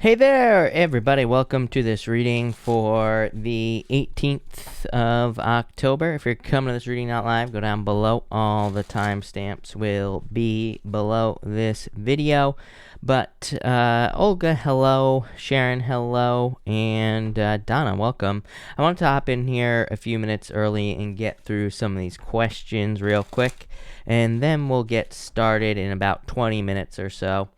Hey there, everybody. Welcome to this reading for the 18th of October. If you're coming to this reading not live, go down below. All the timestamps will be below this video. But Olga, hello. Sharon, hello. And Donna, welcome. I wanted to hop in here a few minutes early and get through some of these questions real quick. And then we'll get started in about 20 minutes or so.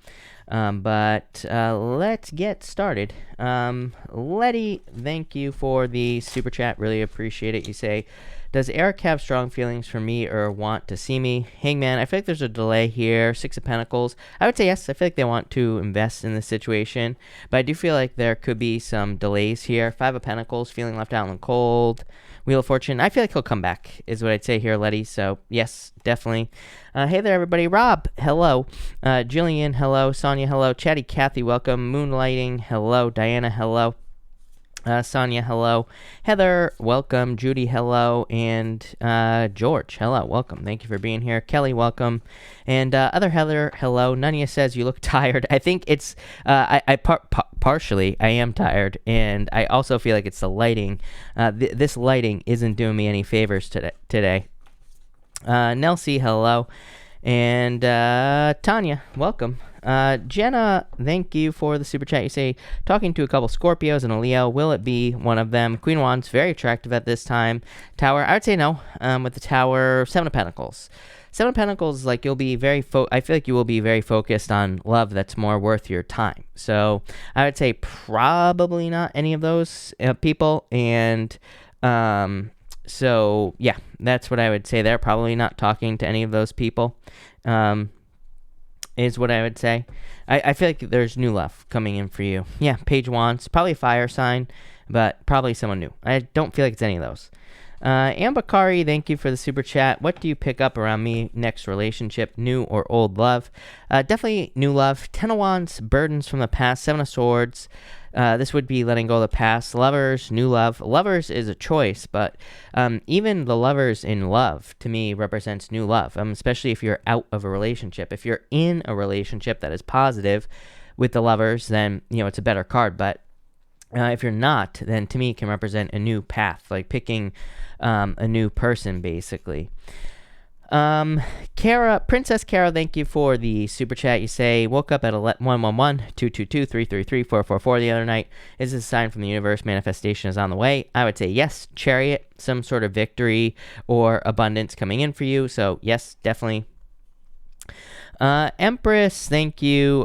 But let's get started. Letty, thank you for the super chat. Really appreciate it. You say, does Eric have strong feelings for me or want to see me? Hangman, I feel like there's a delay here. Six of Pentacles. I would say yes. I feel like they want to invest in this situation. But I do feel like there could be some delays here. Five of Pentacles, feeling left out in the cold. Wheel of Fortune. I feel like he'll come back, is what I'd say here, Letty. So, yes, definitely. Hey there, everybody. Rob, hello. Jillian, hello. Sonia, hello. Chatty Kathy, welcome. Moonlighting, hello. Diana, hello. Sonia, hello. Heather, welcome. Judy, hello. And George, hello. Welcome. Thank you for being here. Kelly, welcome. And other Heather, hello. Nunya says you look tired. I think it's, partially, I am tired. And I also feel like it's the lighting. This lighting isn't doing me any favors today. Nelsie, hello. And Tanya, welcome. Jenna, thank you for the super chat. You say, talking to a couple Scorpios and a Leo, will it be one of them? Queen of Wands, very attractive at this time. Tower, I would say no. With the Tower, Seven of Pentacles. Seven of Pentacles, like you'll be very, I feel like you will be very focused on love that's more worth your time. So I would say probably not any of those people. And so yeah, that's what I would say there. Probably not talking to any of those people. Is what I would say. I feel like there's new love coming in for you. Yeah, Page of Wands, probably a fire sign, but probably someone new. I don't feel like it's any of those. Ambakari, thank you for the super chat. What do you pick up around me next relationship, new or old love? Definitely new love. Ten of Wands, burdens from the past. Seven of Swords. This would be letting go of the past. Lovers, new love. Lovers is a choice, but even the lovers in love, to me, represents new love, especially if you're out of a relationship. If you're in a relationship that is positive with the lovers, then, it's a better card. But if you're not, then to me, it can represent a new path, like picking a new person, basically. Princess Kara, thank you for the super chat. You say, woke up at 111-222-333-444 the other night. Is this a sign from the universe? Manifestation is on the way. I would say yes. Chariot, some sort of victory or abundance coming in for you. So yes, definitely. Empress, thank you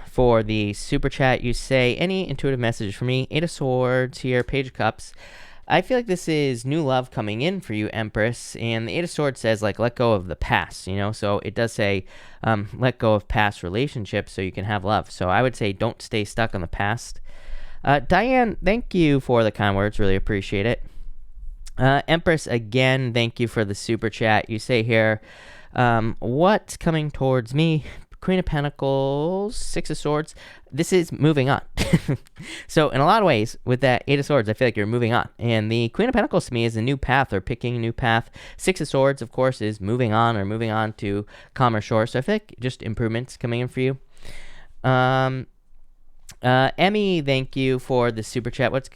for the super chat. You say, any intuitive message for me? Eight of Swords here, Page of Cups. I feel like this is new love coming in for you, Empress. And the Eight of Swords says, like, let go of the past, So it does say, let go of past relationships so you can have love. So I would say don't stay stuck on the past. Diane, thank you for the kind words. Really appreciate it. Empress, again, thank you for the super chat. You say here, what's coming towards me? Queen of Pentacles, Six of Swords. This is moving on. So in a lot of ways, with that Eight of Swords, I feel like you're moving on. And the Queen of Pentacles to me is a new path or picking a new path. Six of Swords, of course, is moving on or moving on to calmer shores. So I feel like just improvements coming in for you. Emmy, thank you for the super chat. What's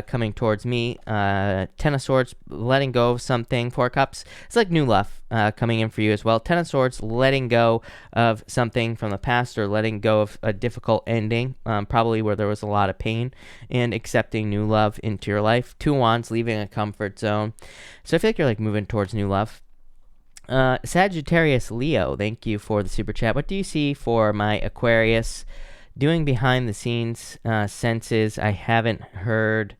coming towards me? Ten of Swords, letting go of something. Four Cups, it's like new love coming in for you as well. Ten of Swords, letting go of something from the past or letting go of a difficult ending, probably where there was a lot of pain, and accepting new love into your life. Two Wands, leaving a comfort zone. So I feel like you're like moving towards new love. Sagittarius Leo, thank you for the super chat. What do you see for my Aquarius? Doing behind the scenes senses. I haven't heard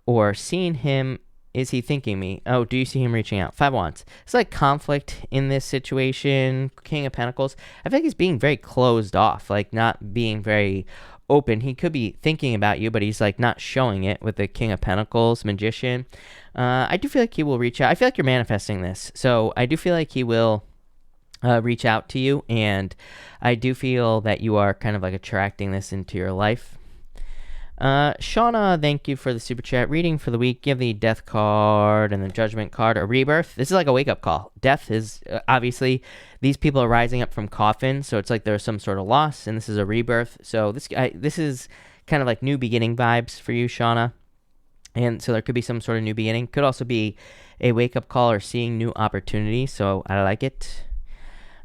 or seen him. Is he thinking me? Oh, do you see him reaching out? Five Wands. It's like conflict in this situation. King of Pentacles. I feel like he's being very closed off, like not being very open. He could be thinking about you, but he's like not showing it with the King of Pentacles, Magician. I do feel like he will reach out. I feel like you're manifesting this. So I do feel like he will reach out to you, and I do feel that you are kind of like attracting this into your life. Shauna, thank you for the super chat. Reading for the week. You have the death card and the judgment card, a rebirth. This is like a wake-up call. Death is, obviously, these people are rising up from coffins, so it's like there's some sort of loss, and this is a rebirth. So this is kind of like new beginning vibes for you, Shauna. And so there could be some sort of new beginning. Could also be a wake-up call or seeing new opportunities, so I like it.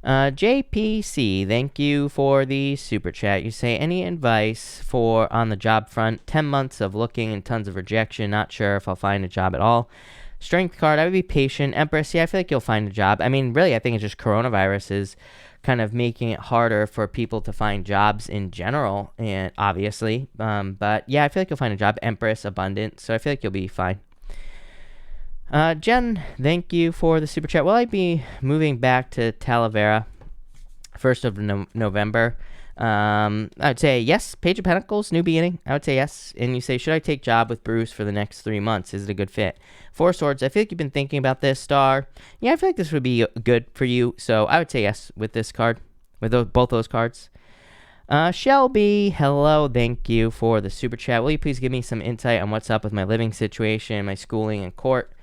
JPC, thank you for the super chat. You say, any advice for on the job front? 10 months of looking and tons of rejection. Not sure if I'll find a job at all. Strength card, I would be patient. Empress, yeah, I feel like you'll find a job. I mean, really, I think it's just coronavirus is kind of making it harder for people to find jobs in general, and obviously. But yeah, I feel like you'll find a job. Empress, abundant, so I feel like you'll be fine. Jen, thank you for the super chat. Will I be moving back to Talavera 1st of November? I would say yes. Page of Pentacles, new beginning. I would say yes. And you say, should I take job with Bruce for the next 3 months? Is it a good fit? 4 Swords, I feel like you've been thinking about this. Star, yeah, I feel like this would be good for you. So I would say yes with this card, with both those cards. Shelby, hello, thank you for the super chat. Will you please give me some insight on what's up with my living situation, my schooling, and court?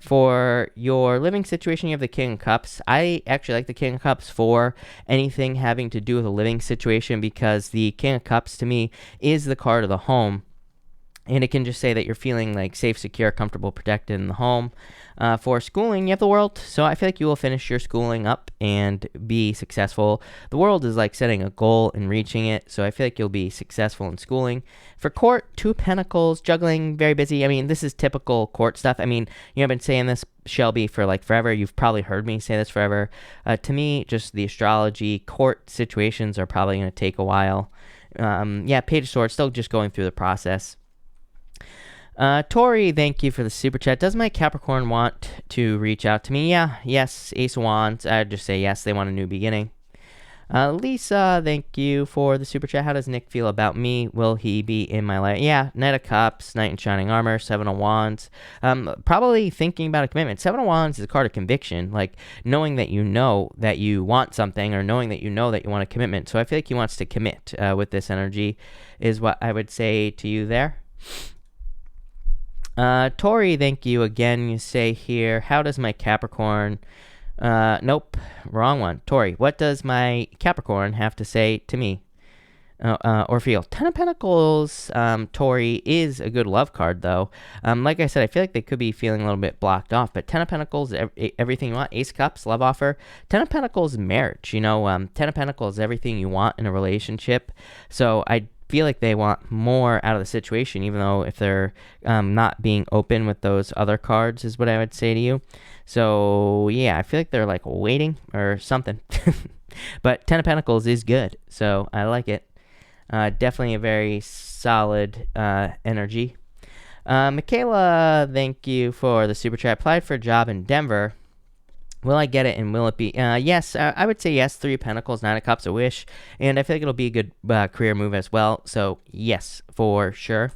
For your living situation, you have the King of Cups. I actually like the King of Cups for anything having to do with a living situation, because the King of Cups to me is the card of the home. And it can just say that you're feeling like safe, secure, comfortable, protected in the home. For schooling, you have the World. So I feel like you will finish your schooling up and be successful. The World is like setting a goal and reaching it. So I feel like you'll be successful in schooling. For court, 2 Pentacles, juggling, very busy. I mean, this is typical court stuff. I mean, you know, I've been saying this, Shelby, for like forever. You've probably heard me say this forever. To me, just the astrology, court situations are probably going to take a while. Yeah, Page of Swords, still just going through the process. Tori, thank you for the super chat. Does my Capricorn want to reach out to me? Yeah, yes, Ace of Wands. I'd just say yes, they want a new beginning. Lisa, thank you for the super chat. How does Nick feel about me? Will he be in my life? Yeah, Knight of Cups, Knight in Shining Armor, 7 of Wands. Probably thinking about a commitment. 7 of Wands is a card of conviction, like knowing that you know that you want something, or knowing that you know that you want a commitment. So I feel like he wants to commit with this energy is what I would say to you there. Tori, thank you again. You say here, how does my Capricorn... nope, wrong one. Tori, what does my Capricorn have to say to me or feel? 10 of Pentacles, Tori, is a good love card, though. Like I said, I feel like they could be feeling a little bit blocked off, but 10 of Pentacles, everything you want. Ace of Cups, love offer. 10 of Pentacles, marriage. You know, 10 of Pentacles, everything you want in a relationship. So I feel like they want more out of the situation, even though if they're not being open with those other cards is what I would say to you. So yeah, I feel like they're like waiting or something. But 10 of Pentacles is good, so I like it. Definitely a very solid energy. Michaela, thank you for the super chat. Applied for a job in Denver. Will I get it, and will it be? Yes, I would say yes. 3 of Pentacles, 9 of Cups, a wish. And I feel like it'll be a good career move as well. So, yes, for sure.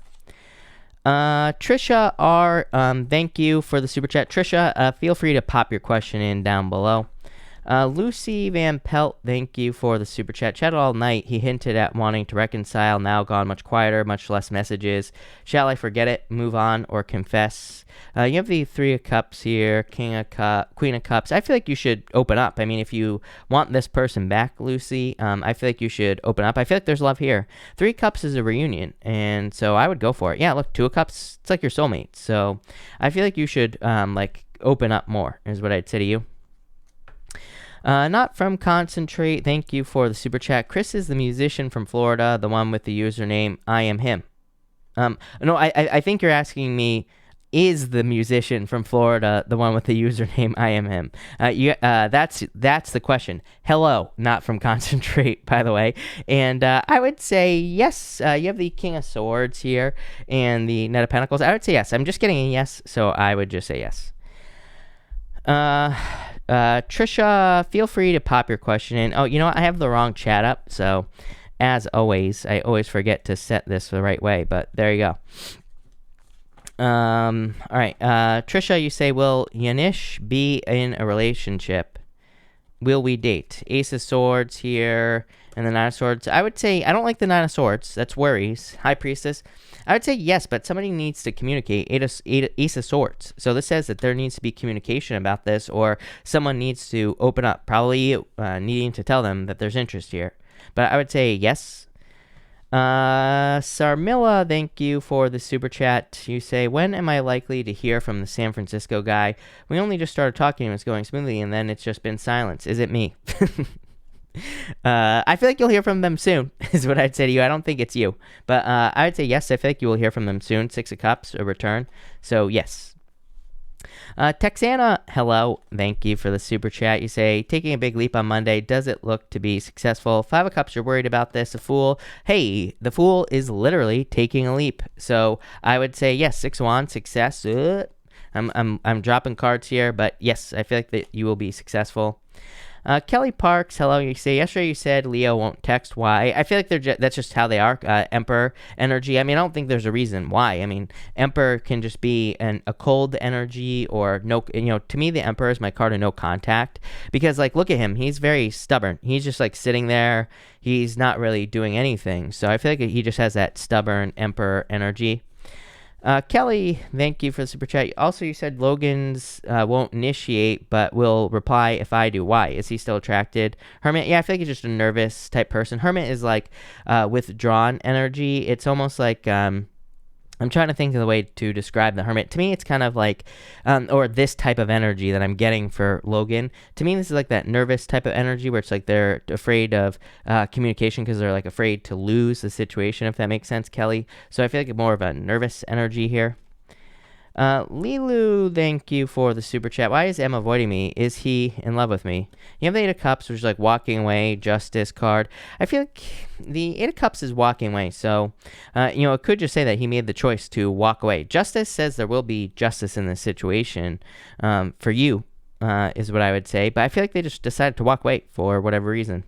Trisha R., thank you for the super chat. Trisha, feel free to pop your question in down below. Lucy Van Pelt, thank you for the super chat. Chatted all night. He hinted at wanting to reconcile. Now gone much quieter, much less messages. Shall I forget it, move on, or confess? You have the 3 of Cups here, King of Cups, Queen of Cups. I feel like you should open up. I mean, if you want this person back, Lucy, I feel like you should open up. I feel like there's love here. 3 of Cups is a reunion, and so I would go for it. Yeah, look, 2 of Cups, it's like your soulmate. So I feel like you should like open up more, is what I'd say to you. Not from Concentrate, thank you for the super chat. Chris is the musician from Florida, the one with the username I am him. No, I think you're asking me, is the musician from Florida the one with the username I am him? That's the question. Hello, not from Concentrate, by the way. And I would say yes. You have the King of Swords here and the Knight of Pentacles. I would say yes. I'm just getting a yes, so I would just say yes. Trisha, feel free to pop your question in. Oh, you know what? I have the wrong chat up, so as always, I always forget to set this the right way, but there you go. All right. Trisha, you say, will Yanish be in a relationship? Will we date? Ace of Swords here And the Nine of Swords, I would say, I don't like the Nine of Swords. That's worries. High Priestess, I would say yes, but somebody needs to communicate. Ace of Swords. So this says that there needs to be communication about this, or someone needs to open up, probably needing to tell them that there's interest here. But I would say yes. Sarmilla, thank you for the super chat. You say, when am I likely to hear from the San Francisco guy? We only just started talking and it's going smoothly, and then it's just been silence. Is it me? I feel like you'll hear from them soon, is what I'd say to you. I don't think it's you. But I would say yes, I feel like you will hear from them soon. Six of Cups, a return. So, yes. Texana, hello. Thank you for the super chat. You say, taking a big leap on Monday. Does it look to be successful? Five of Cups, you're worried about this. A Fool. Hey, the Fool is literally taking a leap. So I would say yes. Six of Wands, success. I'm dropping cards here, but yes, I feel like that you will be successful. Kelly Parks, hello. You say, yesterday you said Leo won't text. Why? I feel like that's just how they are. Emperor energy. I mean, I don't think there's a reason why. I mean, Emperor can just be a cold energy, or no, to me, the Emperor is my card of no contact, because like, look at him. He's very stubborn. He's just like sitting there. He's not really doing anything. So I feel like he just has that stubborn Emperor energy. Kelly, thank you for the super chat. Also, you said Logan's won't initiate, but will reply if I do. Why? Is he still attracted? Hermit, yeah, I feel like he's just a nervous type person. Hermit is like withdrawn energy. It's almost like I'm trying to think of the way to describe the Hermit. To me, it's kind of like, or this type of energy that I'm getting for Logan. To me, this is like that nervous type of energy where it's like they're afraid of communication because they're like afraid to lose the situation, if that makes sense, Kelly. So I feel like more of a nervous energy here. Lilu, thank you for the super chat. Why is M avoiding me? Is he in love with me? You have the Eight of Cups, which is like walking away, Justice card. I feel like the Eight of Cups is walking away. So, it could just say that he made the choice to walk away. Justice says there will be justice in this situation for you, is what I would say. But I feel like they just decided to walk away for whatever reason.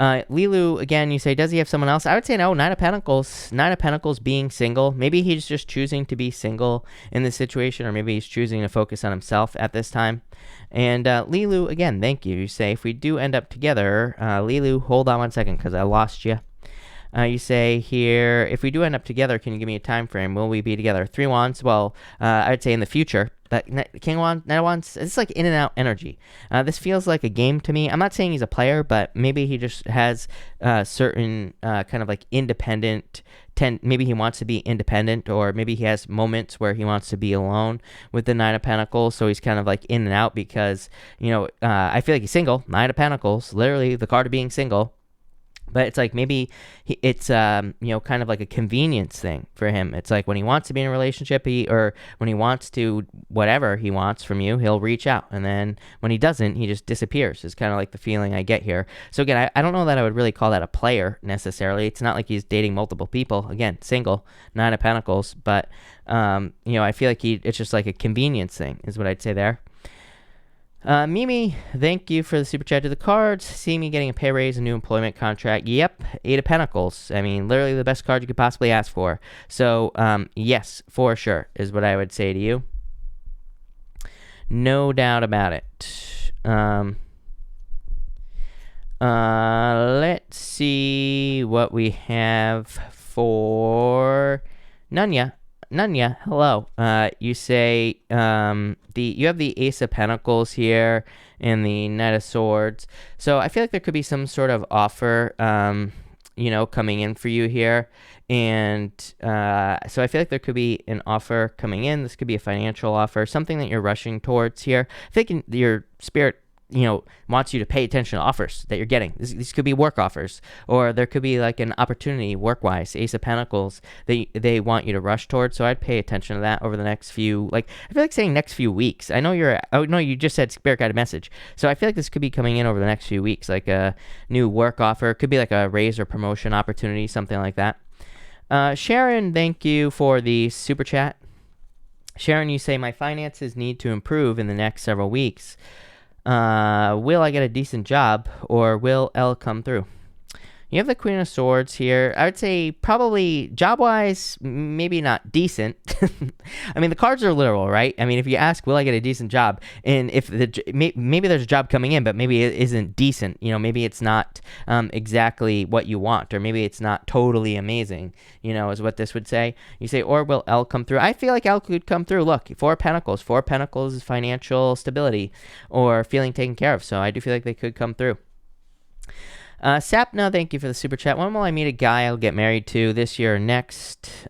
Lilu, again, you say, does he have someone else? I would say no. Nine of Pentacles. Nine of Pentacles being single. Maybe he's just choosing to be single in this situation, or maybe he's choosing to focus on himself at this time. And Lilu, again, thank you. You say, if we do end up together, Lilu, hold on one second because I lost you. You say here, if we do end up together, can you give me a time frame? Will we be together? Three Wands. Well, I would say in the future. But King of Wands, Knight of Wands, it's like in and out energy. This feels like a game to me. I'm not saying he's a player, but maybe he just has certain kind of like independent. Maybe he wants to be independent, or maybe he has moments where he wants to be alone with the Nine of Pentacles. So he's kind of like in and out because, I feel like he's single. Nine of Pentacles, literally the card of being single. But it's like maybe it's, kind of like a convenience thing for him. It's like when he wants to be in a relationship, or when he wants to, whatever he wants from you, he'll reach out. And then when he doesn't, he just disappears. It's kind of like the feeling I get here. So again, I don't know that I would really call that a player necessarily. It's not like he's dating multiple people. Again, single, Nine of Pentacles. But, I feel like it's just like a convenience thing is what I'd say there. Mimi, thank you for the super chat to the cards. See me getting a pay raise, a new employment contract. Yep, Eight of Pentacles. I mean, literally the best card you could possibly ask for. So, yes, for sure, is what I would say to you. No doubt about it. Let's see what we have for Nunya. Nunya, hello. You say you have the Ace of Pentacles here and the Knight of Swords. So I feel like there could be some sort of offer, coming in for you here. And so I feel like there could be an offer coming in. This could be a financial offer, something that you're rushing towards here. I think your spirit wants you to pay attention to offers that you're getting. These could be work offers, or there could be like an opportunity work-wise, Ace of Pentacles, they want you to rush towards. So I'd pay attention to that over the next few, I feel like saying next few weeks. I know you just said Spirit Guided Message. So I feel like this could be coming in over the next few weeks, like a new work offer. It could be like a raise or promotion opportunity, something like that. Sharon, thank you for the super chat. Sharon, you say, my finances need to improve in the next several weeks. Will I get a decent job, or will L come through? You have the Queen of Swords here. I would say probably job-wise, maybe not decent. I mean, the cards are literal, right? I mean, if you ask, will I get a decent job? And if maybe there's a job coming in, but maybe it isn't decent. You know, maybe it's not exactly what you want, or maybe it's not totally amazing, you know, is what this would say. You say, or will L come through? I feel like L could come through. Look, Four of Pentacles. Four of Pentacles is financial stability or feeling taken care of. So I do feel like they could come through. Sapna, thank you for the super chat. When will I meet a guy I'll get married to, this year or next?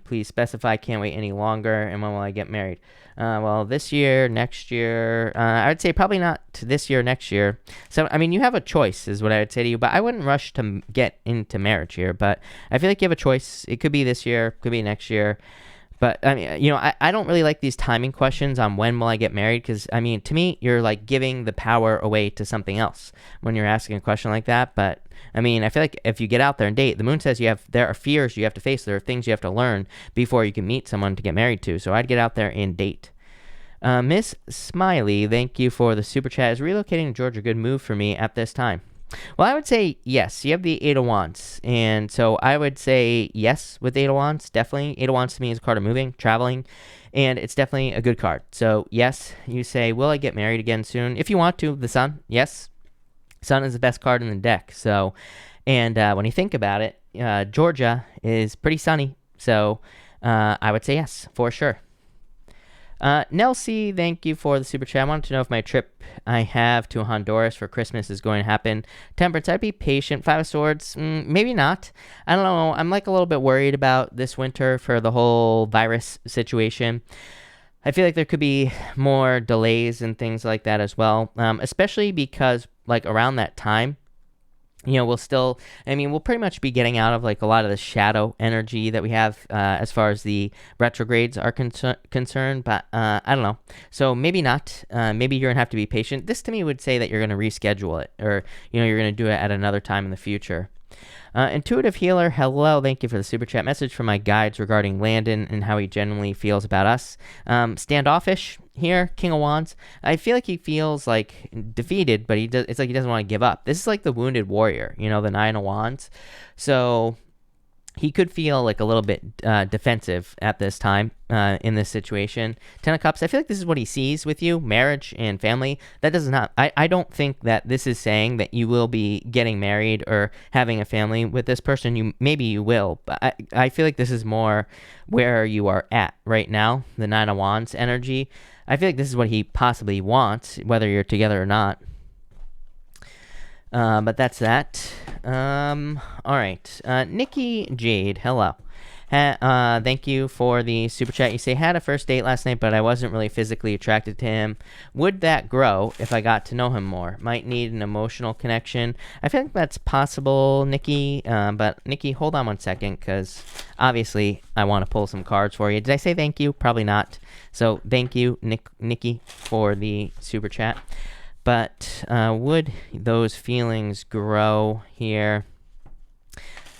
Please specify. Can't wait any longer. And when will I get married? Well, this year, next year. I would say probably not this year, next year. So, I mean, you have a choice is what I would say to you. But I wouldn't rush to get into marriage here. But I feel like you have a choice. It could be this year, could be next year. But, I mean, you know, I don't really like these timing questions on when will I get married, because, I mean, to me, you're, like, giving the power away to something else when you're asking a question like that. But, I mean, I feel like if you get out there and date, the moon says there are fears you have to face, there are things you have to learn before you can meet someone to get married to. So I'd get out there and date. Miss Smiley, thank you for the super chat. Is relocating to Georgia a good move for me at this time? Well, I would say yes. You have the Eight of Wands, and so I would say yes with Eight of Wands, definitely. Eight of Wands to me is a card of moving, traveling, and it's definitely a good card. So yes, you say, will I get married again soon? If you want to, the Sun, yes. Sun is the best card in the deck. So, and when you think about it, Georgia is pretty sunny. So I would say yes, for sure. Nelsie, thank you for the super chat. I wanted to know if my trip I have to Honduras for Christmas is going to happen. Temperance, I'd be patient. Five of Swords, maybe not. I don't know. I'm like a little bit worried about this winter for the whole virus situation. I feel like there could be more delays and things like that as well, especially because like around that time, you know, we'll pretty much be getting out of like a lot of the shadow energy that we have as far as the retrogrades are concerned, but I don't know. So maybe not. Maybe you're going to have to be patient. This to me would say that you're going to reschedule it, or, you know, you're going to do it at another time in the future. Intuitive Healer, hello, thank you for the super chat. Message from my guides regarding Landon and how he genuinely feels about us. Standoffish here, King of Wands. I feel like he feels like defeated, but it's like he doesn't want to give up. This is like the wounded warrior, you know, the Nine of Wands. So he could feel like a little bit defensive at this time in this situation. Ten of Cups, I feel like this is what he sees with you, marriage and family. That does not, I don't think that this is saying that you will be getting married or having a family with this person. Maybe you will, but I feel like this is more where you are at right now, the Nine of Wands energy. I feel like this is what he possibly wants, whether you're together or not. But that's that. All right. Nikki Jade, hello. Thank you for the super chat. You say, had a first date last night, but I wasn't really physically attracted to him. Would that grow if I got to know him more? Might need an emotional connection. I think that's possible, Nikki. But Nikki, hold on one second, because obviously I want to pull some cards for you. Did I say thank you? Probably not. So thank you, Nikki, for the super chat. But would those feelings grow here?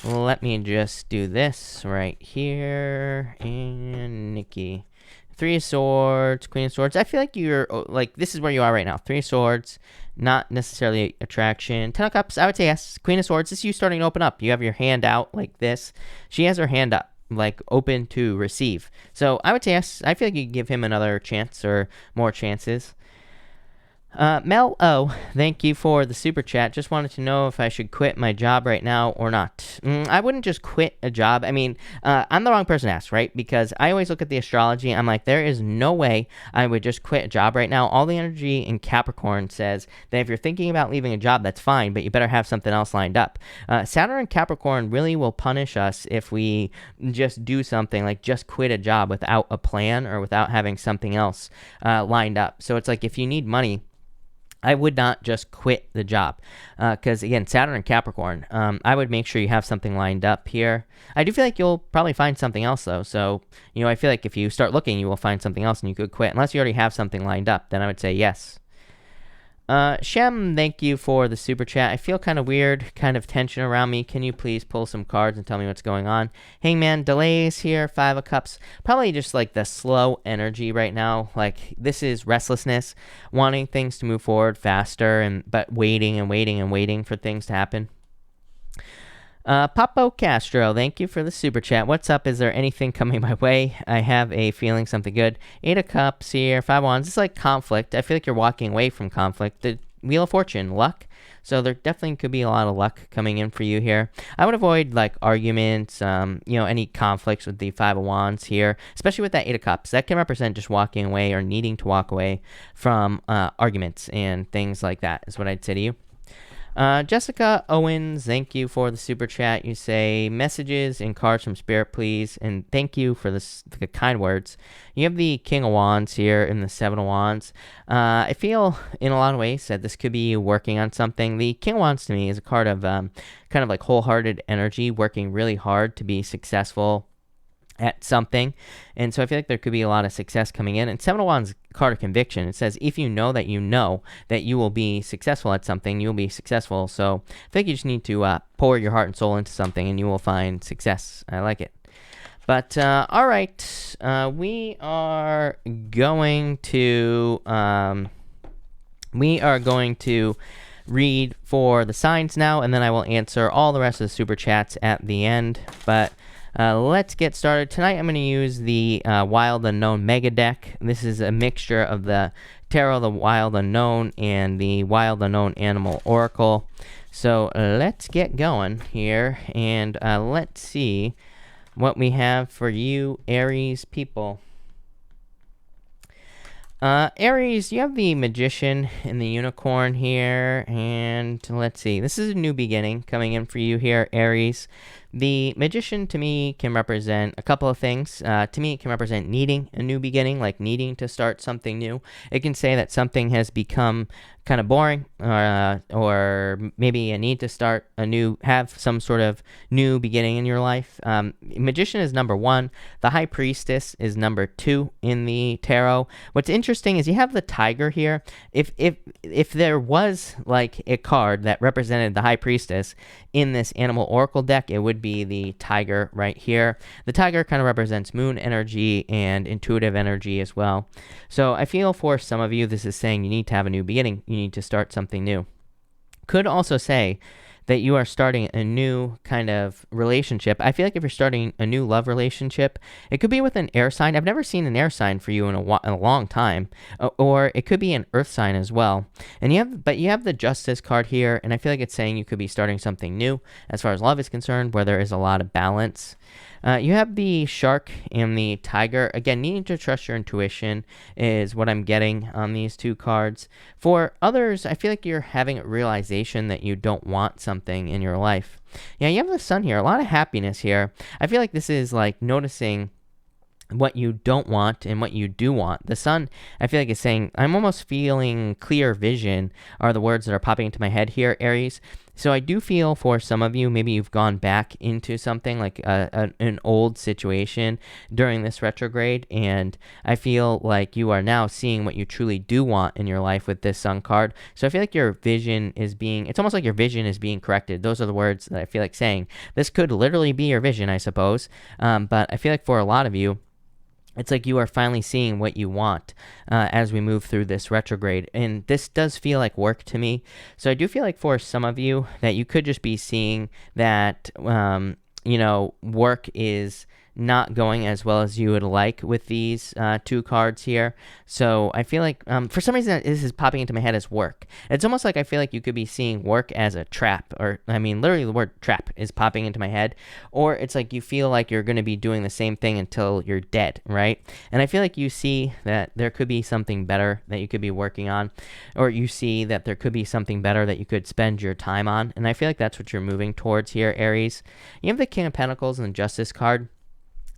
Let me just do this right here. And Nikki. Three of Swords, Queen of Swords. I feel like you're, like, this is where you are right now. Three of Swords, not necessarily attraction. Ten of Cups, I would say yes. Queen of Swords, this is you starting to open up. You have your hand out like this. She has her hand up, like open to receive. So I would say yes. I feel like you could give him another chance or more chances. Mel O, thank you for the super chat. Just wanted to know if I should quit my job right now or not. I wouldn't just quit a job. I mean, I'm the wrong person to ask, right? Because I always look at the astrology. I'm like, there is no way I would just quit a job right now. All the energy in Capricorn says that if you're thinking about leaving a job, that's fine, but you better have something else lined up. Saturn and Capricorn really will punish us if we just do something like just quit a job without a plan or without having something else lined up. So it's like if you need money, I would not just quit the job because, again, Saturn and Capricorn, I would make sure you have something lined up here. I do feel like you'll probably find something else, though. So, you know, I feel like if you start looking, you will find something else and you could quit. Unless you already have something lined up, then I would say yes. Shem, thank you for the super chat. I feel kind of weird, kind of tension around me. Can you please pull some cards and tell me what's going on? Hangman, delays here, Five of Cups. Probably just like the slow energy right now. Like this is restlessness, wanting things to move forward faster, but waiting and waiting and waiting for things to happen. Papo Castro, thank you for the super chat. What's up? Is there anything coming my way? I have a feeling something good. 8 of Cups here, 5 of Wands. It's like conflict. I feel like you're walking away from conflict. The Wheel of Fortune, luck. So there definitely could be a lot of luck coming in for you here. I would avoid like arguments, any conflicts with the 5 of Wands here, especially with that 8 of Cups. That can represent just walking away or needing to walk away from arguments and things like that is what I'd say to you. Jessica Owens, thank you for the super chat. You say messages and cards from Spirit, please, and thank you for the kind words. You have the King of Wands here and the 7 of Wands. I feel in a lot of ways that this could be working on something. The King of Wands to me is a card of kind of like wholehearted energy, working really hard to be successful at something. And so I feel like there could be a lot of success coming in. And 7 of Wands, card of conviction. It says if you know that you will be successful at something, you'll be successful. So I think you just need to pour your heart and soul into something and you will find success. I like it. But all right, we are going to read for the signs now, and then I will answer all the rest of the super chats at the end. But let's get started. Tonight I'm going to use the Wild Unknown Mega Deck. This is a mixture of the Tarot, the Wild Unknown, and the Wild Unknown Animal Oracle. So let's get going here, and let's see what we have for you, Aries people. Aries, you have the Magician and the Unicorn here, and let's see. This is a new beginning coming in for you here, Aries. The Magician, to me, can represent a couple of things. To me, it can represent needing a new beginning, like needing to start something new. It can say that something has become kind of boring, or maybe a need to have some sort of new beginning in your life. Magician is number 1. The High Priestess is number 2 in the tarot. What's interesting is you have the Tiger here. If there was like a card that represented the High Priestess in this Animal Oracle deck, it would be the Tiger right here. The Tiger kind of represents moon energy and intuitive energy as well. So I feel for some of you, this is saying you need to have a new beginning. You need to start something new. Could also say that you are starting a new kind of relationship. I feel like if you're starting a new love relationship, it could be with an air sign. I've never seen an air sign for you in a long time, or it could be an earth sign as well. And you have the Justice card here, and I feel like it's saying you could be starting something new as far as love is concerned, where there is a lot of balance. You have the Shark and the Tiger. Again, needing to trust your intuition is what I'm getting on these two cards. For others, I feel like you're having a realization that you don't want something in your life. Yeah, you have the Sun here. A lot of happiness here. I feel like this is like noticing what you don't want and what you do want. The Sun, I feel like, is saying, I'm almost feeling clear vision are the words that are popping into my head here, Aries. So I do feel for some of you, maybe you've gone back into something like an old situation during this retrograde, and I feel like you are now seeing what you truly do want in your life with this Sun card. So I feel like your vision is it's almost like your vision is being corrected. Those are the words that I feel like saying. This could literally be your vision, I suppose, but I feel like for a lot of you, it's like you are finally seeing what you want as we move through this retrograde. And this does feel like work to me. So I do feel like for some of you that you could just be seeing that, work is not going as well as you would like with these two cards here. So I feel like for some reason this is popping into my head as work. It's almost like I feel like you could be seeing work as a trap, or literally the word trap is popping into my head, or it's like you feel like you're going to be doing the same thing until you're dead, right? And I feel like you see that there could be something better that you could be working on, or you see that there could be something better that you could spend your time on. And I feel like that's what you're moving towards here, Aries. You have the King of Pentacles and the Justice card.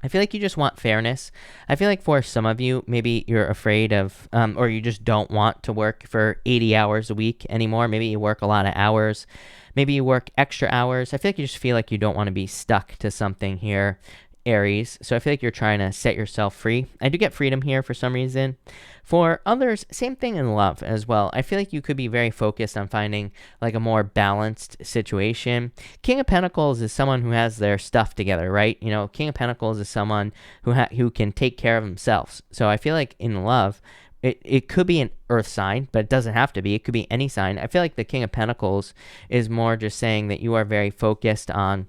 I feel like you just want fairness. I feel like for some of you, maybe you're afraid of, or you just don't want to work for 80 hours a week anymore. Maybe you work a lot of hours. Maybe you work extra hours. I feel like you just feel like you don't want to be stuck to something here, Aries. So I feel like you're trying to set yourself free. I do get freedom here for some reason. For others, same thing in love as well. I feel like you could be very focused on finding like a more balanced situation. King of Pentacles is someone who has their stuff together, right? King of Pentacles is someone who can take care of themselves. So I feel like in love, it could be an earth sign, but it doesn't have to be. It could be any sign. I feel like the King of Pentacles is more just saying that you are very focused on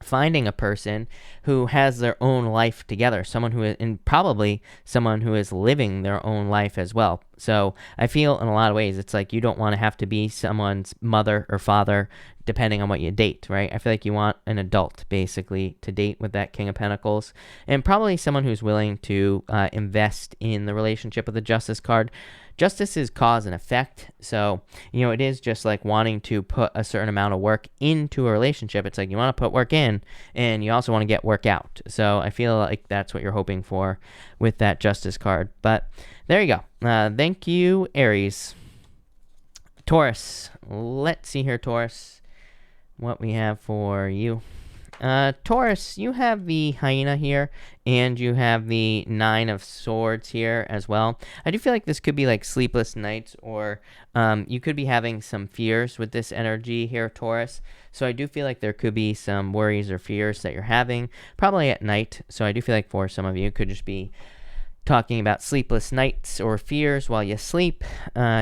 finding a person who has their own life together, someone who is, and probably someone who is living their own life as well. So I feel in a lot of ways it's like you don't want to have to be someone's mother or father depending on what you date, right? I feel like you want an adult basically to date with that King of Pentacles, and probably someone who's willing to invest in the relationship with the Justice card. Justice is cause and effect, so it is just like wanting to put a certain amount of work into a relationship. It's like you want to put work in, and you also want to get work out. So I feel like that's what you're hoping for with that Justice card. But there you go. Thank you, Aries. Taurus. Let's see here, Taurus, what we have for you. Taurus, you have the hyena here, and you have the 9 of Swords here as well. I do feel like this could be like sleepless nights, or you could be having some fears with this energy here, Taurus. So I do feel like there could be some worries or fears that you're having, probably at night. So I do feel like for some of you, it could just be talking about sleepless nights or fears while you sleep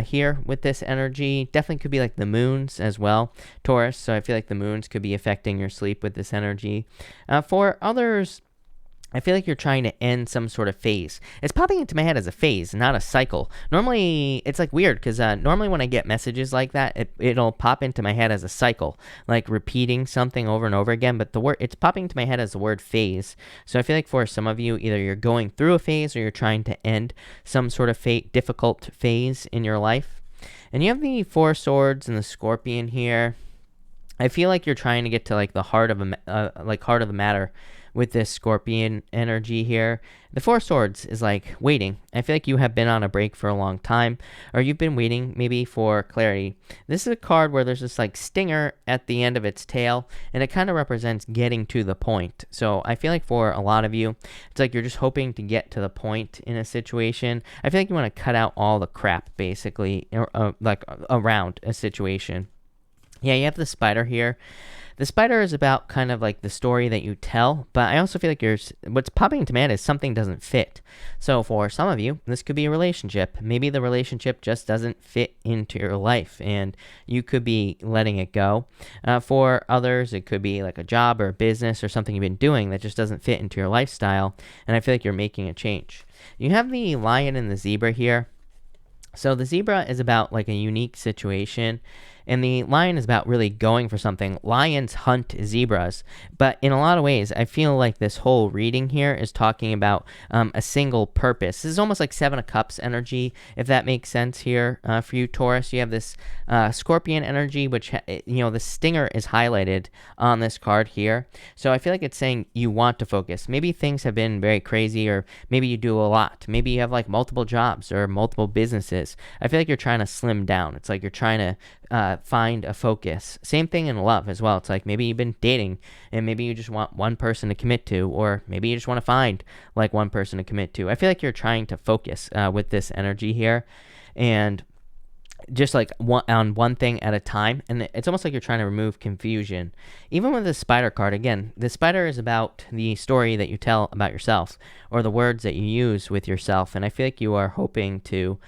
here with this energy. Definitely could be like the moons as well, Taurus. So I feel like the moons could be affecting your sleep with this energy. For others, I feel like you're trying to end some sort of phase. It's popping into my head as a phase, not a cycle. Normally, it's like weird because normally when I get messages like that, it'll pop into my head as a cycle, like repeating something over and over again. But it's popping into my head as the word phase. So I feel like for some of you, either you're going through a phase or you're trying to end some sort of difficult phase in your life. And you have the 4 Swords and the Scorpion here. I feel like you're trying to get to like the heart of the matter with this Scorpion energy here. The 4 Swords is like waiting. I feel like you have been on a break for a long time, or you've been waiting maybe for clarity. This is a card where there's this like stinger at the end of its tail, and it kind of represents getting to the point. So I feel like for a lot of you, it's like you're just hoping to get to the point in a situation. I feel like you want to cut out all the crap basically, like around a situation. Yeah, you have the Spider here. The Spider is about kind of like the story that you tell, but I also feel like what's popping into my head is something doesn't fit. So for some of you, this could be a relationship. Maybe the relationship just doesn't fit into your life, and you could be letting it go. For others, it could be like a job or a business or something you've been doing that just doesn't fit into your lifestyle, and I feel like you're making a change. You have the Lion and the Zebra here. So the Zebra is about like a unique situation, and the Lion is about really going for something. Lions hunt zebras, but in a lot of ways, I feel like this whole reading here is talking about a single purpose. This is almost like 7 of Cups energy, if that makes sense here for you, Taurus. You have this Scorpion energy, which, the stinger is highlighted on this card here. So I feel like it's saying you want to focus. Maybe things have been very crazy, or maybe you do a lot. Maybe you have like multiple jobs or multiple businesses. I feel like you're trying to slim down. It's like you're trying to find a focus. Same thing in love as well. It's like maybe you've been dating and maybe you just want one person to commit to, or maybe you just want to find like one person to commit to. I feel like you're trying to focus with this energy here, and just like on one thing at a time, and it's almost like you're trying to remove confusion. Even with the Spider card, again, the Spider is about the story that you tell about yourself, or the words that you use with yourself, and I feel like you are hoping to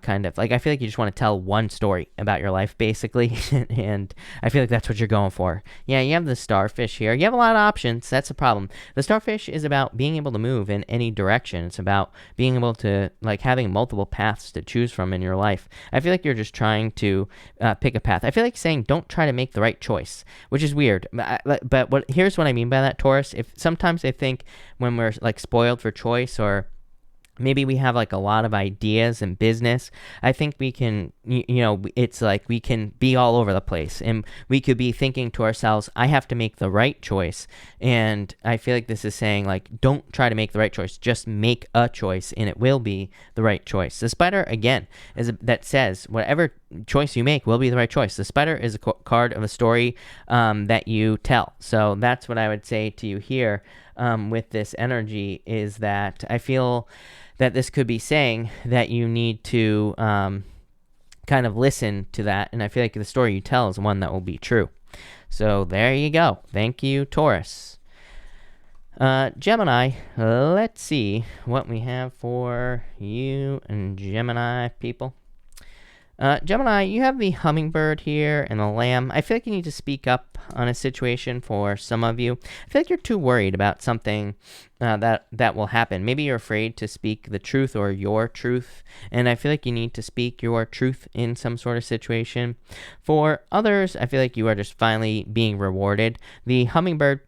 kind of like, I feel like you just want to tell one story about your life basically, and I feel like that's what you're going for. Yeah, you have the Starfish here. You have a lot of options. That's the problem. The Starfish is about being able to move in any direction. It's about being able to like having multiple paths to choose from in your life. I feel like you're just trying to pick a path. I feel like saying don't try to make the right choice, which is weird. But here's what I mean by that, Taurus. If sometimes I think when we're like spoiled for choice, or maybe we have like a lot of ideas in business, I think we can, it's like we can be all over the place, and we could be thinking to ourselves, I have to make the right choice. And I feel like this is saying like, don't try to make the right choice, just make a choice and it will be the right choice. The Spider, again, that says whatever choice you make will be the right choice. The Spider is a card of a story that you tell. So that's what I would say to you here with this energy, is that I feel that this could be saying that you need to kind of listen to that, and I feel like the story you tell is one that will be true. So there you go. Thank you, Taurus. Gemini, let's see what we have for you and Gemini people. Gemini, you have the hummingbird here and the lamb. I feel like you need to speak up on a situation for some of you. I feel like you're too worried about something that will happen. Maybe you're afraid to speak the truth or your truth, and I feel like you need to speak your truth in some sort of situation. For others, I feel like you are just finally being rewarded. The hummingbird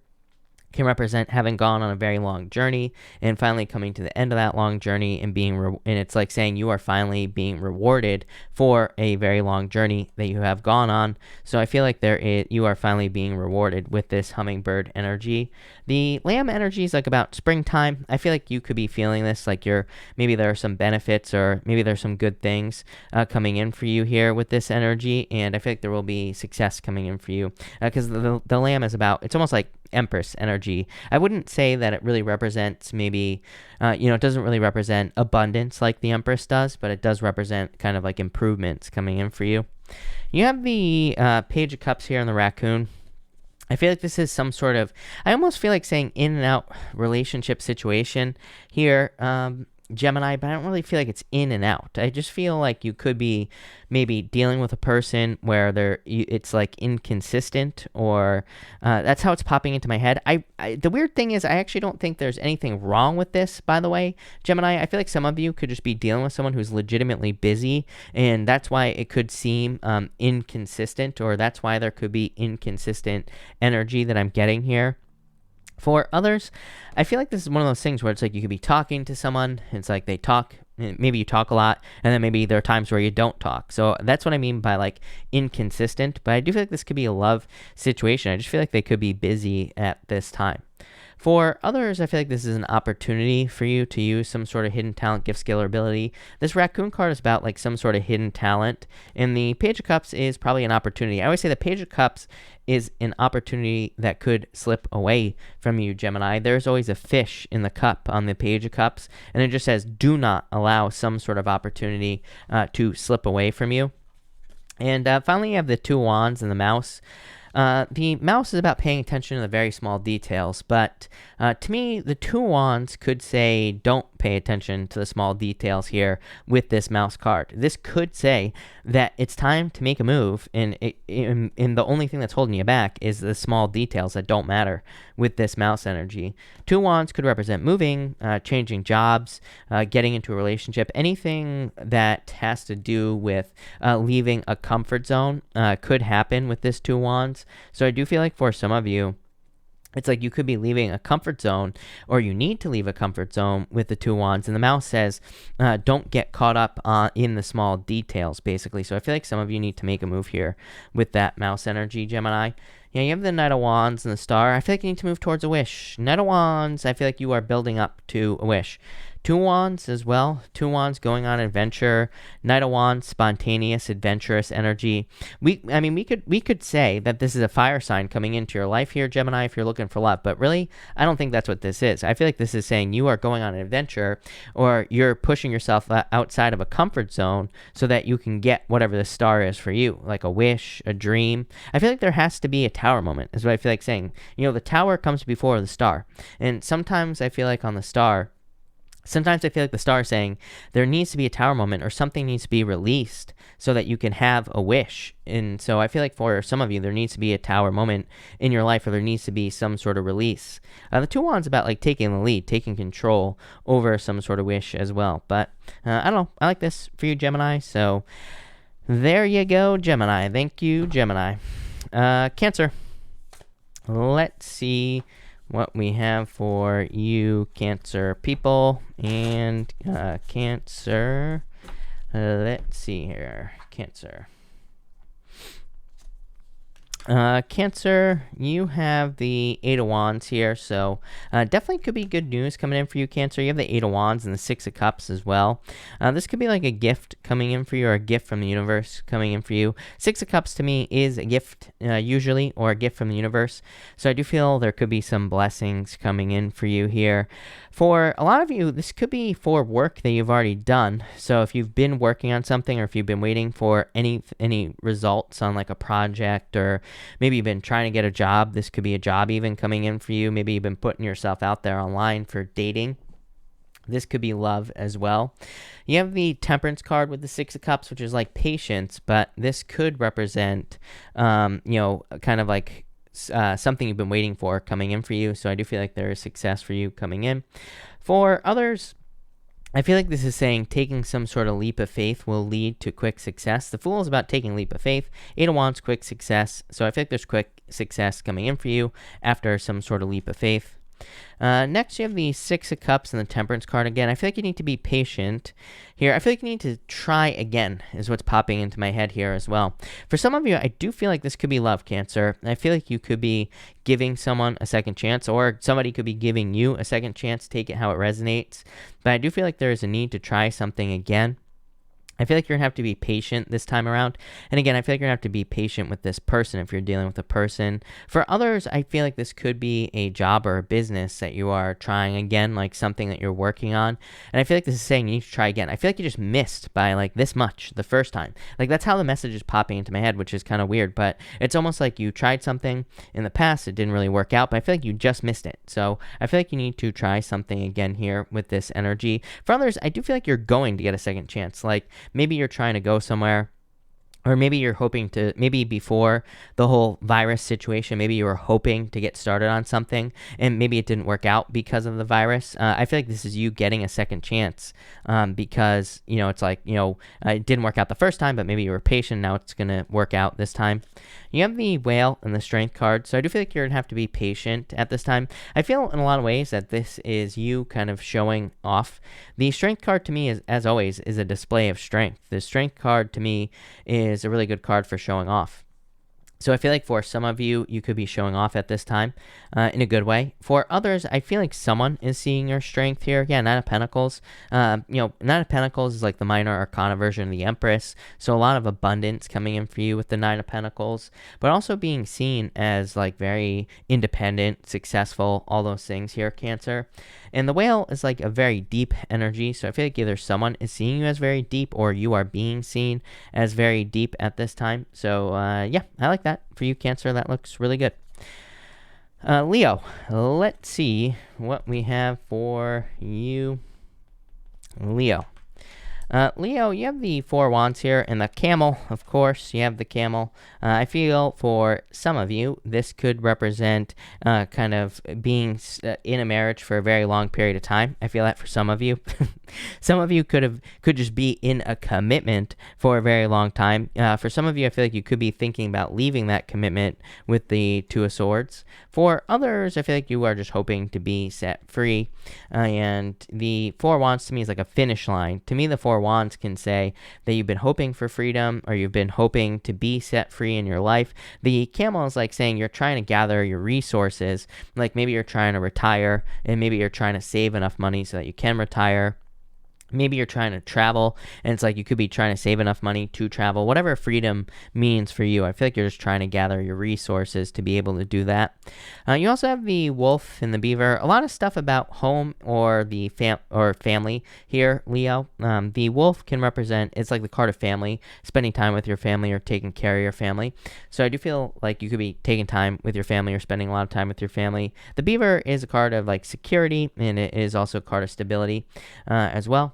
can represent having gone on a very long journey and finally coming to the end of that long journey and and it's like saying you are finally being rewarded for a very long journey that you have gone on. So I feel like you are finally being rewarded with this hummingbird energy. The lamb energy is like about springtime. I feel like you could be feeling this, like maybe there are some benefits or maybe there's some good things coming in for you here with this energy, and I feel like there will be success coming in for you because the lamb is it's almost like Empress energy. I wouldn't say that it really represents maybe, it doesn't really represent abundance like the Empress does, but it does represent kind of like improvements coming in for you. You have the Page of Cups here in the raccoon. I feel like this is some sort of, I almost feel like saying in and out relationship situation here, Gemini, but I don't really feel like it's in and out. I just feel like you could be maybe dealing with a person where it's like inconsistent, or that's how it's popping into my head. The weird thing is I actually don't think there's anything wrong with this, by the way, Gemini. I feel like some of you could just be dealing with someone who's legitimately busy, and that's why it could seem inconsistent, or that's why there could be inconsistent energy that I'm getting here. For others, I feel like this is one of those things where it's like you could be talking to someone, and it's like they talk, maybe you talk a lot, and then maybe there are times where you don't talk. So that's what I mean by like inconsistent, but I do feel like this could be a love situation. I just feel like they could be busy at this time. For others, I feel like this is an opportunity for you to use some sort of hidden talent, gift, skill, or ability. This raccoon card is about like some sort of hidden talent, and the Page of Cups is probably an opportunity. I always say the Page of Cups is an opportunity that could slip away from you, Gemini. There's always a fish in the cup on the Page of Cups, and it just says, do not allow some sort of opportunity to slip away from you. And finally, you have the Two Wands and the mouse. The mouse is about paying attention to the very small details, but to me, the Two Wands could say don't pay attention to the small details here with this mouse card. This could say that it's time to make a move, and the only thing that's holding you back is the small details that don't matter with this mouse energy. Two Wands could represent moving, changing jobs, getting into a relationship. Anything that has to do with leaving a comfort zone could happen with this Two Wands. So I do feel like for some of you, it's like you could be leaving a comfort zone, or you need to leave a comfort zone with the Two Wands. And the mouse says, don't get caught up in the small details, basically. So I feel like some of you need to make a move here with that mouse energy, Gemini. Yeah, you have the Knight of Wands and the Star. I feel like you need to move towards a wish. Knight of Wands, I feel like you are building up to a wish. Two Wands as well. Two Wands going on adventure. Knight of Wands, spontaneous, adventurous energy. We could say that this is a fire sign coming into your life here, Gemini, if you're looking for love. But really, I don't think that's what this is. I feel like this is saying you are going on an adventure, or you're pushing yourself outside of a comfort zone so that you can get whatever the star is for you, like a wish, a dream. I feel like there has to be a tower moment, is what I feel like saying. The tower comes before the star. And sometimes I feel like on the star, sometimes I feel like the star is saying there needs to be a tower moment, or something needs to be released so that you can have a wish. And so I feel like for some of you, there needs to be a tower moment in your life, or there needs to be some sort of release. The Two Wands about like taking the lead, taking control over some sort of wish as well. But I don't know. I like this for you, Gemini. So there you go, Gemini. Thank you, Gemini. Cancer. Let's see what we have for you, Cancer people. And Cancer, let's see here, Cancer. Cancer, you have the Eight of Wands here, so definitely could be good news coming in for you, Cancer. You have the Eight of Wands and the Six of Cups as well. This could be like a gift coming in for you, or a gift from the universe coming in for you. Six of Cups to me is a gift usually, or a gift from the universe. So I do feel there could be some blessings coming in for you here. For a lot of you, this could be for work that you've already done. So if you've been working on something, or if you've been waiting for any results on like a project, or maybe you've been trying to get a job, this could be a job even coming in for you. Maybe you've been putting yourself out there online for dating. This could be love as well. You have the Temperance card with the Six of Cups, which is like patience, but this could represent, kind of like something you've been waiting for coming in for you. So I do feel like there is success for you coming in. For others, I feel like this is saying taking some sort of leap of faith will lead to quick success. The Fool is about taking a leap of faith. Eight of Wands, quick success. So I feel like there's quick success coming in for you after some sort of leap of faith. Next, you have the Six of Cups and the Temperance card again. I feel like you need to be patient here. I feel like you need to try again is what's popping into my head here as well. For some of you, I do feel like this could be love, Cancer. I feel like you could be giving someone a second chance, or somebody could be giving you a second chance. Take it how it resonates. But I do feel like there is a need to try something again. I feel like you're going to have to be patient this time around. And again, I feel like you're going to have to be patient with this person if you're dealing with a person. For others, I feel like this could be a job or a business that you are trying again, like something that you're working on. And I feel like this is saying you need to try again. I feel like you just missed by like this much the first time. Like that's how the message is popping into my head, which is kind of weird. But it's almost like you tried something in the past, it didn't really work out, but I feel like you just missed it. So I feel like you need to try something again here with this energy. For others, I do feel like you're going to get a second chance. Like, maybe you're trying to go somewhere, or maybe you're hoping to, maybe before the whole virus situation, maybe you were hoping to get started on something, and maybe it didn't work out because of the virus. I feel like this is you getting a second chance because, it's like, it didn't work out the first time, but maybe you were patient. Now it's going to work out this time. You have the Whale and the Strength card. So I do feel like you're going to have to be patient at this time. I feel in a lot of ways that this is you kind of showing off. The Strength card to me, is, as always, is a display of strength. The Strength card to me is a really good card for showing off. So I feel like for some of you, you could be showing off at this time in a good way. For others, I feel like someone is seeing your strength here. Yeah, Nine of Pentacles. Nine of Pentacles is like the minor arcana version of the Empress. So a lot of abundance coming in for you with the Nine of Pentacles, but also being seen as like very independent, successful, all those things here, Cancer. And the Whale is like a very deep energy. So I feel like either someone is seeing you as very deep, or you are being seen as very deep at this time. So yeah, I like that for you, Cancer. That looks really good. Leo, let's see what we have for you. Leo, you have the Four Wands here, and the Camel, of course. You have the Camel. I feel for some of you, this could represent kind of being in a marriage for a very long period of time. I feel that for some of you. Some of you could just be in a commitment for a very long time. For some of you, I feel like you could be thinking about leaving that commitment with the Two of Swords. For others, I feel like you are just hoping to be set free. And the Four Wands to me is like a finish line. To me, the Four Wands can say that you've been hoping for freedom, or you've been hoping to be set free in your life. The Camel is like saying you're trying to gather your resources. Like maybe you're trying to retire, and maybe you're trying to save enough money so that you can retire. Maybe you're trying to travel, and it's like you could be trying to save enough money to travel. Whatever freedom means for you, I feel like you're just trying to gather your resources to be able to do that. You also have the Wolf and the Beaver. A lot of stuff about home or the family here, Leo. The Wolf can represent, it's like the card of family, spending time with your family or taking care of your family. So I do feel like you could be taking time with your family or spending a lot of time with your family. The Beaver is a card of like security, and it is also a card of stability as well.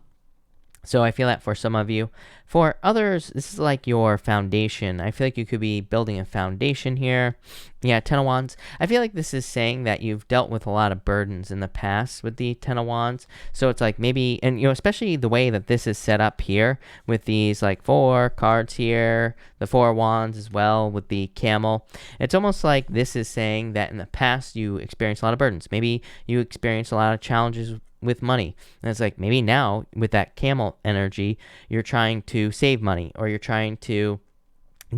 So I feel that for some of you. For others, this is like your foundation. I feel like you could be building a foundation here. Yeah, Ten of Wands. I feel like this is saying that you've dealt with a lot of burdens in the past with the Ten of Wands. So it's like maybe, and especially the way that this is set up here with these like 4 cards here, the Four Wands as well with the Camel. It's almost like this is saying that in the past you experienced a lot of burdens. Maybe you experienced a lot of challenges with money. And it's like maybe now with that Camel energy, you're trying to save money, or you're trying to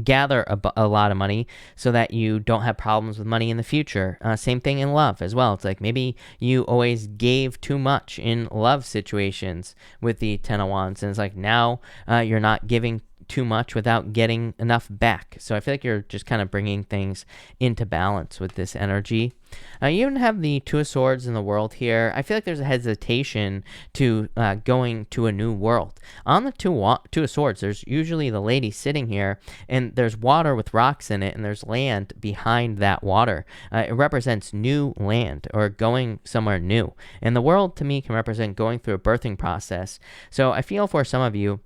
gather a lot of money so that you don't have problems with money in the future. Same thing in love as well. It's like maybe you always gave too much in love situations with the Ten of Wands, and it's like now you're not giving too much without getting enough back. So I feel like you're just kind of bringing things into balance with this energy. You even have the Two of Swords in the World here. I feel like there's a hesitation to going to a new world. On the Two of Swords, there's usually the lady sitting here, and there's water with rocks in it, and there's land behind that water. It represents new land or going somewhere new. And the world, to me, can represent going through a birthing process. So I feel for some of you,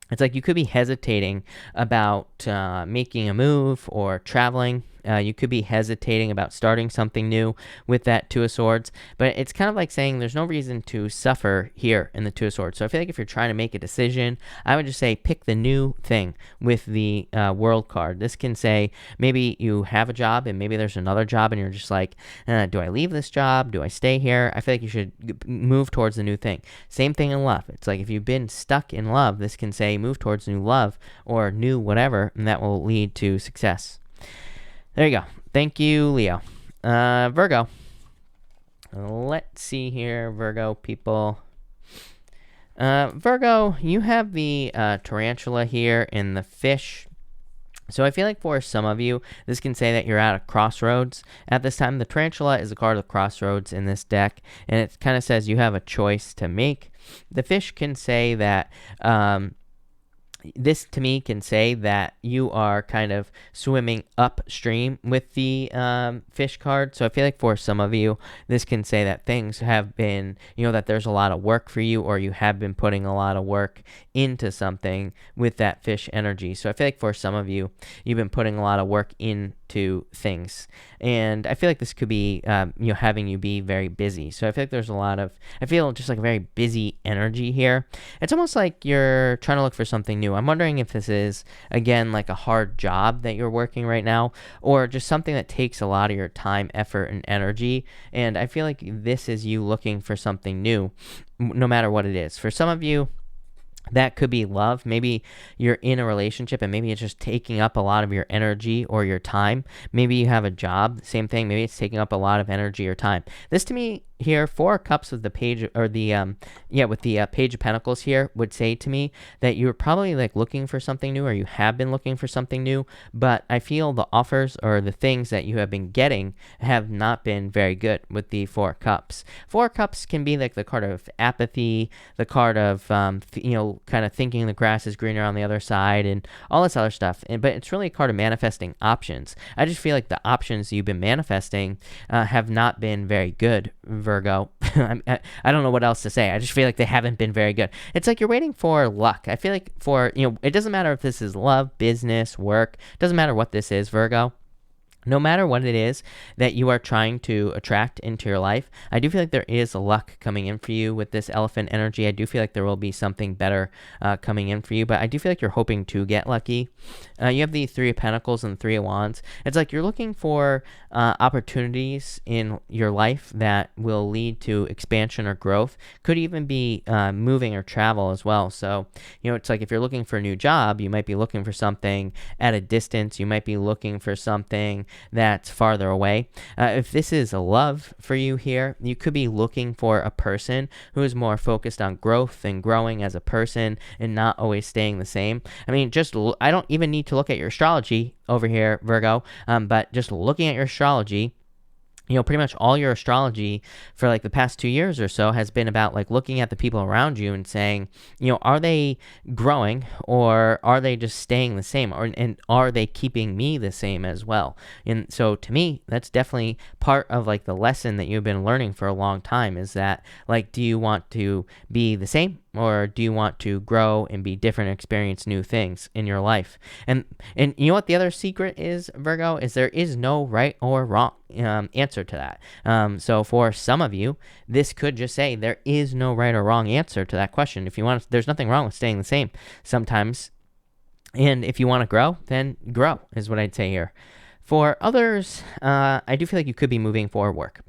it's like you could be hesitating about making a move or traveling. You could be hesitating about starting something new with that Two of Swords, but it's kind of like saying there's no reason to suffer here in the Two of Swords. So I feel like if you're trying to make a decision, I would just say pick the new thing with the World card. This can say maybe you have a job and maybe there's another job and you're just like, do I leave this job? Do I stay here? I feel like you should move towards the new thing. Same thing in love. It's like if you've been stuck in love, this can say move towards new love or new whatever, and that will lead to success. There you go. Thank you, Leo. Virgo. Let's see here, Virgo people. Virgo, you have the tarantula here in the fish. So I feel like for some of you, this can say that you're at a crossroads at this time. The tarantula is a card of crossroads in this deck, and it kind of says you have a choice to make. The fish can say that... this to me can say that you are kind of swimming upstream with the fish card. So I feel like for some of you, this can say that things have been, that there's a lot of work for you, or you have been putting a lot of work into something with that fish energy. So I feel like for some of you, you've been putting a lot of work into things. And I feel like this could be, having you be very busy. So I feel like there's I feel just like a very busy energy here. It's almost like you're trying to look for something new. I'm wondering if this is, again, like a hard job that you're working right now, or just something that takes a lot of your time, effort, and energy. And I feel like this is you looking for something new, no matter what it is. For some of you, that could be love. Maybe you're in a relationship and maybe it's just taking up a lot of your energy or your time. Maybe you have a job, same thing. Maybe it's taking up a lot of energy or time. This to me here, 4 cups with the page, or the with the Page of Pentacles here, would say to me that you're probably like looking for something new, or you have been looking for something new, but I feel the offers or the things that you have been getting have not been very good with the 4 cups. 4 cups can be like the card of apathy, the card of kind of thinking the grass is greener on the other side, and all this other stuff. But it's really a card of manifesting options. I just feel like the options you've been manifesting have not been very good, Virgo. I don't know what else to say. I just feel like they haven't been very good. It's like you're waiting for luck. I feel like it doesn't matter if this is love, business, work. It doesn't matter what this is, Virgo. No matter what it is that you are trying to attract into your life, I do feel like there is a luck coming in for you with this elephant energy. I do feel like there will be something better coming in for you, but I do feel like you're hoping to get lucky. You have the 3 of Pentacles and the 3 of Wands. It's like you're looking for opportunities in your life that will lead to expansion or growth. Could even be moving or travel as well. So, it's like if you're looking for a new job, you might be looking for something at a distance. You might be looking for something that's farther away. If this is a love for you here, you could be looking for a person who is more focused on growth and growing as a person and not always staying the same. I mean, I don't even need to look at your astrology over here, Virgo, but just looking at your astrology, pretty much all your astrology for like the past 2 years or so has been about like looking at the people around you and saying, are they growing or are they just staying the same, and are they keeping me the same as well? And so to me, that's definitely part of like the lesson that you've been learning for a long time, is that like, do you want to be the same, or do you want to grow and be different, experience new things in your life? And you know what the other secret is, Virgo, is there is no right or wrong answer to that. So for some of you, this could just say there is no right or wrong answer to that question. If you want, there's nothing wrong with staying the same sometimes. And if you want to grow, then grow is what I'd say here. For others, I do feel like you could be moving for work.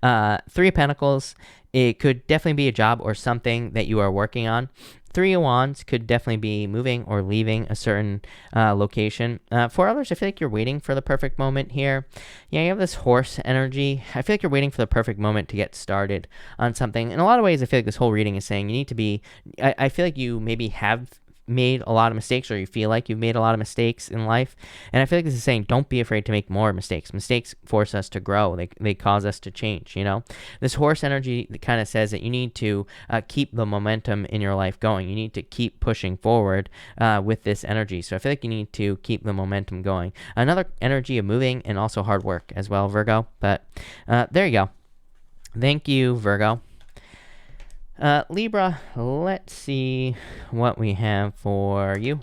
3 of Pentacles, it could definitely be a job or something that you are working on. Three of Wands could definitely be moving or leaving a certain location. For others, I feel like you're waiting for the perfect moment here. Yeah, you have this horse energy. I feel like you're waiting for the perfect moment to get started on something. In a lot of ways, I feel like this whole reading is saying you need to be, I feel like you maybe have made a lot of mistakes, or you feel like you've made a lot of mistakes in life, and I feel like this is saying don't be afraid to make more mistakes force us to grow. They cause us to change. This horse energy kind of says that you need to keep the momentum in your life going. You need to keep pushing forward with this energy. So I feel like you need to keep the momentum going. Another energy of moving and also hard work as well, Virgo. But there you go. Thank you, Virgo. Libra, let's see what we have for you.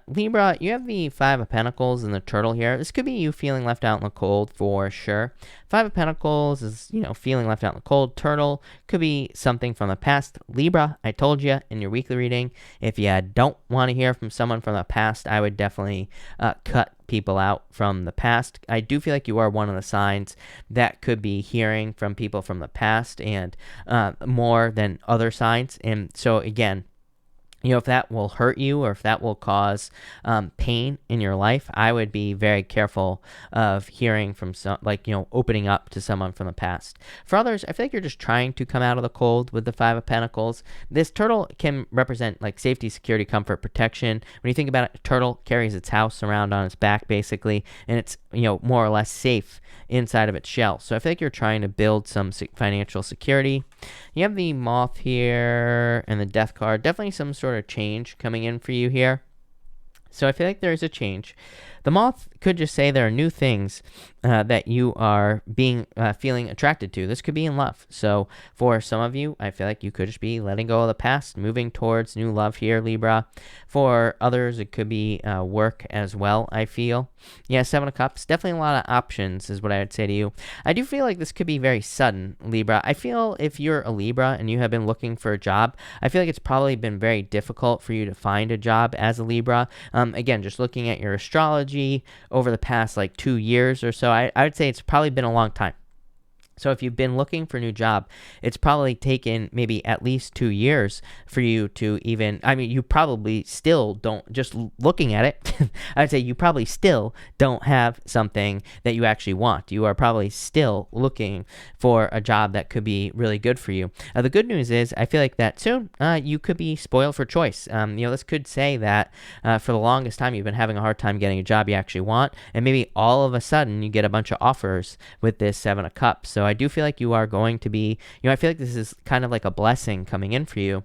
Libra, you have the Five of Pentacles and the Turtle here. This could be you feeling left out in the cold for sure. Five of Pentacles is, feeling left out in the cold. Turtle could be something from the past. Libra, I told you in your weekly reading, if you don't want to hear from someone from the past, I would definitely cut people out from the past. I do feel like you are one of the signs that could be hearing from people from the past, and more than other signs. And so again, if that will hurt you or if that will cause pain in your life, I would be very careful of hearing from opening up to someone from the past. For others, I feel like you're just trying to come out of the cold with the Five of Pentacles. This turtle can represent like safety, security, comfort, protection. When you think about it, a turtle carries its house around on its back basically, and it's more or less safe inside of its shell. So I feel like you're trying to build some financial security. You have the Moth here and the Death card. Definitely some sort of change coming in for you here. So I feel like there's a change. The Moth could just say there are new things that you are feeling attracted to. This could be in love. So for some of you, I feel like you could just be letting go of the past, moving towards new love here, Libra. For others, it could be work as well, I feel. Yeah, Seven of Cups, definitely a lot of options is what I would say to you. I do feel like this could be very sudden, Libra. I feel if you're a Libra and you have been looking for a job, I feel like it's probably been very difficult for you to find a job as a Libra. Again, just looking at your astrology over the past 2 years or so, I would say it's probably been a long time. So if you've been looking for a new job, it's probably taken maybe at least 2 years for you to even, you probably still don't, just looking at it, I'd say you probably still don't have something that you actually want. You are probably still looking for a job that could be really good for you. The good news is I feel like that soon you could be spoiled for choice. This could say that for the longest time you've been having a hard time getting a job you actually want, and maybe all of a sudden you get a bunch of offers with this Seven of Cups. So I do feel like you are going to be, I feel like this is kind of like a blessing coming in for you.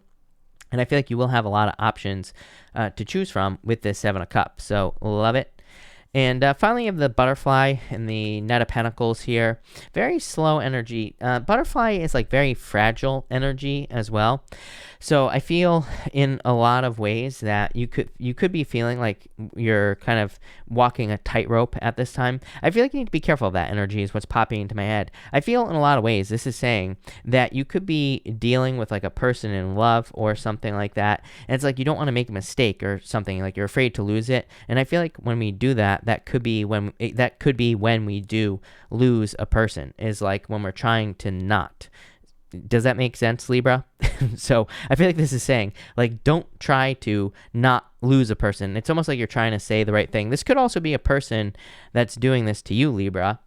And I feel like you will have a lot of options to choose from with this Seven of Cups. So love it. And finally, you have the Butterfly and the Knight of Pentacles here. Very slow energy. Butterfly is very fragile energy as well. So I feel in a lot of ways that you could be feeling like you're kind of walking a tightrope at this time. I feel like you need to be careful of that energy is what's popping into my head. I feel in a lot of ways this is saying that you could be dealing with a person in love or something like that. And it's you don't want to make a mistake or something, you're afraid to lose it. And I feel like when we do that, that could be when we do lose a person, is when we're trying to not. Does that make sense, Libra? So I feel like this is saying, don't try to not lose a person. It's almost like you're trying to say the right thing. This could also be a person that's doing this to you, Libra.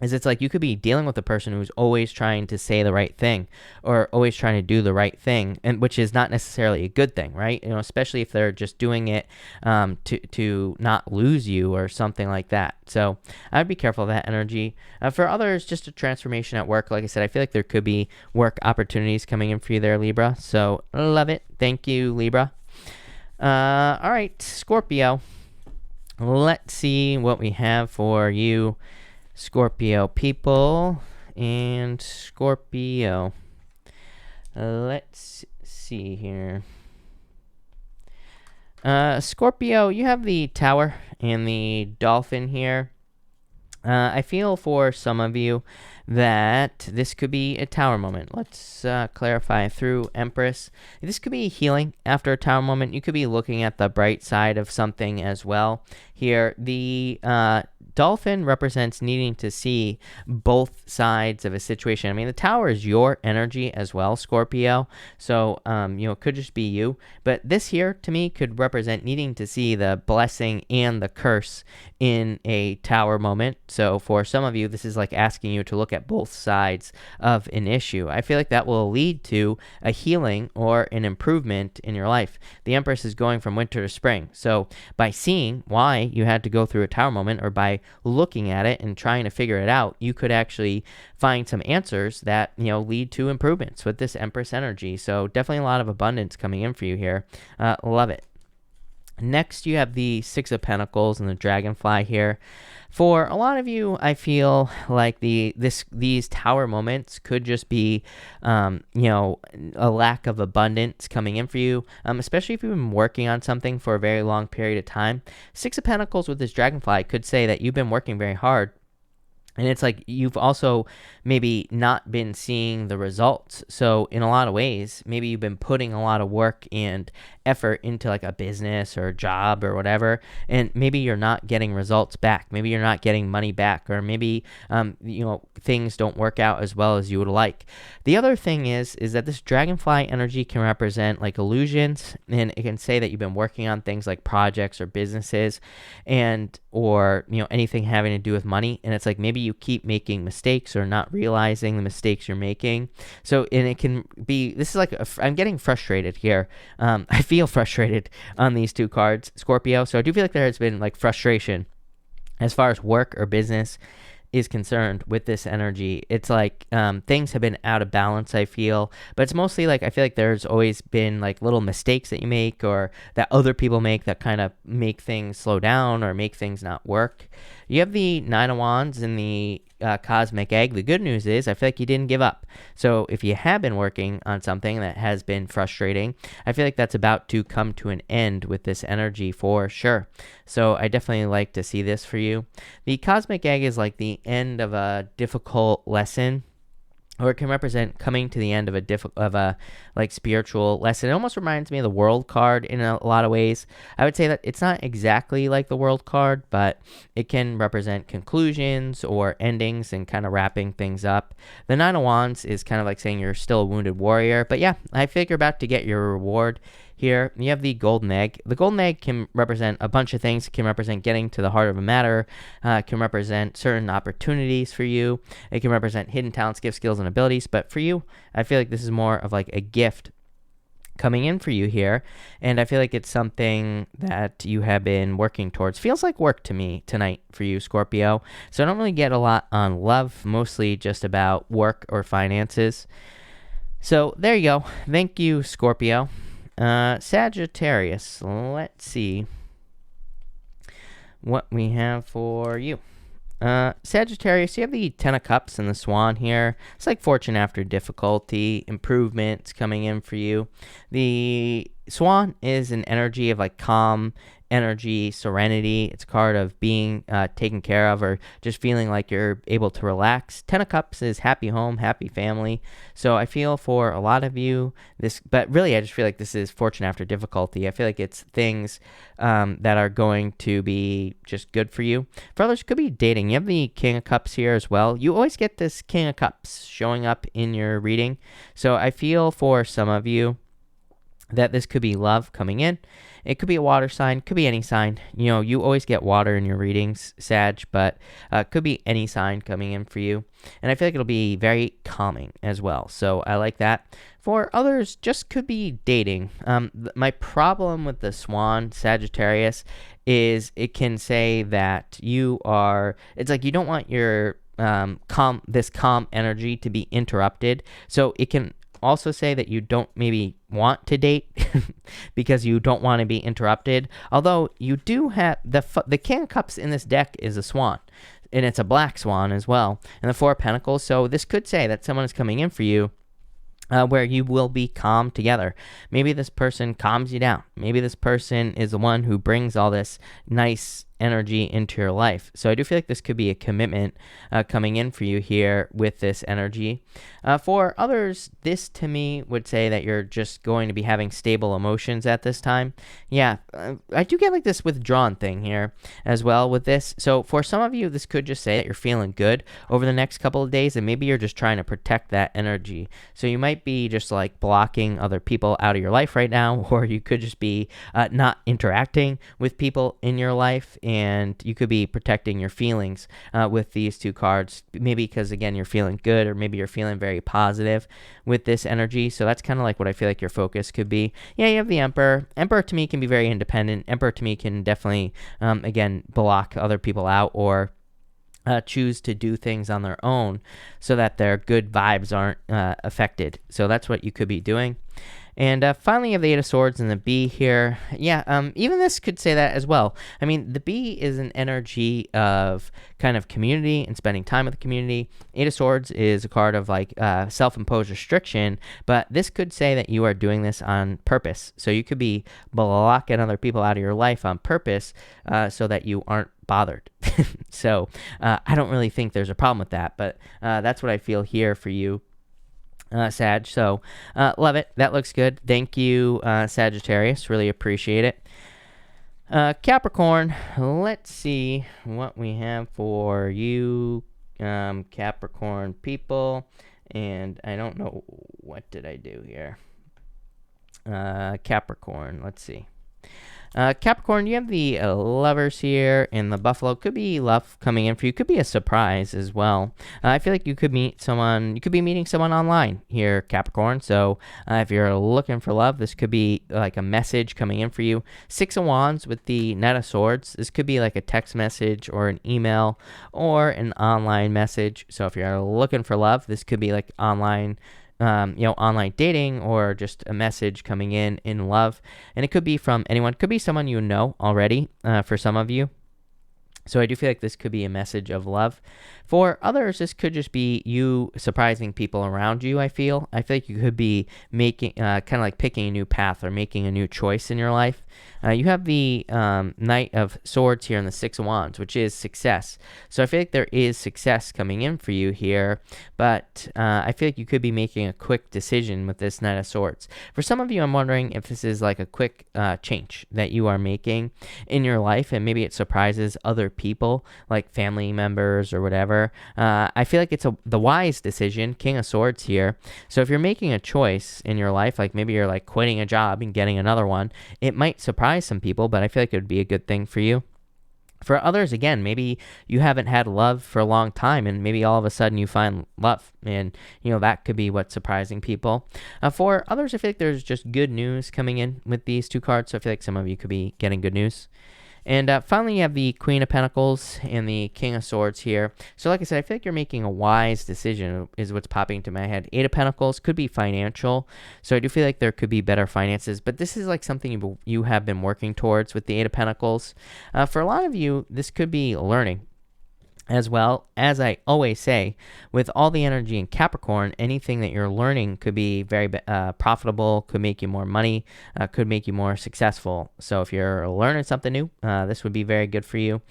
It's you could be dealing with a person who's always trying to say the right thing or always trying to do the right thing, and which is not necessarily a good thing, right? Especially if they're just doing it to not lose you or something like that. So I'd be careful of that energy. For others, just a transformation at work. Like I said, I feel like there could be work opportunities coming in for you there, Libra. So love it. Thank you, Libra. All right, Scorpio. Let's see what we have for you, Scorpio people. And Scorpio, let's see here. Scorpio, you have the Tower and the Dolphin here. I feel for some of you that this could be a Tower moment. Let's clarify through Empress. This could be healing after a Tower moment. You could be looking at the bright side of something as well. Here, the Dolphin represents needing to see both sides of a situation. I mean, the Tower is your energy as well, Scorpio. So, it could just be you. But this here, to me, could represent needing to see the blessing and the curse in a Tower moment. So, for some of you, this is like asking you to look at both sides of an issue. I feel like that will lead to a healing or an improvement in your life. The Empress is going from winter to spring. So, by seeing why you had to go through a Tower moment, or by looking at it and trying to figure it out, you could actually find some answers that lead to improvements with this Empress energy. So definitely a lot of abundance coming in for you here. Love it. Next, you have the Six of Pentacles and the Dragonfly here. For a lot of you, I feel like these Tower moments could just be, a lack of abundance coming in for you, especially if you've been working on something for a very long period of time. Six of Pentacles with this Dragonfly could say that you've been working very hard. And it's like you've also maybe not been seeing the results. So in a lot of ways, maybe you've been putting a lot of work and effort into like a business or a job or whatever, and maybe you're not getting results back. Maybe you're not getting money back, or maybe things don't work out as well as you would like. The other thing is that this Dragonfly energy can represent like illusions, and it can say that you've been working on things like projects or businesses, or anything having to do with money, and it's like maybe you keep making mistakes or not realizing the mistakes you're making. So, and it can be, this is like I'm getting frustrated here. I feel frustrated on these two cards, Scorpio. So I do feel like there has been like frustration as far as work or business is concerned with this energy. It's like things have been out of balance, I feel, but it's mostly like I feel like there's always been like little mistakes that you make or that other people make that kind of make things slow down or make things not work. You have the Nine of Wands and the Cosmic Egg. The good news is I feel like you didn't give up. So if you have been working on something that has been frustrating, I feel like that's about to come to an end with this energy for sure. So I definitely like to see this for you. The Cosmic Egg is like the end of a difficult lesson, or it can represent coming to the end of a spiritual lesson. It almost reminds me of the World card in a lot of ways. I would say that it's not exactly like the World card, but it can represent conclusions or endings and kind of wrapping things up. The Nine of Wands is kind of like saying you're still a wounded warrior, but yeah, I feel like you're about to get your reward. Here, you have the Golden Egg. The Golden Egg can represent a bunch of things. It can represent getting to the heart of a matter. It can represent certain opportunities for you. It can represent hidden talents, gifts, skills, and abilities. But for you, I feel like this is more of like a gift coming in for you here. And I feel like it's something that you have been working towards. Feels like work to me tonight for you, Scorpio. So I don't really get a lot on love, mostly just about work or finances. So there you go. Thank you, Scorpio. Sagittarius, let's see what we have for you. Sagittarius, you have the Ten of Cups and the Swan here. It's like fortune after difficulty, improvements coming in for you. The Swan is an energy of like calm energy, serenity. It's a card of being taken care of, or just feeling like you're able to relax. Ten of Cups is happy home, happy family. So I feel for a lot of you this, but really I just feel like this is fortune after difficulty. I feel like it's things that are going to be just good for you. For others, it could be dating. You have the King of Cups here as well. You always get this King of Cups showing up in your reading. So I feel for some of you that this could be love coming in. It could be a water sign, could be any sign. You always get water in your readings, Sag, but could be any sign coming in for you. And I feel like it'll be very calming as well. So I like that. For others, just could be dating. My problem with the Swan, Sagittarius, is it can say that it's like you don't want your calm energy to be interrupted. So it can also say that you don't maybe want to date because you don't want to be interrupted. Although you do have the King of Cups in this deck is a swan, and it's a black swan as well, and the Four of Pentacles. So this could say that someone is coming in for you where you will be calm together. Maybe this person calms you down. Maybe this person is the one who brings all this nice energy into your life. So I do feel like this could be a commitment coming in for you here with this energy. For others, this to me would say that you're just going to be having stable emotions at this time. Yeah, I do get like this withdrawn thing here as well with this. So for some of you, this could just say that you're feeling good over the next couple of days, and maybe you're just trying to protect that energy. So you might be just like blocking other people out of your life right now, or you could just be not interacting with people in your life, and you could be protecting your feelings with these two cards, maybe because again you're feeling good, or maybe you're feeling very positive with this energy. So that's kind of like what I feel like your focus could be. Yeah, you have the Emperor. Emperor to me can be very independent. Emperor to me can definitely again block other people out, or choose to do things on their own so that their good vibes aren't affected. So that's what you could be doing. And finally, you have the Eight of Swords and the Bee here. Yeah, even this could say that as well. I mean, the Bee is an energy of kind of community and spending time with the community. Eight of Swords is a card of like self-imposed restriction, but this could say that you are doing this on purpose. So you could be blocking other people out of your life on purpose so that you aren't bothered. So I don't really think there's a problem with that, but that's what I feel here for you, Sag. So love it. That looks good. Thank you, Sagittarius. Really appreciate it. Capricorn, let's see what we have for you, Capricorn people. And I don't know, what did I do here? Capricorn, let's see. Capricorn, you have the Lovers here, and the Buffalo. Could be love coming in for you. Could be a surprise as well. I feel like you could meet someone. You could be meeting someone online here, Capricorn. So if you're looking for love, this could be like a message coming in for you. Six of Wands with the Knight of Swords. This could be like a text message or an email or an online message. So if you're looking for love, this could be like online online dating, or just a message coming in love. And it could be from anyone. Could be someone you know already for some of you. So I do feel like this could be a message of love. For others, this could just be you surprising people around you, I feel. I feel like you could be making, kind of like picking a new path or making a new choice in your life. You have the Knight of Swords here and the Six of Wands, which is success. So I feel like there is success coming in for you here, but I feel like you could be making a quick decision with this Knight of Swords. For some of you, I'm wondering if this is like a quick change that you are making in your life, and maybe it surprises other people, like family members or whatever. I feel like it's the wise decision, King of Swords here. So if you're making a choice in your life, like maybe you're like quitting a job and getting another one, it might surprise some people, but I feel like it would be a good thing for you. For others, again, maybe you haven't had love for a long time, and maybe all of a sudden you find love, and that could be what's surprising people. For others, I feel like there's just good news coming in with these two cards, so I feel like some of you could be getting good news. And finally, you have the Queen of Pentacles and the King of Swords here. So like I said, I feel like you're making a wise decision is what's popping into my head. Eight of Pentacles could be financial. So I do feel like there could be better finances. But this is like something you have been working towards with the Eight of Pentacles. For a lot of you, this could be learning. As well, as I always say, with all the energy in Capricorn, anything that you're learning could be very profitable, could make you more money, could make you more successful. So if you're learning something new, this would be very good for you.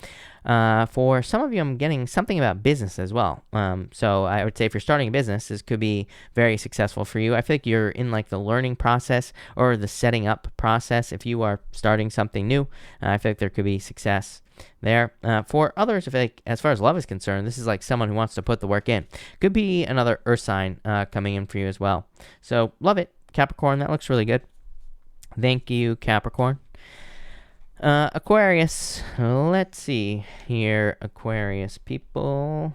For some of you, I'm getting something about business as well. So I would say if you're starting a business, this could be very successful for you. I feel like you're in like the learning process or the setting up process. If you are starting something new, I feel like there could be success there. For others, I feel like as far as love is concerned, this is like someone who wants to put the work in. Could be another earth sign coming in for you as well. So love it, Capricorn. That looks really good. Thank you, Capricorn. Aquarius, let's see here, Aquarius people.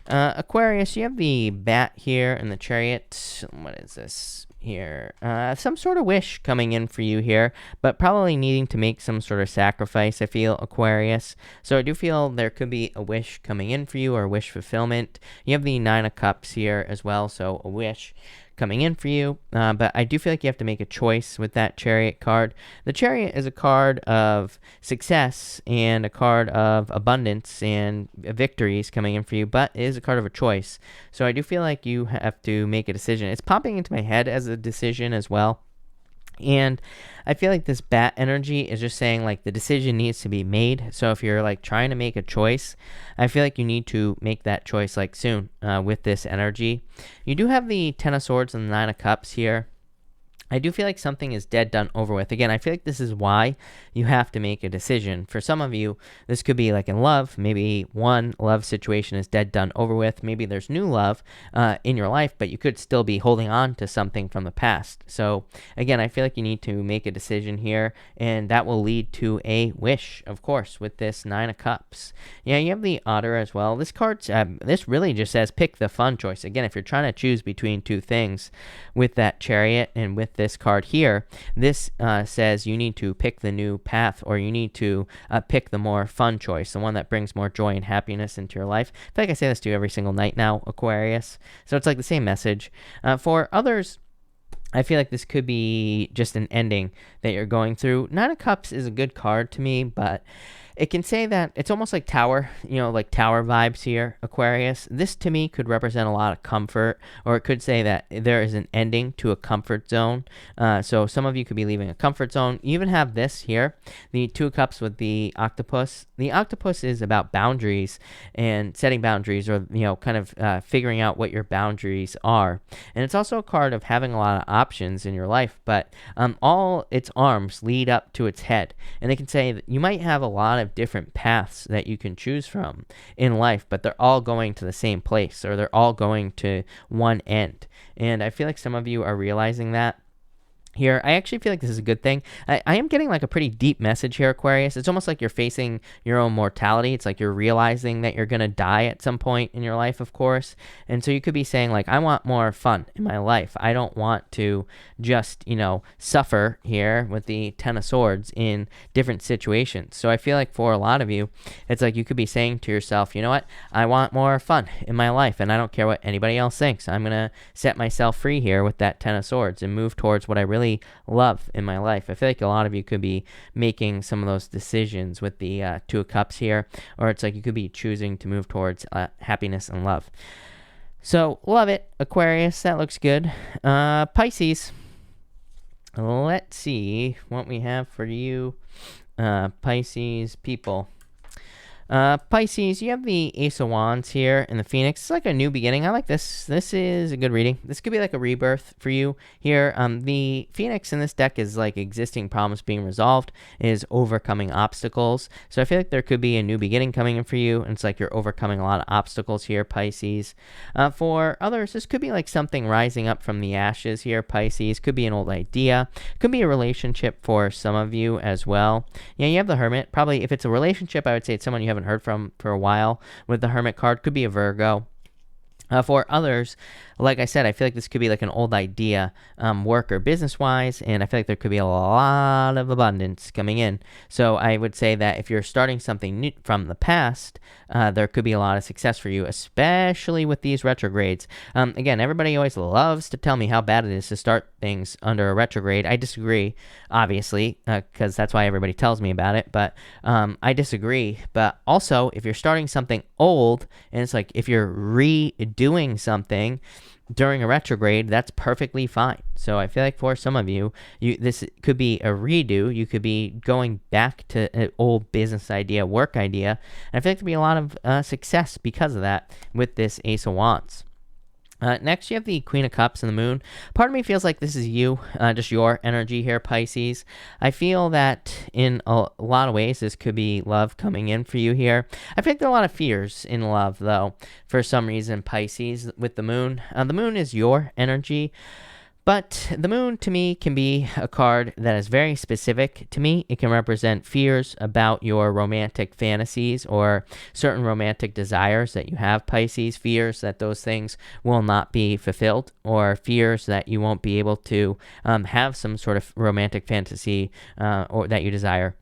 Aquarius, you have the Bat here and the Chariot. What is this here? Some sort of wish coming in for you here, but probably needing to make some sort of sacrifice, I feel, Aquarius. So I do feel there could be a wish coming in for you, or wish fulfillment. You have the Nine of Cups here as well, so a wish coming in for you, but I do feel like you have to make a choice with that Chariot card. The Chariot is a card of success and a card of abundance and victories coming in for you, but it is a card of a choice. So I do feel like you have to make a decision. It's popping into my head as a decision as well. And I feel like this bat energy is just saying like the decision needs to be made. So if you're like trying to make a choice, I feel like you need to make that choice like soon with this energy. You do have the Ten of Swords and the Nine of Cups here. I do feel like something is dead, done, over with. Again, I feel like this is why you have to make a decision. For some of you, this could be like in love. Maybe one love situation is dead, done, over with. Maybe there's new love in your life, but you could still be holding on to something from the past. So again, I feel like you need to make a decision here, and that will lead to a wish, of course, with this Nine of Cups. Yeah, you have the Otter as well. This card, this really just says pick the fun choice. Again, if you're trying to choose between two things with that Chariot and with this card here, this says you need to pick the new path, or you need to pick the more fun choice, the one that brings more joy and happiness into your life. I feel like I say this to you every single night now, Aquarius. So it's like the same message. For others, I feel like this could be just an ending that you're going through. Nine of Cups is a good card to me, but it can say that it's almost like Tower, like Tower vibes here, Aquarius. This to me could represent a lot of comfort, or it could say that there is an ending to a comfort zone. So some of you could be leaving a comfort zone. You even have this here, the Two of Cups with the octopus. The octopus is about boundaries and setting boundaries, or, kind of figuring out what your boundaries are. And it's also a card of having a lot of options in your life, but all its arms lead up to its head. And it can say that you might have a lot of different paths that you can choose from in life, but they're all going to the same place, or they're all going to one end. And I feel like some of you are realizing that here. I actually feel like this is a good thing. I am getting like a pretty deep message here, Aquarius. It's almost like you're facing your own mortality. It's like you're realizing that you're going to die at some point in your life, of course. And so you could be saying like, I want more fun in my life. I don't want to just, suffer here with the Ten of Swords in different situations. So I feel like for a lot of you, it's like you could be saying to yourself, you know what? I want more fun in my life, and I don't care what anybody else thinks. I'm going to set myself free here with that Ten of Swords and move towards what I really love in my life. I feel like a lot of you could be making some of those decisions with the Two of Cups here, or it's like you could be choosing to move towards happiness and love. So love it, Aquarius. That looks good. Pisces. Let's see what we have for you, Pisces people. Pisces, you have the Ace of Wands here in the Phoenix. It's like a new beginning. I like this. This is a good reading. This could be like a rebirth for you here. The Phoenix in this deck is like existing problems being resolved, is overcoming obstacles. So I feel like there could be a new beginning coming in for you, and it's like you're overcoming a lot of obstacles here, Pisces. For others, this could be like something rising up from the ashes here, Pisces. Could be an old idea. Could be a relationship for some of you as well. Yeah, you have the Hermit. Probably if it's a relationship, I would say it's someone you haven't heard from for a while with the Hermit card. Could be a Virgo. For others, like I said, I feel like this could be like an old idea, work or business-wise, and I feel like there could be a lot of abundance coming in. So I would say that if you're starting something new from the past, there could be a lot of success for you, especially with these retrogrades. Again, everybody always loves to tell me how bad it is to start things under a retrograde. I disagree, obviously, because that's why everybody tells me about it, but I disagree. But also, if you're starting something old, and it's like if you're redoing something during a retrograde, that's perfectly fine. So I feel like for some of you, this could be a redo. You could be going back to an old business idea, work idea, and I feel like there'll be a lot of success because of that with this Ace of Wands. Next, you have the Queen of Cups and the Moon. Part of me feels like this is you, just your energy here, Pisces. I feel that in a lot of ways, this could be love coming in for you here. I think there are a lot of fears in love, though, for some reason, Pisces, with the Moon. The Moon is your energy. But the Moon, to me, can be a card that is very specific to me. It can represent fears about your romantic fantasies or certain romantic desires that you have, Pisces. Fears that those things will not be fulfilled, or fears that you won't be able to have some sort of romantic fantasy or that you desire.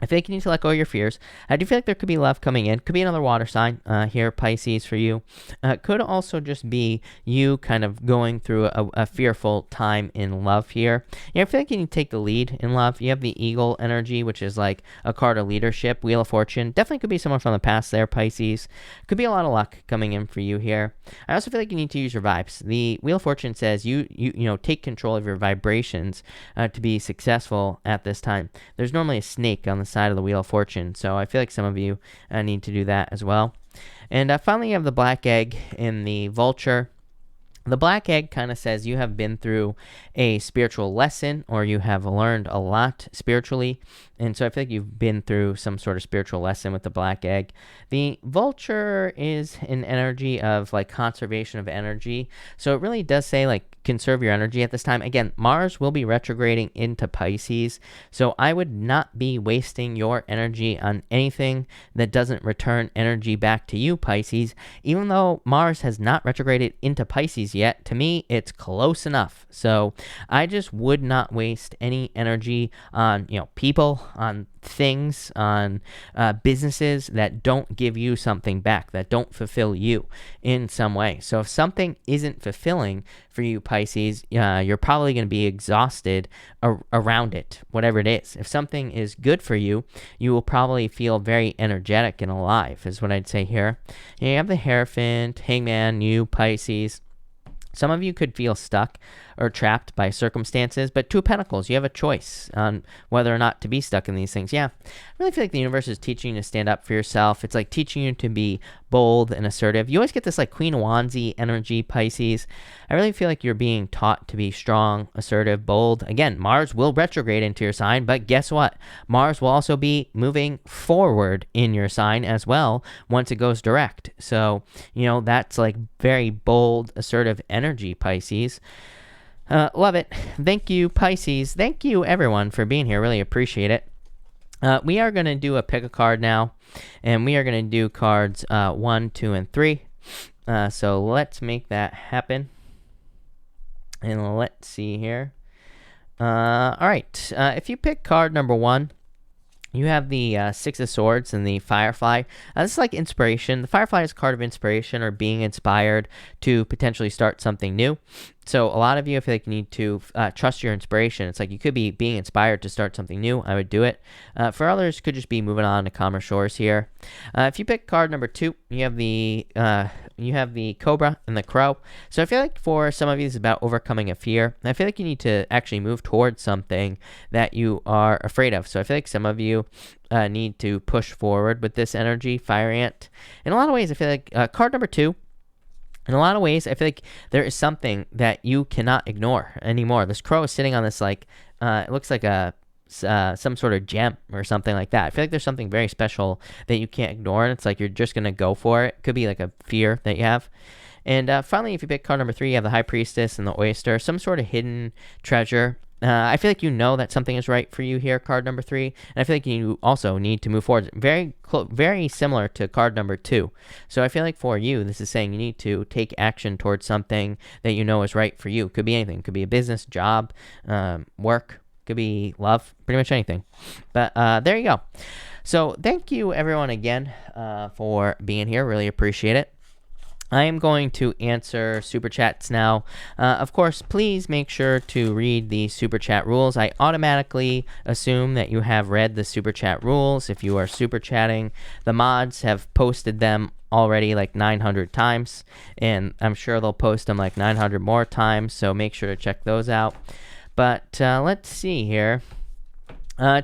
I feel like you need to let go of your fears. I do feel like there could be love coming in. Could be another water sign here, Pisces, for you. Could also just be you kind of going through a fearful time in love here. I feel like you need to take the lead in love. You have the Eagle energy, which is like a card of leadership, Wheel of Fortune. Definitely could be someone from the past there, Pisces. Could be a lot of luck coming in for you here. I also feel like you need to use your vibes. The Wheel of Fortune says you take control of your vibrations to be successful at this time. There's normally a snake on the side of the Wheel of Fortune, so I feel like some of you need to do that as well. And finally, you have the Black Egg in the Vulture. The Black Egg kind of says you have been through a spiritual lesson, or you have learned a lot spiritually. And so I feel like you've been through some sort of spiritual lesson with the Black Egg. The Vulture is an energy of like conservation of energy. So it really does say like conserve your energy at this time. Again, Mars will be retrograding into Pisces. So I would not be wasting your energy on anything that doesn't return energy back to you, Pisces. Even though Mars has not retrograded into Pisces yet, to me, it's close enough. So I just would not waste any energy on, people, on things, on businesses that don't give you something back, that don't fulfill you in some way. So if something isn't fulfilling for you, Pisces, you're probably going to be exhausted around it, whatever it is. If something is good for you, you will probably feel very energetic and alive, is what I'd say here. You have the Hierophant, Hangman, you, Pisces. Some of you could feel stuck or trapped by circumstances, but Two of Pentacles, you have a choice on whether or not to be stuck in these things. Yeah, I really feel like the universe is teaching you to stand up for yourself. It's like teaching you to be bold and assertive. You always get this like Queen of Wandsy energy, Pisces. I really feel like you're being taught to be strong, assertive, bold. Again, Mars will retrograde into your sign, but guess what? Mars will also be moving forward in your sign as well once it goes direct. So, that's like very bold, assertive energy, Pisces. Love it. Thank you, Pisces. Thank you, everyone, for being here. Really appreciate it. We are going to do a pick a card now, and we are going to do cards 1, 2, and 3. So let's make that happen. And let's see here. All right. If you pick card number 1, you have the Six of Swords and the Firefly. This is like inspiration. The Firefly is a card of inspiration or being inspired to potentially start something new. So a lot of you, I feel like you need to trust your inspiration. It's like you could be being inspired to start something new. I would do it. For others, could just be moving on to calmer shores here. If you pick card number 2, you have the Cobra and the Crow. So I feel like for some of you, it's about overcoming a fear. I feel like you need to actually move towards something that you are afraid of. So I feel like some of you need to push forward with this energy, Fire Ant. In a lot of ways, I feel like card number 2, in a lot of ways, I feel like there is something that you cannot ignore anymore. This crow is sitting on this it looks like some sort of gem or something like that. I feel like there's something very special that you can't ignore, and it's like you're just going to go for it. Could be like a fear that you have. And finally, if you pick card number 3, you have the High Priestess and the Oyster, some sort of hidden treasure. I feel like that something is right for you here, card number 3. And I feel like you also need to move forward. Very similar to card number 2. So I feel like for you, this is saying you need to take action towards something that you know is right for you. Could be anything. Could be a business, job, work. Could be love. Pretty much anything. But there you go. So thank you, everyone, again for being here. Really appreciate it. I am going to answer Super Chats now. Of course, please make sure to read the Super Chat rules. I automatically assume that you have read the Super Chat rules if you are Super Chatting. The mods have posted them already like 900 times, and I'm sure they'll post them like 900 more times, so make sure to check those out. But let's see here.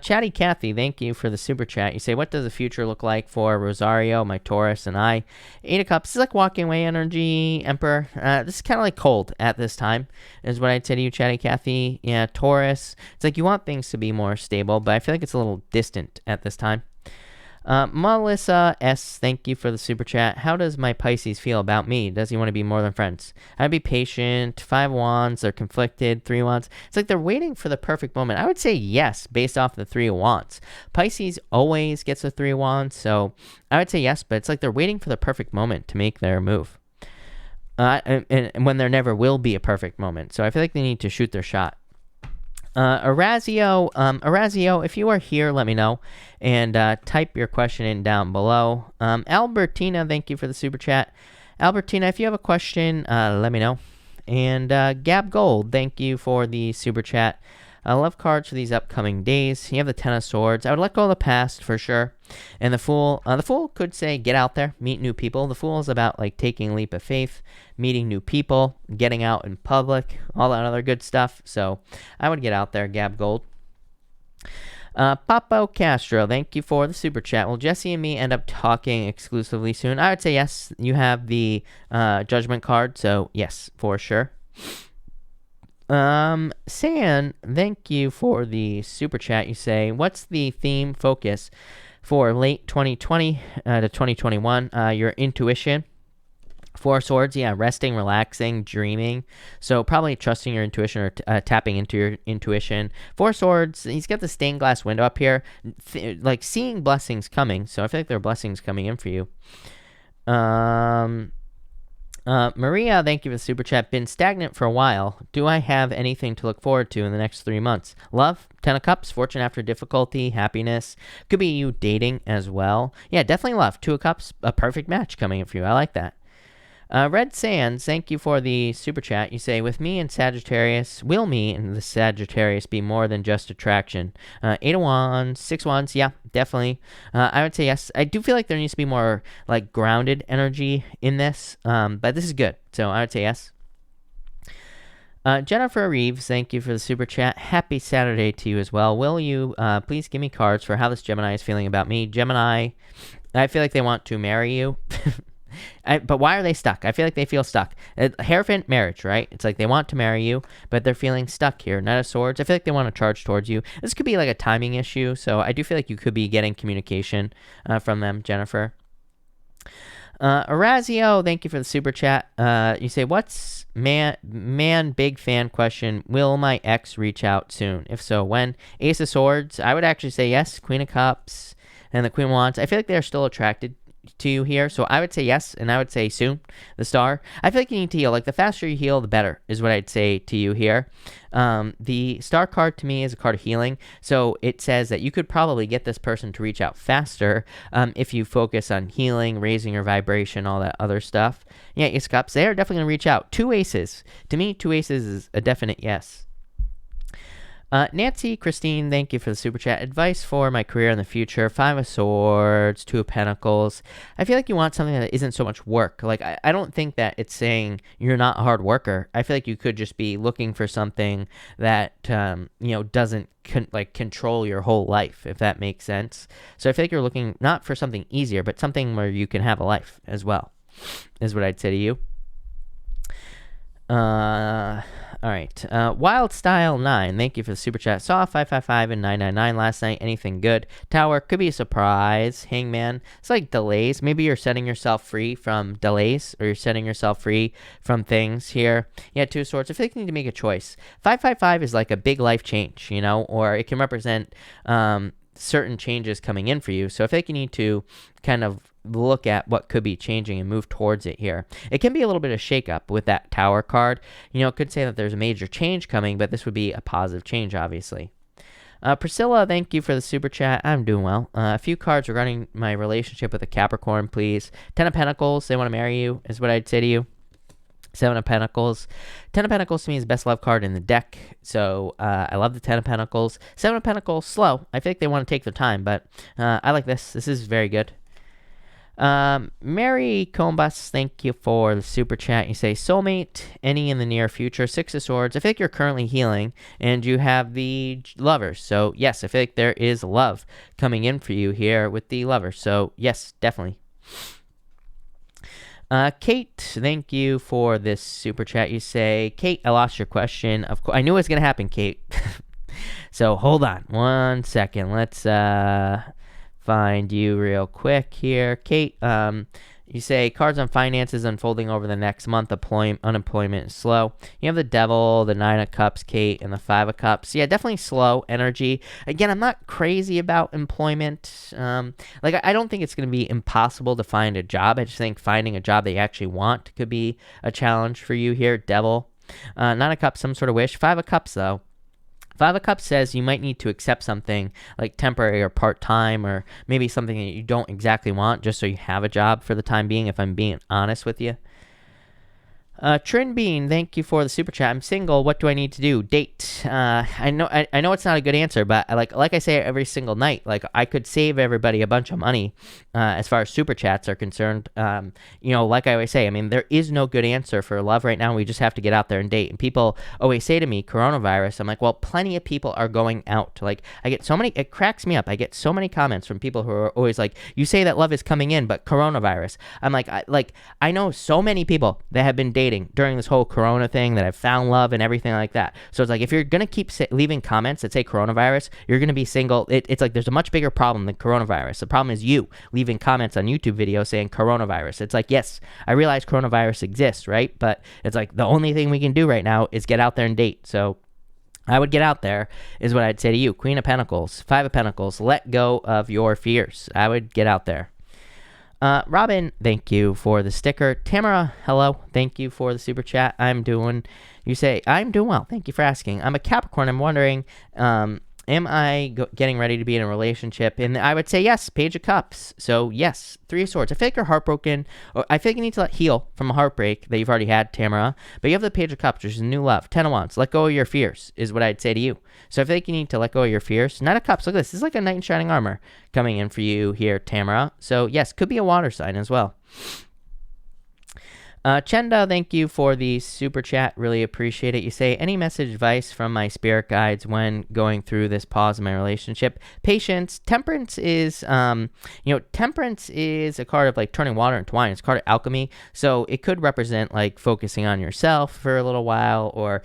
Chatty Kathy, thank you for the super chat. You say, what does the future look like for Rosario, my Taurus, and I? 8 of Cups. This is like walking away energy, Emperor. This is kind of like cold at this time, is what I'd say to you, Chatty Kathy. Yeah, Taurus. It's like you want things to be more stable, but I feel like it's a little distant at this time. Melissa S., thank you for the super chat. How does my Pisces feel about me? Does he want to be more than friends? I'd be patient. 5 wands. They're conflicted. 3 wands. It's like they're waiting for the perfect moment. I would say yes, based off the 3 of wands. Pisces always gets a 3 of wands, so I would say yes, but it's like they're waiting for the perfect moment to make their move. And when there never will be a perfect moment. So I feel like they need to shoot their shot. Orazio, if you are here, let me know, and type your question in down below. Albertina, thank you for the super chat. Albertina, if you have a question, let me know. And Gab Gold, thank you for the super chat. I love cards for these upcoming days. You have the Ten of Swords. I would let go of the past for sure. And the Fool could say get out there, meet new people. The Fool is about like taking a leap of faith, meeting new people, getting out in public, all that other good stuff. So I would get out there, Gab Gold. Papo Castro, thank you for the super chat. Will Jesse and me end up talking exclusively soon? I would say yes. You have the Judgment card, so yes, for sure. San, thank you for the super chat. You say, what's the theme focus for late 2020 to 2021? Your intuition. Four Swords, yeah, resting, relaxing, dreaming. So probably trusting your intuition or tapping into your intuition. Four Swords, he's got the stained glass window up here, like seeing blessings coming. So I feel like there are blessings coming in for you. Maria, thank you for the super chat. Been stagnant for a while. Do I have anything to look forward to in the next 3 months? Love, Ten of Cups, fortune after difficulty, happiness. Could be you dating as well. Yeah, definitely love. Two of Cups, a perfect match coming in for you. I like that. Red Sands, thank you for the super chat. You say, with me and Sagittarius, will me and the Sagittarius be more than just attraction? 8 of Wands, 6 Wands, yeah, definitely. I would say yes. I do feel like there needs to be more like grounded energy in this, but this is good. So I would say yes. Jennifer Reeves, thank you for the super chat. Happy Saturday to you as well. Will you please give me cards for how this Gemini is feeling about me? Gemini, I feel like they want to marry you. But why are they stuck? I feel like they feel stuck. Hierophant marriage, right? It's like they want to marry you, but they're feeling stuck here. Knight of Swords, I feel like they want to charge towards you. This could be like a timing issue, so I do feel like you could be getting communication from them, Jennifer. Orazio, thank you for the super chat. You say, what's man big fan question, will my ex reach out soon? If so, when? Ace of Swords, I would actually say yes. Queen of Cups and the Queen of Wands, I feel like they're still attracted to you here, so I would say yes, and I would say soon. The Star, I feel like you need to heal. Like the faster you heal, the better is what I'd say to you here. The Star card to me is a card of healing, so it says that you could probably get this person to reach out faster if you focus on healing, raising your vibration, all that other stuff. Yeah, Ace of Cups, they are definitely gonna reach out. Two aces, to me, two aces is a definite yes. Nancy Christine, thank you for the super chat. Advice for my career in the future. 5 of Swords, 2 of Pentacles. I feel like you want something that isn't so much work. Like, I don't think that it's saying you're not a hard worker. I feel like you could just be looking for something that, doesn't control your whole life, if that makes sense. So I feel like you're looking not for something easier, but something where you can have a life as well, is what I'd say to you. All right. Wild Style 9, thank you for the super chat. Saw 555 and 999 last night. Anything good? Tower, could be a surprise. Hangman, it's like delays. Maybe you're setting yourself free from delays, or you're setting yourself free from things here. Yeah, 2 of Swords. I feel like you need to make a choice. 555 is like a big life change, or it can represent certain changes coming in for you. So I feel like you need to kind of look at what could be changing and move towards it here. It can be a little bit of shakeup with that Tower card. It could say that there's a major change coming, but this would be a positive change, obviously. Priscilla, thank you for the super chat. I'm doing well. A few cards regarding my relationship with a Capricorn, please. 10 of Pentacles, they want to marry you, is what I'd say to you. 7 of Pentacles. 10 of Pentacles to me is the best love card in the deck, so I love the 10 of Pentacles. 7 of Pentacles, slow. I feel like they want to take their time, but I like this. This is very good. Mary Combus, thank you for the super chat. You say, soulmate, any in the near future? 6 of Swords. I feel like you're currently healing, and you have the Lovers. So, yes, I feel like there is love coming in for you here with the Lovers. So, yes, definitely. Kate, thank you for this super chat. You say, Kate, I lost your question. Of course, I knew it was going to happen, Kate. So, hold on 1 second. Let's find you real quick here. Kate, you say cards on finances unfolding over the next month. Unemployment is slow. You have the Devil, the 9 of Cups, Kate, and the 5 of Cups. Yeah, definitely slow energy. Again, I'm not crazy about employment. I don't think it's going to be impossible to find a job. I just think finding a job that you actually want could be a challenge for you here. Devil, 9 of Cups, some sort of wish. 5 of Cups, though. Five of Cups says you might need to accept something like temporary or part-time, or maybe something that you don't exactly want, just so you have a job for the time being, if I'm being honest with you. Trin Bean, thank you for the super chat. I'm single. What do I need to do? Date. I know it's not a good answer, but like I say every single night, like I could save everybody a bunch of money as far as super chats are concerned. Like I always say, I mean, there is no good answer for love right now. We just have to get out there and date. And people always say to me, coronavirus. I'm like, well, plenty of people are going out. Like I get so many, it cracks me up. I get so many comments from people who are always like, you say that love is coming in, but coronavirus. I'm like, I know so many people that have been dating during this whole corona thing, that have found love and everything like that. So it's like, if you're gonna keep leaving comments that say coronavirus, you're gonna be single. It's like there's a much bigger problem than coronavirus. The problem is you leaving comments on YouTube videos saying coronavirus. It's like, yes, I realize coronavirus exists, right? But it's like the only thing we can do right now is get out there and date. So I would get out there, is what I'd say to you. Queen of Pentacles, Five of Pentacles, let go of your fears. I would get out there. Robin, thank you for the sticker. Tamara, hello. Thank you for the super chat. You say, I'm doing well. Thank you for asking. I'm a Capricorn. I'm wondering, am I getting ready to be in a relationship? And I would say yes, Page of Cups. So yes, Three of Swords. I feel like you're heartbroken. Or I feel like you need to heal from a heartbreak that you've already had, Tamara. But you have the Page of Cups, which is new love. Ten of Wands. Let go of your fears is what I'd say to you. So I feel like you need to let go of your fears. Knight of Cups. Look at this. This is like a knight in shining armor coming in for you here, Tamara. So yes, could be a water sign as well. Chenda, thank you for the super chat. Really appreciate it. You say, any message advice from my spirit guides when going through this pause in my relationship? Patience. Temperance is, temperance is a card of like turning water into wine. It's a card of alchemy. So it could represent like focusing on yourself for a little while, or,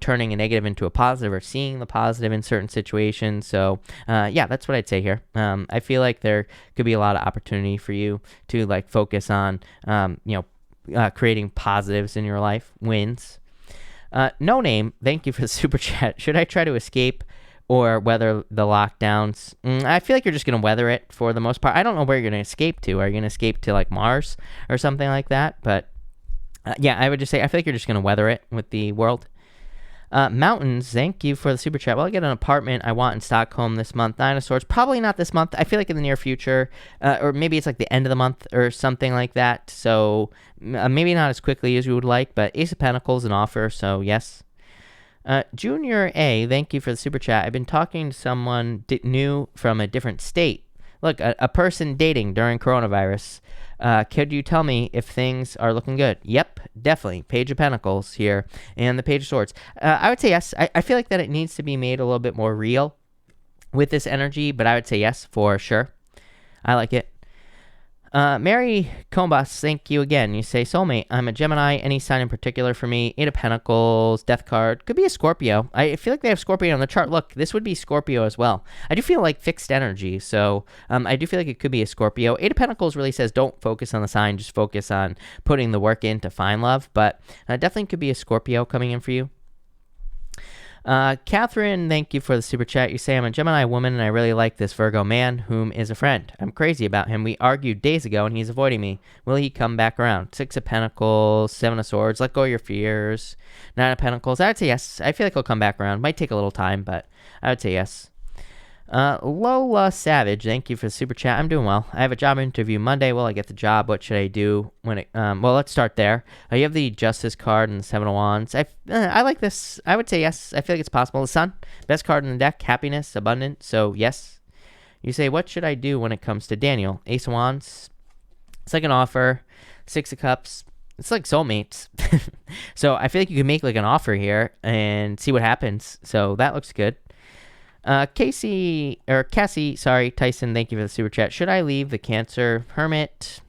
turning a negative into a positive, or seeing the positive in certain situations. So, that's what I'd say here. I feel like there could be a lot of opportunity for you to like focus on, creating positives in your life, wins. No Name, thank you for the super chat. Should I try to escape or weather the lockdowns? I feel like you're just going to weather it for the most part. I don't know where you're going to escape to. Are you going to escape to like Mars or something like that? But I would just say I feel like you're just going to weather it with the world. Mountains, thank you for the super chat. Well, I get an apartment I want in Stockholm this month. Nine of Swords, probably not this month. I feel like in the near future, or maybe it's like the end of the month or something like that. So maybe not as quickly as you would like, but Ace of Pentacles, an offer, so yes. Junior A, thank you for the super chat. I've been talking to someone new from a different state. Look, a person dating during coronavirus. Could you tell me if things are looking good? Yep, definitely. Page of Pentacles here and the Page of Swords. I would say yes. I feel like that it needs to be made a little bit more real with this energy, but I would say yes for sure. I like it. Mary Combas, thank you again. You say, soulmate, I'm a Gemini. Any sign in particular for me? Eight of Pentacles, Death card. Could be a Scorpio. I feel like they have Scorpio on the chart. Look, this would be Scorpio as well. I do feel like fixed energy, so I do feel like it could be a Scorpio. Eight of Pentacles really says don't focus on the sign, just focus on putting the work in to find love, but definitely could be a Scorpio coming in for you. Catherine, thank you for the super chat. You say, I'm a Gemini woman and I really like this Virgo man whom is a friend. I'm crazy about him. We argued days ago and he's avoiding me. Will he come back around? Six of Pentacles, Seven of Swords, let go of your fears. Nine of Pentacles, I would say yes. I feel like he'll come back around. Might take a little time, but I would say yes. Lola Savage, thank you for the super chat. I'm doing well. I have a job interview Monday. Will I get the job? What should I do when it, well, let's start there. You have the Justice card and the Seven of Wands. I like this. I would say yes. I feel like it's possible. The Sun, best card in the deck, happiness, abundance. So yes. You say, what should I do when it comes to Daniel? Ace of Wands. It's like an offer. Six of Cups. It's like soulmates. So I feel like you can make like an offer here and see what happens. So that looks good. Cassie, Tyson, thank you for the super chat. Should I leave the Cancer? Hermit,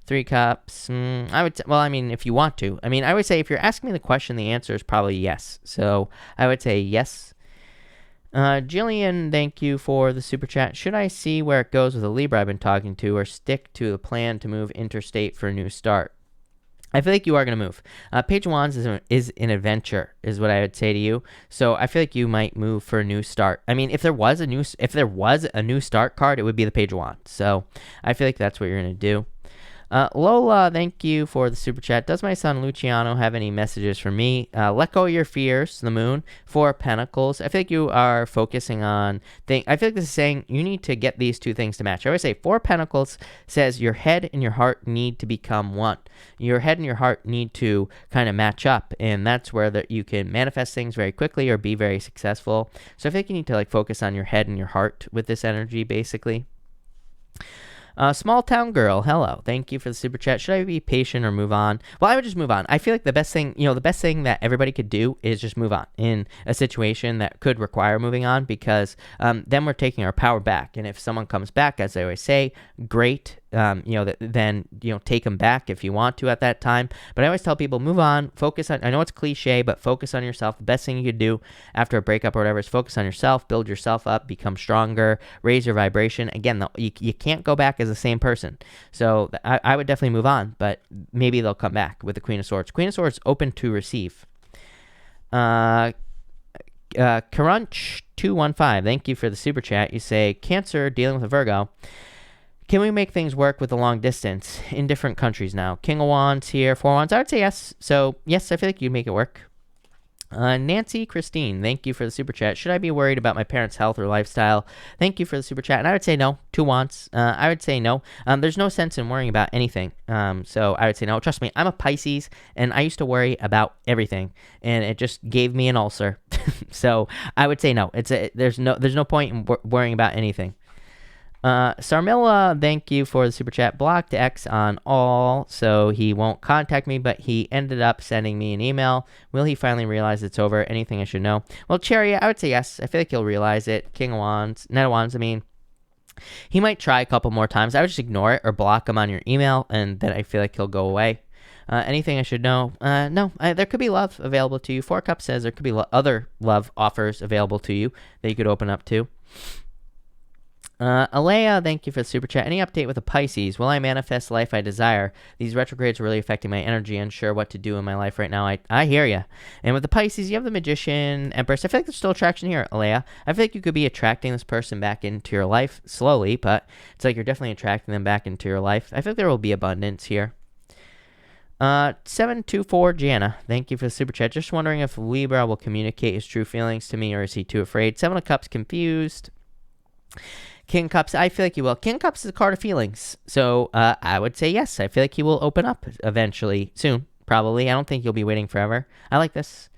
Three Cups. I would, if you want to. I would say if you're asking me the question, the answer is probably yes. So I would say yes. Jillian, thank you for the super chat. Should I see where it goes with a Libra I've been talking to, or stick to the plan to move interstate for a new start? I feel like you are going to move. Page of Wands is an adventure, is what I would say to you. So I feel like you might move for a new start. If there was a new start card, it would be the Page of Wands. So I feel like that's what you're going to do. Lola, thank you for the super chat. Does my son Luciano have any messages for me? Let go of your fears, the moon. 4 Pentacles. I feel like you are focusing on I feel like this is saying you need to get these two things to match. I always say 4 Pentacles says your head and your heart need to become one. Your head and your heart need to kind of match up, and that's where you can manifest things very quickly or be very successful. So I feel like you need to like focus on your head and your heart with this energy, basically. Small town girl, hello. Thank you for the super chat. Should I be patient or move on? Well, I would just move on. I feel like the best thing that everybody could do is just move on in a situation that could require moving on, because then we're taking our power back. And if someone comes back, as I always say, great. Then take them back if you want to at that time. But I always tell people, move on, focus on, I know it's cliche, but focus on yourself. The best thing you could do after a breakup or whatever is focus on yourself, build yourself up, become stronger, raise your vibration. Again, you can't go back as the same person. So I would definitely move on, but maybe they'll come back with the Queen of Swords. Queen of Swords, open to receive. Crunch215, thank you for the super chat. You say, Cancer, dealing with a Virgo. Can we make things work with the long distance in different countries now? King of Wands here, 4 Wands. I would say yes. So, yes, I feel like you'd make it work. Nancy Christine, thank you for the super chat. Should I be worried about my parents' health or lifestyle? Thank you for the super chat. And I would say no. 2 Wands. I would say no. There's no sense in worrying about anything. So I would say no. Trust me, I'm a Pisces, and I used to worry about everything, and it just gave me an ulcer. So I would say no. There's no point in worrying about anything. Sarmilla, thank you for the super chat. Blocked X on all, so he won't contact me, but he ended up sending me an email. Will he finally realize it's over? Anything I should know? Well, Cherry, I would say yes. I feel like he'll realize it. King of Wands, Knight of Wands, he might try a couple more times. I would just ignore it or block him on your email, and then I feel like he'll go away. Anything I should know? No. There could be love available to you. 4 Cups says there could be other love offers available to you that you could open up to. Alea, thank you for the super chat. Any update with the Pisces? Will I manifest the life I desire? These retrogrades are really affecting my energy. Unsure what to do in my life right now. I hear you. And with the Pisces, you have the Magician, Empress. I feel like there's still attraction here, Alea. I feel like you could be attracting this person back into your life slowly, but it's like you're definitely attracting them back into your life. I feel like there will be abundance here. 724 Jana, thank you for the super chat. Just wondering if Libra will communicate his true feelings to me, or is he too afraid? 7 of Cups, confused. King Cups, I feel like he will. King Cups is a card of feelings. So I would say yes. I feel like he will open up eventually, soon, probably. I don't think he'll be waiting forever. I like this.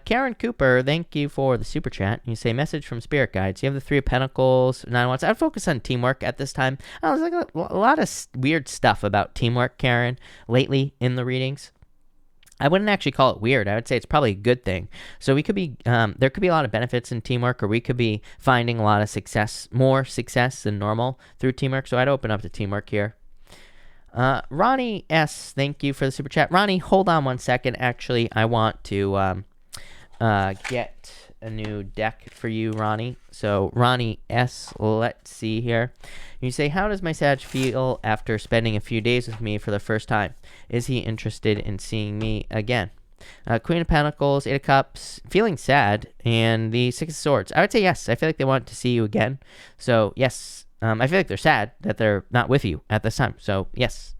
Karen Cooper, thank you for the super chat. You say, message from Spirit Guides. You have the 3 of Pentacles, 9 of Wands. I'd focus on teamwork at this time. There's like a lot of weird stuff about teamwork, Karen, lately in the readings. I wouldn't actually call it weird. I would say it's probably a good thing. So we could be, there could be a lot of benefits in teamwork, or we could be finding a lot of success, more success than normal through teamwork. So I'd open up to teamwork here. Ronnie S, thank you for the super chat. Ronnie, hold on one second. Actually, I want to get a new deck for you, Ronnie. So Ronnie S, let's see here. You say, how does my Sag feel after spending a few days with me for the first time? Is he interested in seeing me again? Queen of Pentacles, 8 of Cups, feeling sad, and the 6 of Swords. I would say yes. I feel like they want to see you again. So yes, I feel like they're sad that they're not with you at this time. So yes.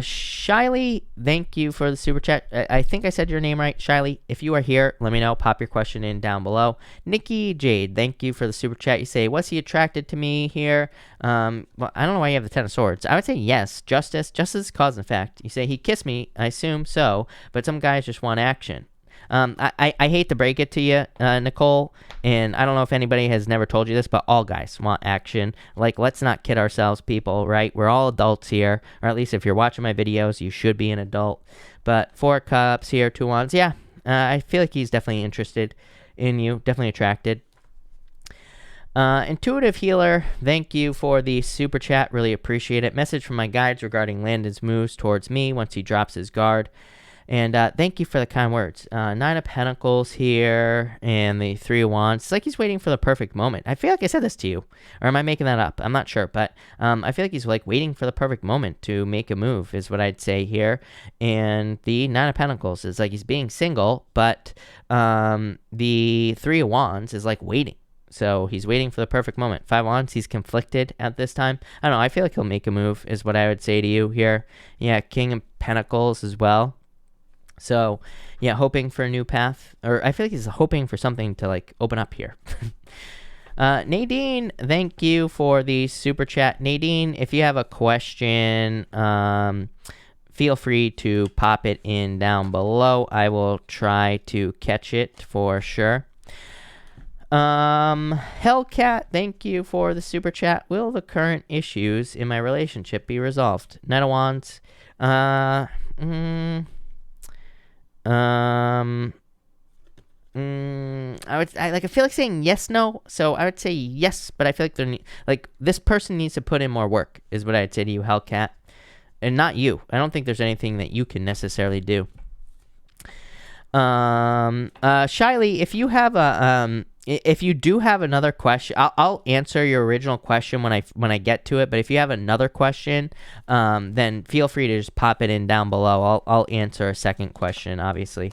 Shiley, thank you for the super chat. I think I said your name right, Shiley. If you are here, let me know. Pop your question in down below. Nikki Jade, thank you for the super chat. You say, was he attracted to me here? Well, I don't know why you have the 10 of Swords. I would say yes. Justice is cause and effect. You say, he kissed me. I assume so, but some guys just want action. I hate to break it to you, Nicole, and I don't know if anybody has never told you this, but all guys want action. Like, let's not kid ourselves, people, right? We're all adults here, or at least if you're watching my videos, you should be an adult. But 4 Cups here, 2 Wands, yeah, I feel like he's definitely interested in you, definitely attracted. Intuitive Healer, thank you for the super chat, really appreciate it. Message from my guides regarding Landon's moves towards me once he drops his guard. And thank you for the kind words. 9 of Pentacles here, and the 3 of Wands. It's like he's waiting for the perfect moment. I feel like I said this to you, or am I making that up? I'm not sure, but I feel like he's like waiting for the perfect moment to make a move, is what I'd say here. And the 9 of Pentacles is like he's being single, but the 3 of Wands is like waiting. So he's waiting for the perfect moment. 5 Wands, he's conflicted at this time. I don't know. I feel like he'll make a move is what I would say to you here. Yeah, King of Pentacles as well. So, yeah, hoping for a new path. Or I feel like he's hoping for something to, like, open up here. Nadine, thank you for the super chat. Nadine, if you have a question, feel free to pop it in down below. I will try to catch it for sure. Hellcat, thank you for the super chat. Will the current issues in my relationship be resolved? Knight of Wands. I feel like saying yes, no. So I would say yes, but I feel like this person needs to put in more work, is what I'd say to you, Hellcat, and not you. I don't think there's anything that you can necessarily do. Shiley, if you have if you do have another question, I'll answer your original question when I get to it. But if you have another question, then feel free to just pop it in down below. I'll answer a second question, obviously.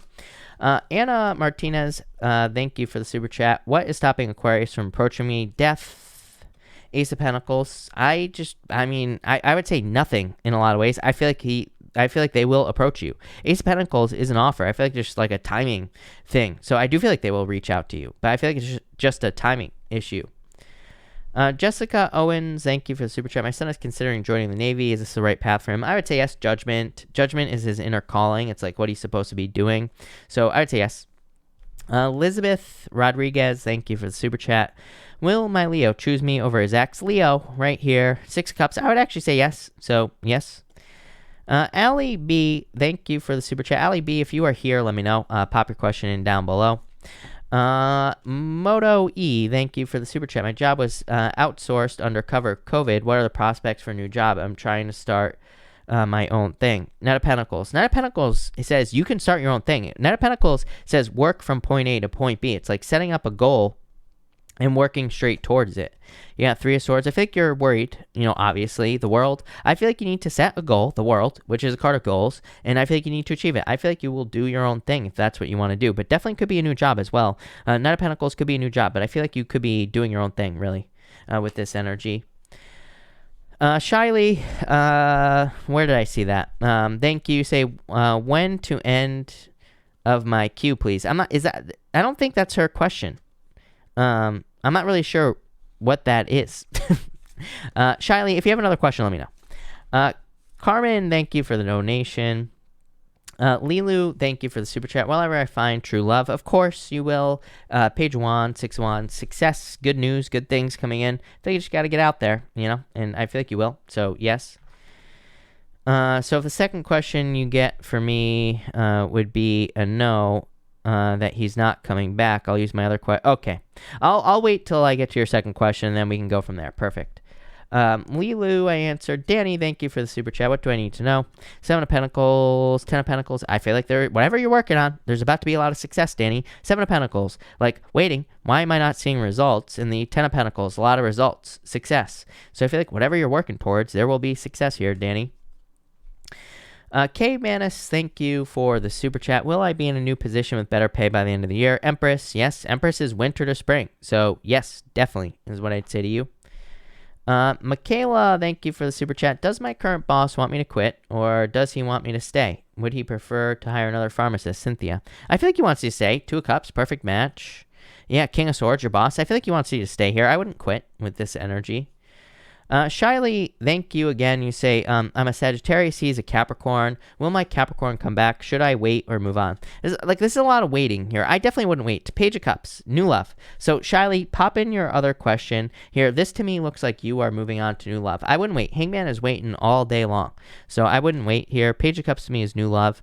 Anna Martinez, thank you for the super chat. What is stopping Aquarius from approaching me? Death, Ace of Pentacles. I would say nothing in a lot of ways. I feel like they will approach you. Ace of Pentacles is an offer. I feel like there's just like a timing thing. So I do feel like they will reach out to you. But I feel like it's just a timing issue. Jessica Owens, thank you for the super chat. My son is considering joining the Navy. Is this the right path for him? I would say yes. Judgment. Judgment is his inner calling. It's like what he's supposed to be doing. So I would say yes. Elizabeth Rodriguez, thank you for the super chat. Will my Leo choose me over his ex? Leo, right here. 6 Cups. I would actually say yes. So yes. Allie B, thank you for the super chat. Allie B, if you are here, let me know. Pop your question in down below. Moto E, thank you for the super chat. My job was outsourced under cover of COVID. What are the prospects for a new job? I'm trying to start my own thing. Knight of Pentacles. Knight of Pentacles, it says you can start your own thing. Knight of Pentacles says work from point A to point B. It's like setting up a goal and working straight towards it. You got 3 of Swords. I think you're worried, obviously, the world. I feel like you need to set a goal, the world, which is a card of goals, and I feel like you need to achieve it. I feel like you will do your own thing if that's what you want to do, but definitely could be a new job as well. Knight of Pentacles could be a new job, but I feel like you could be doing your own thing, really, with this energy. Shiley, where did I see that? Thank you. Say, when to end of my queue, please. I don't think that's her question. I'm not really sure what that is. Shiley, if you have another question, let me know. Carmen, thank you for the donation. Lilu, thank you for the super chat. Whenever I find true love, of course you will. Page 1, 6 1, success, good news, good things coming in. I think you just got to get out there, and I feel like you will. So, yes. So if the second question you get for me would be a no, that he's not coming back, I'll use my other question. Okay. I'll wait till I get to your second question, and then we can go from there. Perfect. Lilu, I answered. Danny, thank you for the super chat. What do I need to know? 7 of Pentacles, 10 of Pentacles. I feel like whatever you're working on, there's about to be a lot of success, Danny. 7 of Pentacles, like waiting. Why am I not seeing results? In the 10 of Pentacles, a lot of results, success. So I feel like whatever you're working towards, there will be success here, Danny. K Manus, thank you for the super chat. Will I be in a new position with better pay by the end of the year? Empress, yes. Empress is winter to spring. So, yes, definitely is what I'd say to you. Michaela, thank you for the super chat. Does my current boss want me to quit, or does he want me to stay? Would he prefer to hire another pharmacist? Cynthia. I feel like he wants you to stay. 2 of Cups, perfect match. Yeah, King of Swords, your boss. I feel like he wants you to stay here. I wouldn't quit with this energy. Shiley, thank you again. You say, I'm a Sagittarius, he's a Capricorn. Will my Capricorn come back? Should I wait or move on? This is a lot of waiting here. I definitely wouldn't wait. Page of Cups, new love. So, Shiley, pop in your other question here. This to me looks like you are moving on to new love. I wouldn't wait. Hangman is waiting all day long. So, I wouldn't wait here. Page of Cups to me is new love.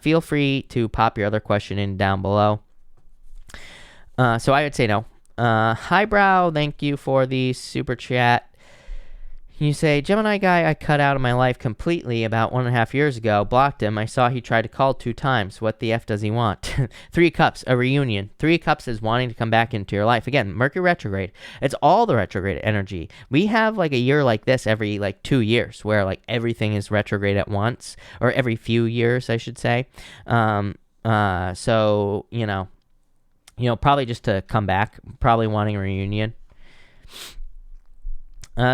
Feel free to pop your other question in down below. So, I would say no. Highbrow, thank you for the super chat. You say, Gemini guy I cut out of my life completely about 1.5 years ago. Blocked him. I saw he tried to call 2 times. What the F does he want? 3 Cups, a reunion. 3 Cups is wanting to come back into your life. Again, Mercury retrograde. It's all the retrograde energy. We have like a year like this every 2 years where everything is retrograde at once, or every few years, I should say. So, probably just to come back, probably wanting a reunion.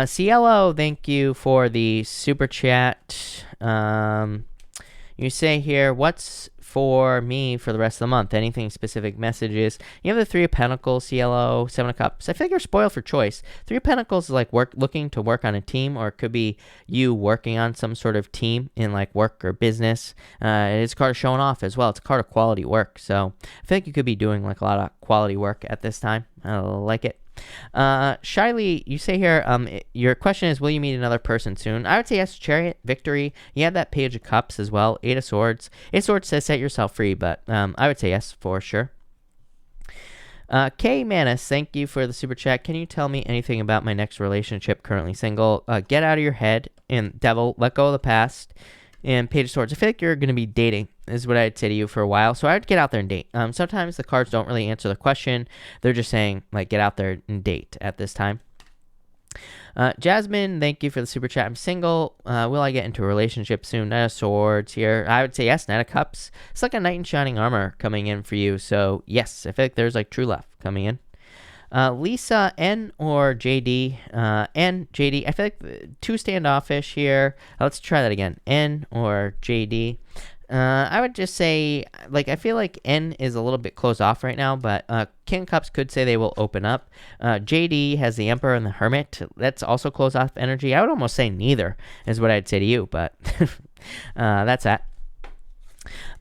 Cielo, thank you for the super chat. You say here, what's for me for the rest of the month? Anything specific messages? You have the Three of Pentacles, Cielo, Seven of Cups. I feel like you're spoiled for choice. Three of Pentacles is like looking to work on a team, or it could be you working on some sort of team in like work or business. It's a card of showing off as well. It's a card of quality work. So I feel like you could be doing like a lot of quality work at this time. I like it. Shyly, you say here, your question is, will you meet another person soon? I would say yes. Chariot, Victory. You have that Page of Cups as well. Eight of Swords. Eight of Swords says set yourself free, but I would say yes for sure. K Manis, thank you for the super chat. Can you tell me anything about my next relationship? Currently single. Get out of your head. And Devil, let go of the past. And Page of Swords. I feel like you're going to be dating, is what I'd say to you for a while. So I'd get out there and date. Sometimes the cards don't really answer the question. They're just saying, like, get out there and date at this time. Jasmine, thank you for the super chat. I'm single. Will I get into a relationship soon? Knight of Swords here. I would say yes. Knight of Cups. It's like a knight in shining armor coming in for you. So, yes, I feel like there's, like, true love coming in. Lisa, N or JD? N, JD. I feel like too standoffish here. Let's try that again. N or JD. I would just say, like, I feel like N is a little bit closed off right now, but King of Cups could say they will open up. JD has the Emperor and the Hermit. That's also closed off energy. I would almost say neither is what I'd say to you, but that's that.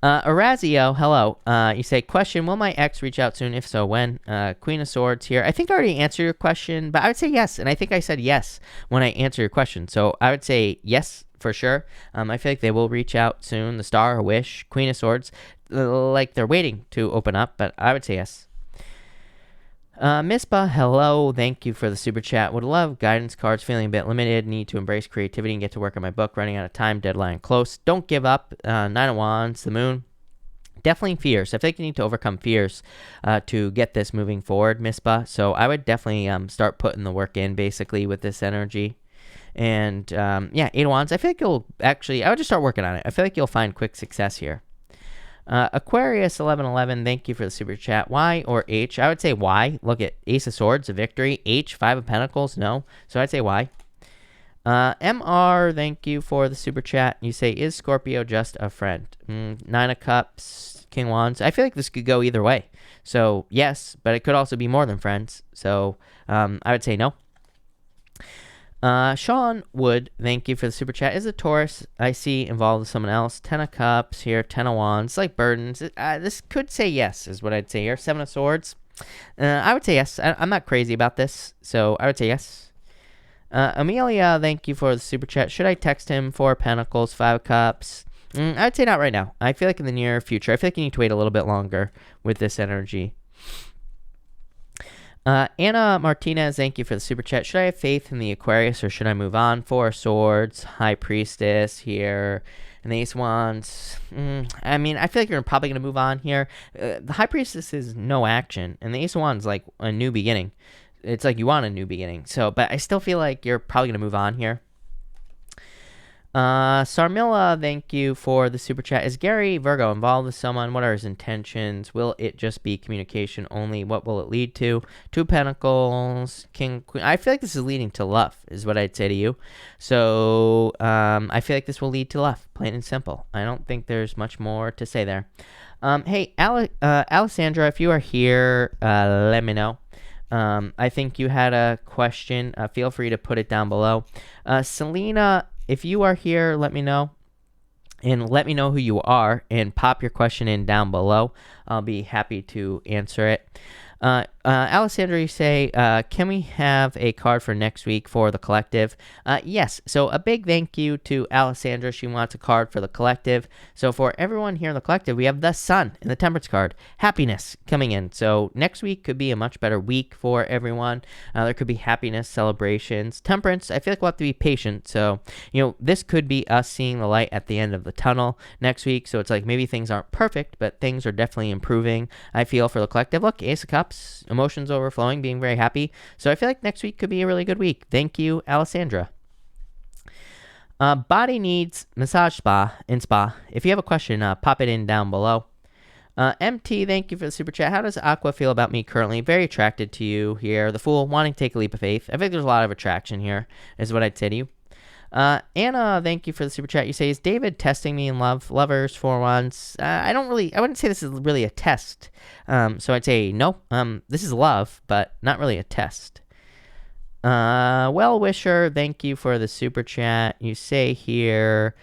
Orazio, hello. You say, question, will my ex reach out soon? If so, when? Queen of Swords here. I think I already answered your question, but I would say yes. And I think I said yes when I answered your question. So I would say yes for sure. I feel like they will reach out soon. The Star, a Wish, Queen of Swords. Like they're waiting to open up, but I would say yes. Mispa, hello. Thank you for the super chat. Would love guidance cards. Feeling a bit limited. Need to embrace creativity and get to work on my book. Running out of time. Deadline close. Don't give up. Nine of Wands. The Moon. Definitely fears. I think you need to overcome fears to get this moving forward, Mispa. So I would definitely start putting the work in, basically, with this energy. And yeah, Eight of Wands. I feel like you'll actually, I would just start working on it. I feel like you'll find quick success here. Aquarius 1111, thank you for the super chat. Y or H? I would say Y. Look at Ace of Swords, a victory. H, Five of Pentacles, no. So I'd say Y. MR, thank you for the super chat. You say, is Scorpio just a friend? Nine of Cups, King of Wands. I feel like this could go either way. So yes, but it could also be more than friends. So I would say no. Sean Wood, thank you for the super chat. Is a Taurus I see involved with someone else? Ten of Cups here, Ten of Wands, like burdens. This could say yes, is what I'd say here. Seven of Swords. I would say yes. I'm not crazy about this, so I would say yes. Amelia, thank you for the super chat. Should I text him? Four of Pentacles, Five of Cups. I'd say not right now. I feel like in the near future. I feel like you need to wait a little bit longer with this energy. Anna Martinez, thank you for the super chat. Should I have faith in the Aquarius or should I move on? Four Swords, High Priestess here, and the Ace of Wands. I mean, I feel like you're probably going to move on here. The High Priestess is no action, and the Ace of Wands is like a new beginning. It's like you want a new beginning. So, but I still feel like you're probably going to move on here. Sarmilla, thank you for the super chat. Is Gary Virgo involved with someone? What are his intentions? Will it just be communication only? What will it lead to? Two Pentacles, King, Queen. I feel like this is leading to love, is what I'd say to you. So I feel like this will lead to love, plain and simple. I don't think there's much more to say there. Hey, Alessandra, if you are here, let me know. I think you had a question. Feel free to put it down below. Selena, if you are here, let me know. And let me know who you are. And pop your question in down below. I'll be happy to answer it. Alessandra, you say, can we have a card for next week for the collective? Yes. So a big thank you to Alessandra. She wants a card for the collective. So for everyone here in the collective, we have the Sun in the Temperance card. Happiness coming in. So next week could be a much better week for everyone. There could be happiness, celebrations. Temperance, I feel like we'll have to be patient. So, this could be us seeing the light at the end of the tunnel next week. So it's like maybe things aren't perfect, but things are definitely improving, I feel, for the collective. Look, Ace of Cups. Emotions overflowing, being very happy. So I feel like next week could be a really good week. Thank you, Alessandra. Body needs massage spa. If you have a question, pop it in down below. MT, thank you for the super chat. How does Aqua feel about me currently? Very attracted to you here. The Fool, wanting to take a leap of faith. I think there's a lot of attraction here, is what I'd say to you. Anna, thank you for the super chat. You say, is David testing me in love? Lovers for once. I wouldn't say this is really a test. So I'd say no. This is love, but not really a test. Well wisher, thank you for the super chat. You say here,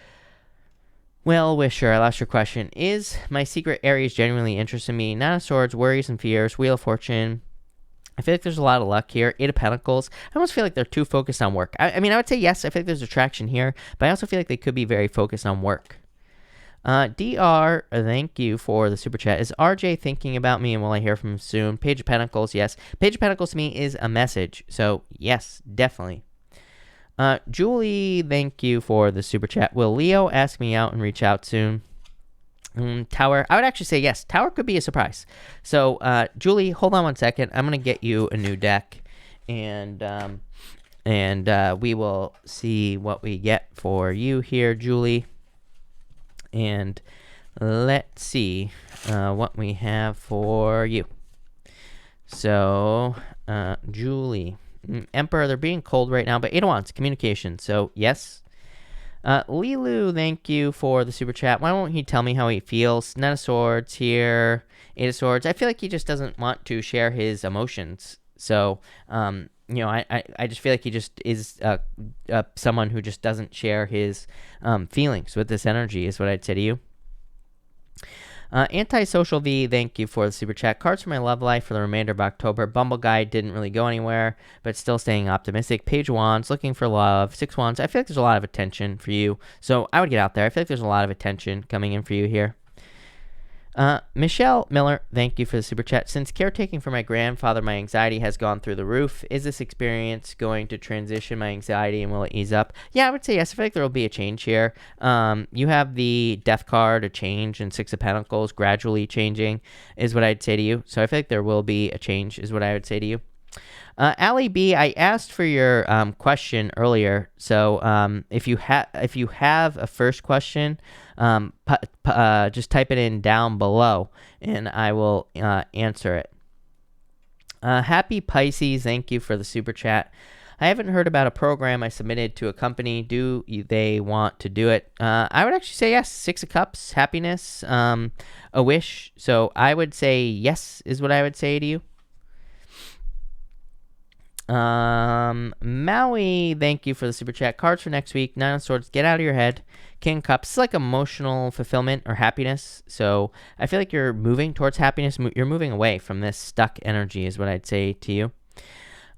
well wisher, I lost your question. Is my secret Aries genuinely interested in me? Nine of Swords, worries and fears, Wheel of Fortune. I feel like there's a lot of luck here. Eight of Pentacles. I almost feel like they're too focused on work. I mean, I would say yes, I feel like there's attraction here, but I also feel like they could be very focused on work. DR, thank you for the super chat. Is RJ thinking about me and will I hear from him soon? Page of Pentacles, yes. Page of Pentacles to me is a message, so yes, definitely. Julie, thank you for the super chat. Will Leo ask me out and reach out soon? Tower, I would actually say yes. Tower could be a surprise. So, Julie, hold on one second. I'm gonna get you a new deck, and we will see what we get for you here, Julie. And let's see what we have for you. So, Julie, Emperor, they're being cold right now, but Eight of Wands, communication. So, yes. Lilu, thank you for the super chat. Why won't he tell me how he feels? Nine of Swords here. Eight of Swords. I feel like he just doesn't want to share his emotions. So, I just feel like he just is someone who just doesn't share his feelings with this energy, is what I'd say to you. Antisocial V, thank you for the super chat. Cards for my love life for the remainder of October. Bumble Guy didn't really go anywhere, but still staying optimistic. Page of Wands, looking for love. Six of Wands, I feel like there's a lot of attention for you. So I would get out there. I feel like there's a lot of attention coming in for you here. Michelle Miller, thank you for the super chat. Since caretaking for my grandfather, my anxiety has gone through the roof. Is this experience going to transition my anxiety and will it ease up? Yeah, I would say yes. I feel like there will be a change here. You have the Death card, a change, and Six of Pentacles, gradually changing is what I'd say to you. So I feel like there will be a change is what I would say to you. Ali B, I asked for your question earlier. So if you have a first question, just type it in down below, and I will answer it. Happy Pisces, thank you for the super chat. I haven't heard about a program I submitted to a company. Do they want to do it? I would actually say yes. Six of Cups, happiness, a wish. So I would say yes is what I would say to you. Maui, thank you for the super chat. Cards for next week. Nine of Swords, get out of your head. King of Cups, it's like emotional fulfillment or happiness. So I feel like you're moving towards happiness. You're moving away from this stuck energy is what I'd say to you.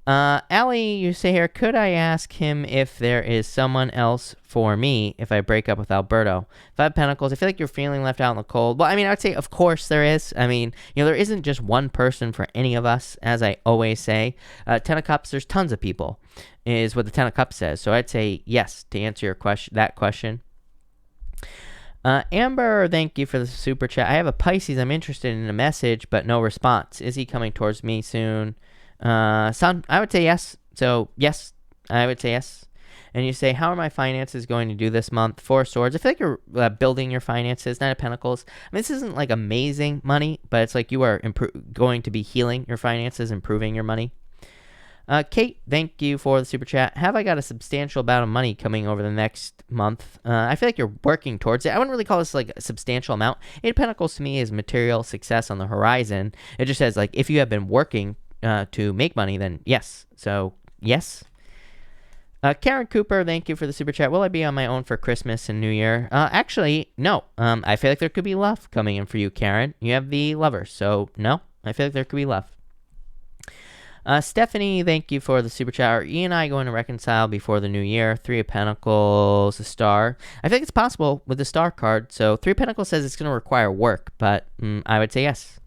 Allie, you say here, could I ask him if there is someone else for me if I break up with Alberto? Five Pentacles, I feel like you're feeling left out in the cold. Well, I mean, I would say, of course there is. I mean, there isn't just one person for any of us, as I always say. Ten of Cups, there's tons of people, is what the Ten of Cups says. So I'd say yes to answer your question. Amber, thank you for the super chat. I have a Pisces. I'm interested in a message, but no response. Is he coming towards me soon? Sun, I would say yes. So yes, I would say yes. And you say, how are my finances going to do this month? Four of Swords. I feel like you're building your finances. Nine of Pentacles. I mean, this isn't like amazing money, but it's like you are going to be healing your finances, improving your money. Kate, thank you for the super chat. Have I got a substantial amount of money coming over the next month? I feel like you're working towards it. I wouldn't really call this like a substantial amount. Eight of Pentacles to me is material success on the horizon. It just says like if you have been working to make money, then yes. So yes. Karen Cooper, thank you for the super chat. Will I be on my own for Christmas and New Year? Actually, no. I feel like there could be love coming in for you, Karen. You have the lover, so no. I feel like there could be love. Stephanie, thank you for the super chat. Are E and I going to reconcile before the new year? Three of Pentacles, a star. I think it's possible with the star card. So Three of Pentacles says it's going to require work, but I would say yes.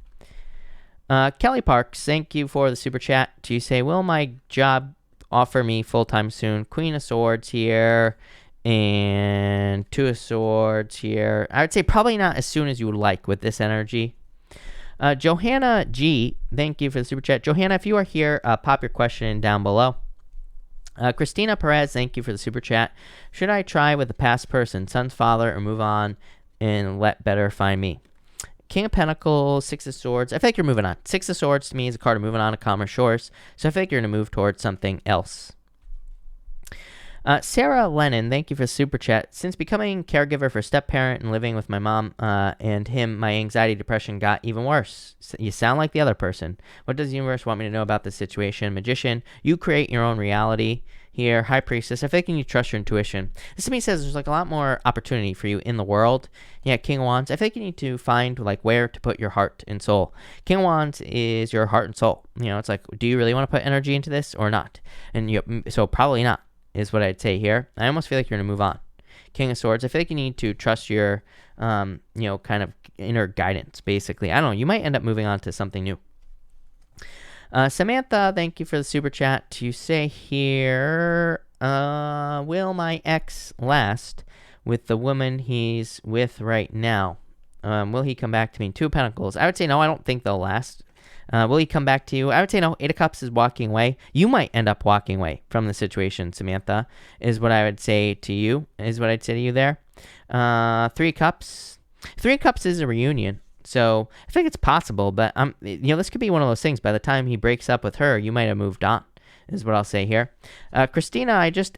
Kelly Parks, thank you for the super chat. Do you say, will my job offer me full-time soon? Queen of Swords here and Two of Swords here. I would say probably not as soon as you would like with this energy. Johanna G, thank you for the super chat. Johanna, if you are here, pop your question down below. Christina Perez, thank you for the super chat. Should I try with a past person, son's father, or move on and let better find me? King of Pentacles, Six of Swords. I feel like you're moving on. Six of Swords to me is a card of moving on to calmer shores. So I feel like you're going to move towards something else. Sarah Lennon, thank you for the super chat. Since becoming caregiver for step-parent and living with my mom and him, my anxiety, depression got even worse. You sound like the other person. What does the universe want me to know about this situation? Magician, you create your own reality here. High Priestess, I feel like you need to trust your intuition. This to me says there's like a lot more opportunity for you in the world. Yeah, King of Wands, I feel like you need to find like where to put your heart and soul. King of Wands is your heart and soul. You know, it's like, do you really want to put energy into this or not? And so probably not, is what I'd say here. I almost feel like you're going to move on. King of Swords, I feel like you need to trust your, kind of inner guidance, basically. I don't know. You might end up moving on to something new. Samantha, thank you for the super chat. You say here, will my ex last with the woman he's with right now? Will he come back to me? Two of Pentacles. I would say no, I don't think they'll last. Will he come back to you? I would say no. Eight of Cups is walking away. You might end up walking away from the situation, Samantha, is what I would say to you, there. Three of Cups. Three of Cups is a reunion. So I think it's possible, but this could be one of those things. By the time he breaks up with her, you might have moved on, is what I'll say here. Christina, I just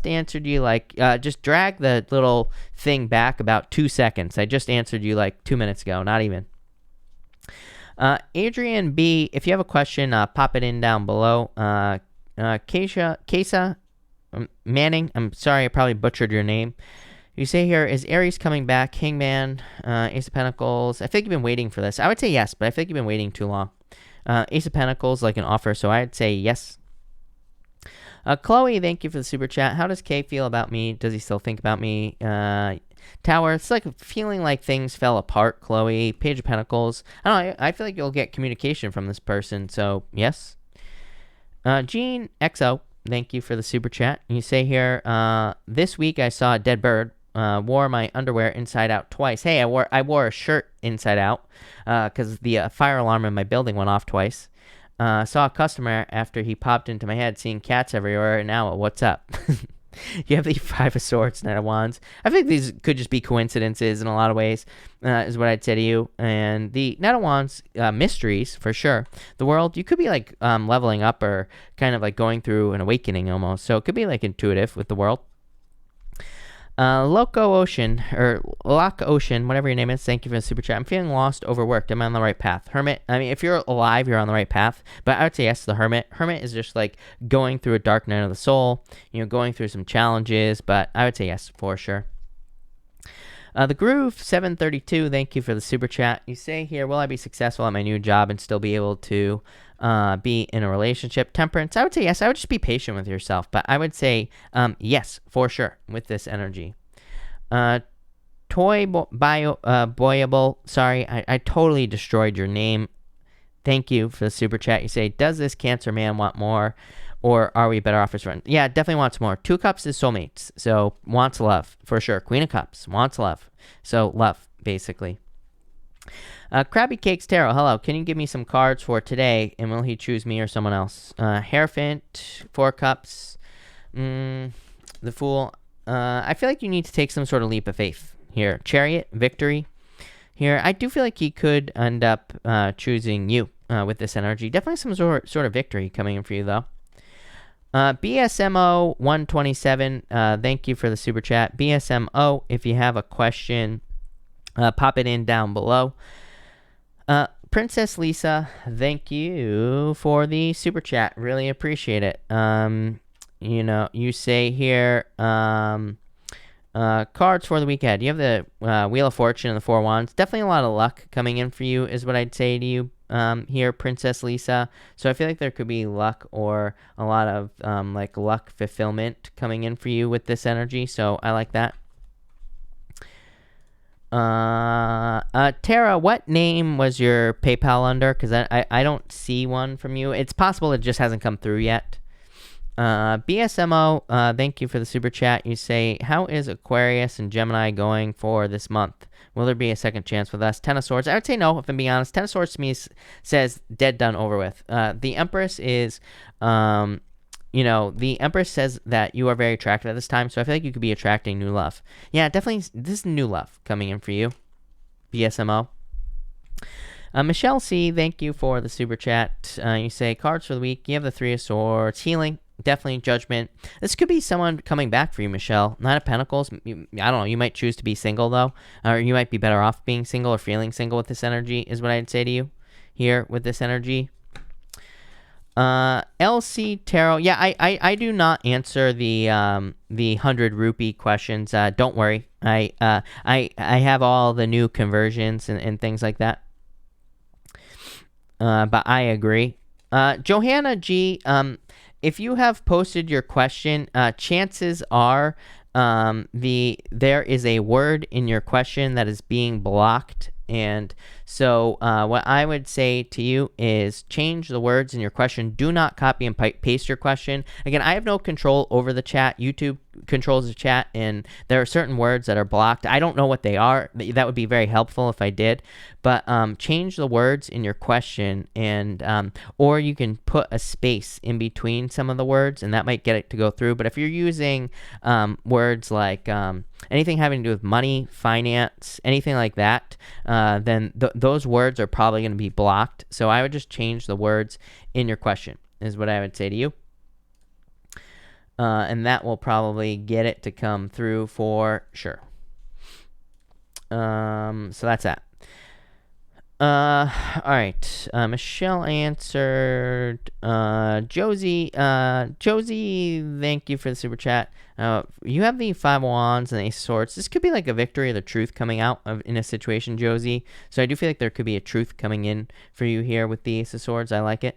answered you just drag the little thing back about 2 seconds. I just answered you like 2 minutes ago, not even. Adrian B, if you have a question, pop it in down below. Kesa Manning, I'm sorry, I probably butchered your name. You say here, is Aries coming back? Hangman, Ace of Pentacles. I think you've been waiting for this. I would say yes, but I think you've been waiting too long. Ace of Pentacles, like an offer, so I'd say yes. Chloe, thank you for the super chat. How does Kay feel about me? Does he still think about me? Tower, it's like feeling like things fell apart, Chloe. Page of Pentacles. I don't know, I feel like you'll get communication from this person, so yes. Jean XO, thank you for the super chat. You say here, this week I saw a dead bird. Wore my underwear inside out twice. Hey, I wore a shirt inside out because the fire alarm in my building went off twice. Saw a customer after he popped into my head, seeing cats everywhere, and now what's up? You have the Five of Swords, Knight of Wands. I think these could just be coincidences in a lot of ways, is what I'd say to you. And the Knight of Wands, mysteries, for sure. The World, you could be like leveling up or kind of like going through an awakening almost. So it could be like intuitive with the World. Loco Ocean, or Lock Ocean, whatever your name is, thank you for the super chat. I'm feeling lost, overworked. Am I on the right path? Hermit, I mean, if you're alive, you're on the right path. But I would say yes to the Hermit. Hermit is just like going through a dark night of the soul, going through some challenges. But I would say yes, for sure. The Groove 732, thank you for the super chat. You say here, will I be successful at my new job and still be able to be in a relationship? Temperance, I would say yes. I would just be patient with yourself, but I would say yes, for sure, with this energy. Boyable, sorry, I totally destroyed your name. Thank you for the super chat. You say, does this Cancer man want more? Or are we better off as friends? Yeah, definitely wants more. Two of Cups is soulmates, so wants love, for sure. Queen of Cups wants love, so love, basically. Krabby Cakes Tarot, hello. Can you give me some cards for today, and will he choose me or someone else? Hierophant, Four of Cups, the Fool. I feel like you need to take some sort of leap of faith here. Chariot, Victory. Here, I do feel like he could end up choosing you with this energy. Definitely some sort of victory coming in for you, though. BSMO 127, thank you for the super chat. BSMO, if you have a question, pop it in down below. Princess Lisa, thank you for the super chat. Really appreciate it. You say here, cards for the weekend. You have the Wheel of Fortune and the Four Wands. Definitely a lot of luck coming in for you is what I'd say to you here, Princess Lisa. So I feel like there could be luck or a lot of luck fulfillment coming in for you with this energy. So I like that. Tara, what name was your PayPal under? Because I don't see one from you. It's possible it just hasn't come through yet. BSMO, thank you for the super chat. You say, how is Aquarius and Gemini going for this month? Will there be a second chance with us? Ten of Swords, I would say no, if I'm being honest. Ten of Swords to me says dead, done, over with. The Empress is, the Empress says that you are very attractive at this time, so I feel like you could be attracting new love. Yeah, definitely, this is new love coming in for you, BSMO. Michelle C., thank you for the super chat. You say, cards for the week. You have the Three of Swords. Healing, definitely Judgment. This could be someone coming back for you, Michelle. Nine of Pentacles. I don't know. You might choose to be single, though. Or you might be better off being single or feeling single with this energy, is what I'd say to you here with this energy. LC Tarot. Yeah, I do not answer the 100 rupee questions. Don't worry. I have all the new conversions and things like that. But I agree. Johanna G, if you have posted your question, chances are there is a word in your question that is being blocked. And so what I would say to you is change the words in your question. Do not copy and paste your question. Again, I have no control over the chat. YouTube controls the chat, and there are certain words that are blocked. I don't know what they are. That would be very helpful if I did. But change the words in your question, and or you can put a space in between some of the words, and that might get it to go through. But if you're using words like anything having to do with money, finance, anything like that, then those words are probably going to be blocked. So I would just change the words in your question, is what I would say to you. And that will probably get it to come through for sure. So that's that. All right. Michelle answered. Josie, thank you for the super chat. You have the Five of Wands and the Ace of Swords. This could be like a victory of the truth coming out in a situation, Josie. So I do feel like there could be a truth coming in for you here with the Ace of Swords. I like it.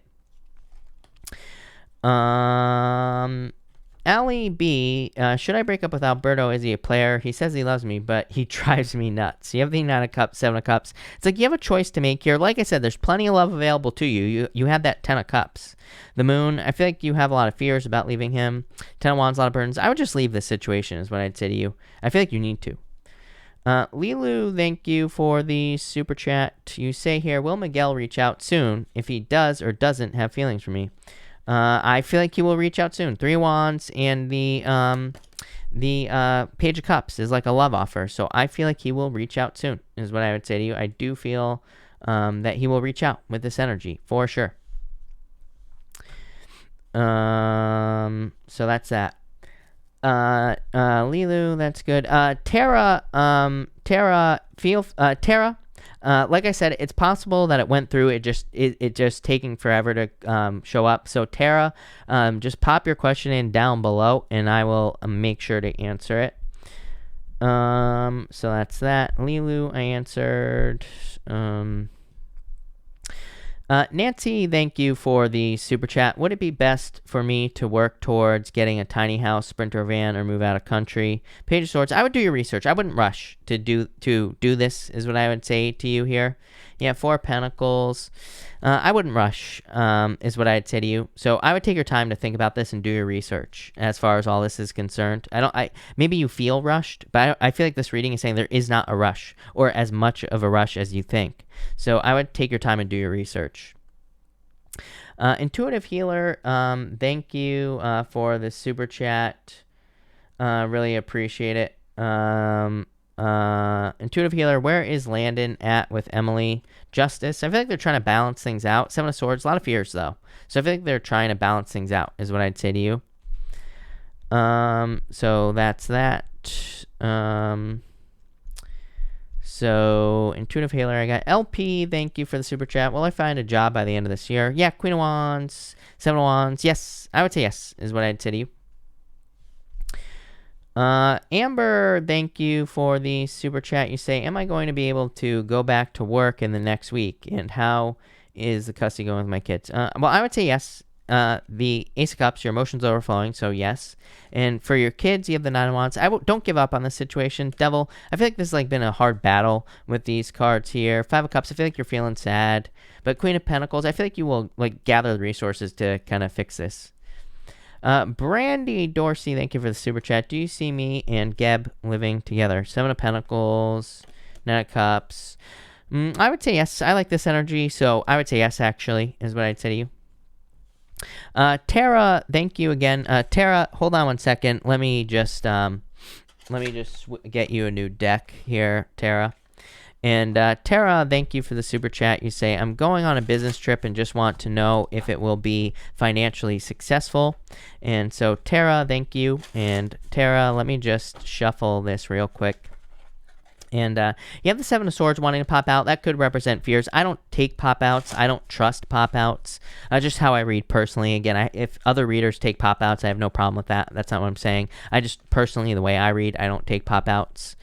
Ali B, should I break up with Alberto? Is he a player? He says he loves me, but he drives me nuts. You have the Nine of Cups, Seven of Cups. It's like you have a choice to make here. Like I said, there's plenty of love available to you. You have that Ten of Cups. The Moon, I feel like you have a lot of fears about leaving him. Ten of Wands, a lot of burdens. I would just leave this situation is what I'd say to you. I feel like you need to. Lilu, thank you for the super chat. You say here, will Miguel reach out soon if he does or doesn't have feelings for me? I feel like he will reach out soon. Three of Wands and the Page of Cups is like a love offer. So I feel like he will reach out soon is what I would say to you. I do feel that he will reach out with this energy for sure. So that's that. Lilu, that's good. Tara, like I said, it's possible that it went through. It just taking forever to show up. So Tara, just pop your question in down below, and I will make sure to answer it. So that's that. Lilu, I answered. Nancy, thank you for the super chat. Would it be best for me to work towards getting a tiny house, sprinter van, or move out of country? Page of Swords, I would do your research. I wouldn't rush to do this, is what I would say to you here. Yeah, Four of Pentacles. I wouldn't rush, is what I'd say to you. So I would take your time to think about this and do your research as far as all this is concerned. Maybe you feel rushed, but I feel like this reading is saying there is not a rush or as much of a rush as you think. So I would take your time and do your research. Intuitive Healer, thank you for the super chat. Really appreciate it. Intuitive Healer, where is Landon at with Emily? Justice, I feel like they're trying to balance things out. Seven of Swords, a lot of fears though. So I feel like they're trying to balance things out is what I'd say to you. So that's that. So Intuitive Healer, I got LP, thank you for the super chat. Will I find a job by the end of this year? Yeah, Queen of Wands, Seven of Wands. Yes, I would say yes is what I'd say to you. Amber, thank you for the super chat. You say, am I going to be able to go back to work in the next week? And how is the custody going with my kids? Well, I would say yes. The Ace of Cups, your emotions overflowing, so yes. And for your kids, you have the Nine of Wands. Don't give up on this situation. Devil, I feel like this has been a hard battle with these cards here. Five of Cups, I feel like you're feeling sad. But Queen of Pentacles, I feel like you will gather the resources to kind of fix this. Brandy Dorsey, thank you for the super chat. Do you see me and Geb living together? Seven of Pentacles, Nine of Cups. I would say yes. I like this energy, so I would say yes, actually, is what I'd say to you. Tara, thank you again. Tara, hold on one second. Let me just get you a new deck here, Tara. And Tara, thank you for the super chat. You say, I'm going on a business trip and just want to know if it will be financially successful. And so Tara, thank you. And Tara, let me just shuffle this real quick. And you have the Seven of Swords wanting to pop out. That could represent fears. I don't take pop-outs. I don't trust pop-outs. Just how I read personally. Again, if other readers take pop-outs, I have no problem with that. That's not what I'm saying. I just personally, the way I read, I don't take pop-outs.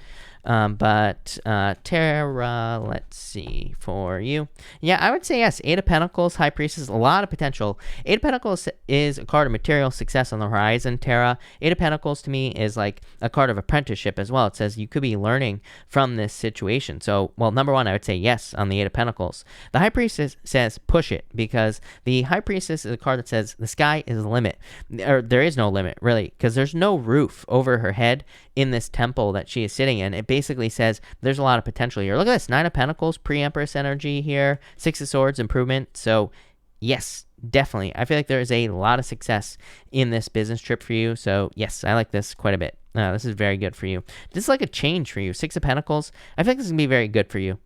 But Tara, let's see for you. Yeah, I would say yes. Eight of Pentacles, High Priestess, a lot of potential. Eight of Pentacles is a card of material success on the horizon, Tara. Eight of Pentacles to me is like a card of apprenticeship as well. It says you could be learning from this situation. So, well, number one, I would say yes on the Eight of Pentacles. The High Priestess says push it, because the High Priestess is a card that says the sky is the limit. Or there is no limit, really, because there's no roof over her head in this temple that she is sitting in. It basically says there's a lot of potential here. Look at this, Nine of Pentacles, pre-Empress energy here, Six of Swords, improvement. So yes, definitely. I feel like there is a lot of success in this business trip for you. So yes, I like this quite a bit. This is very good for you. This is like a change for you. Six of Pentacles, I think this is going to be very good for you.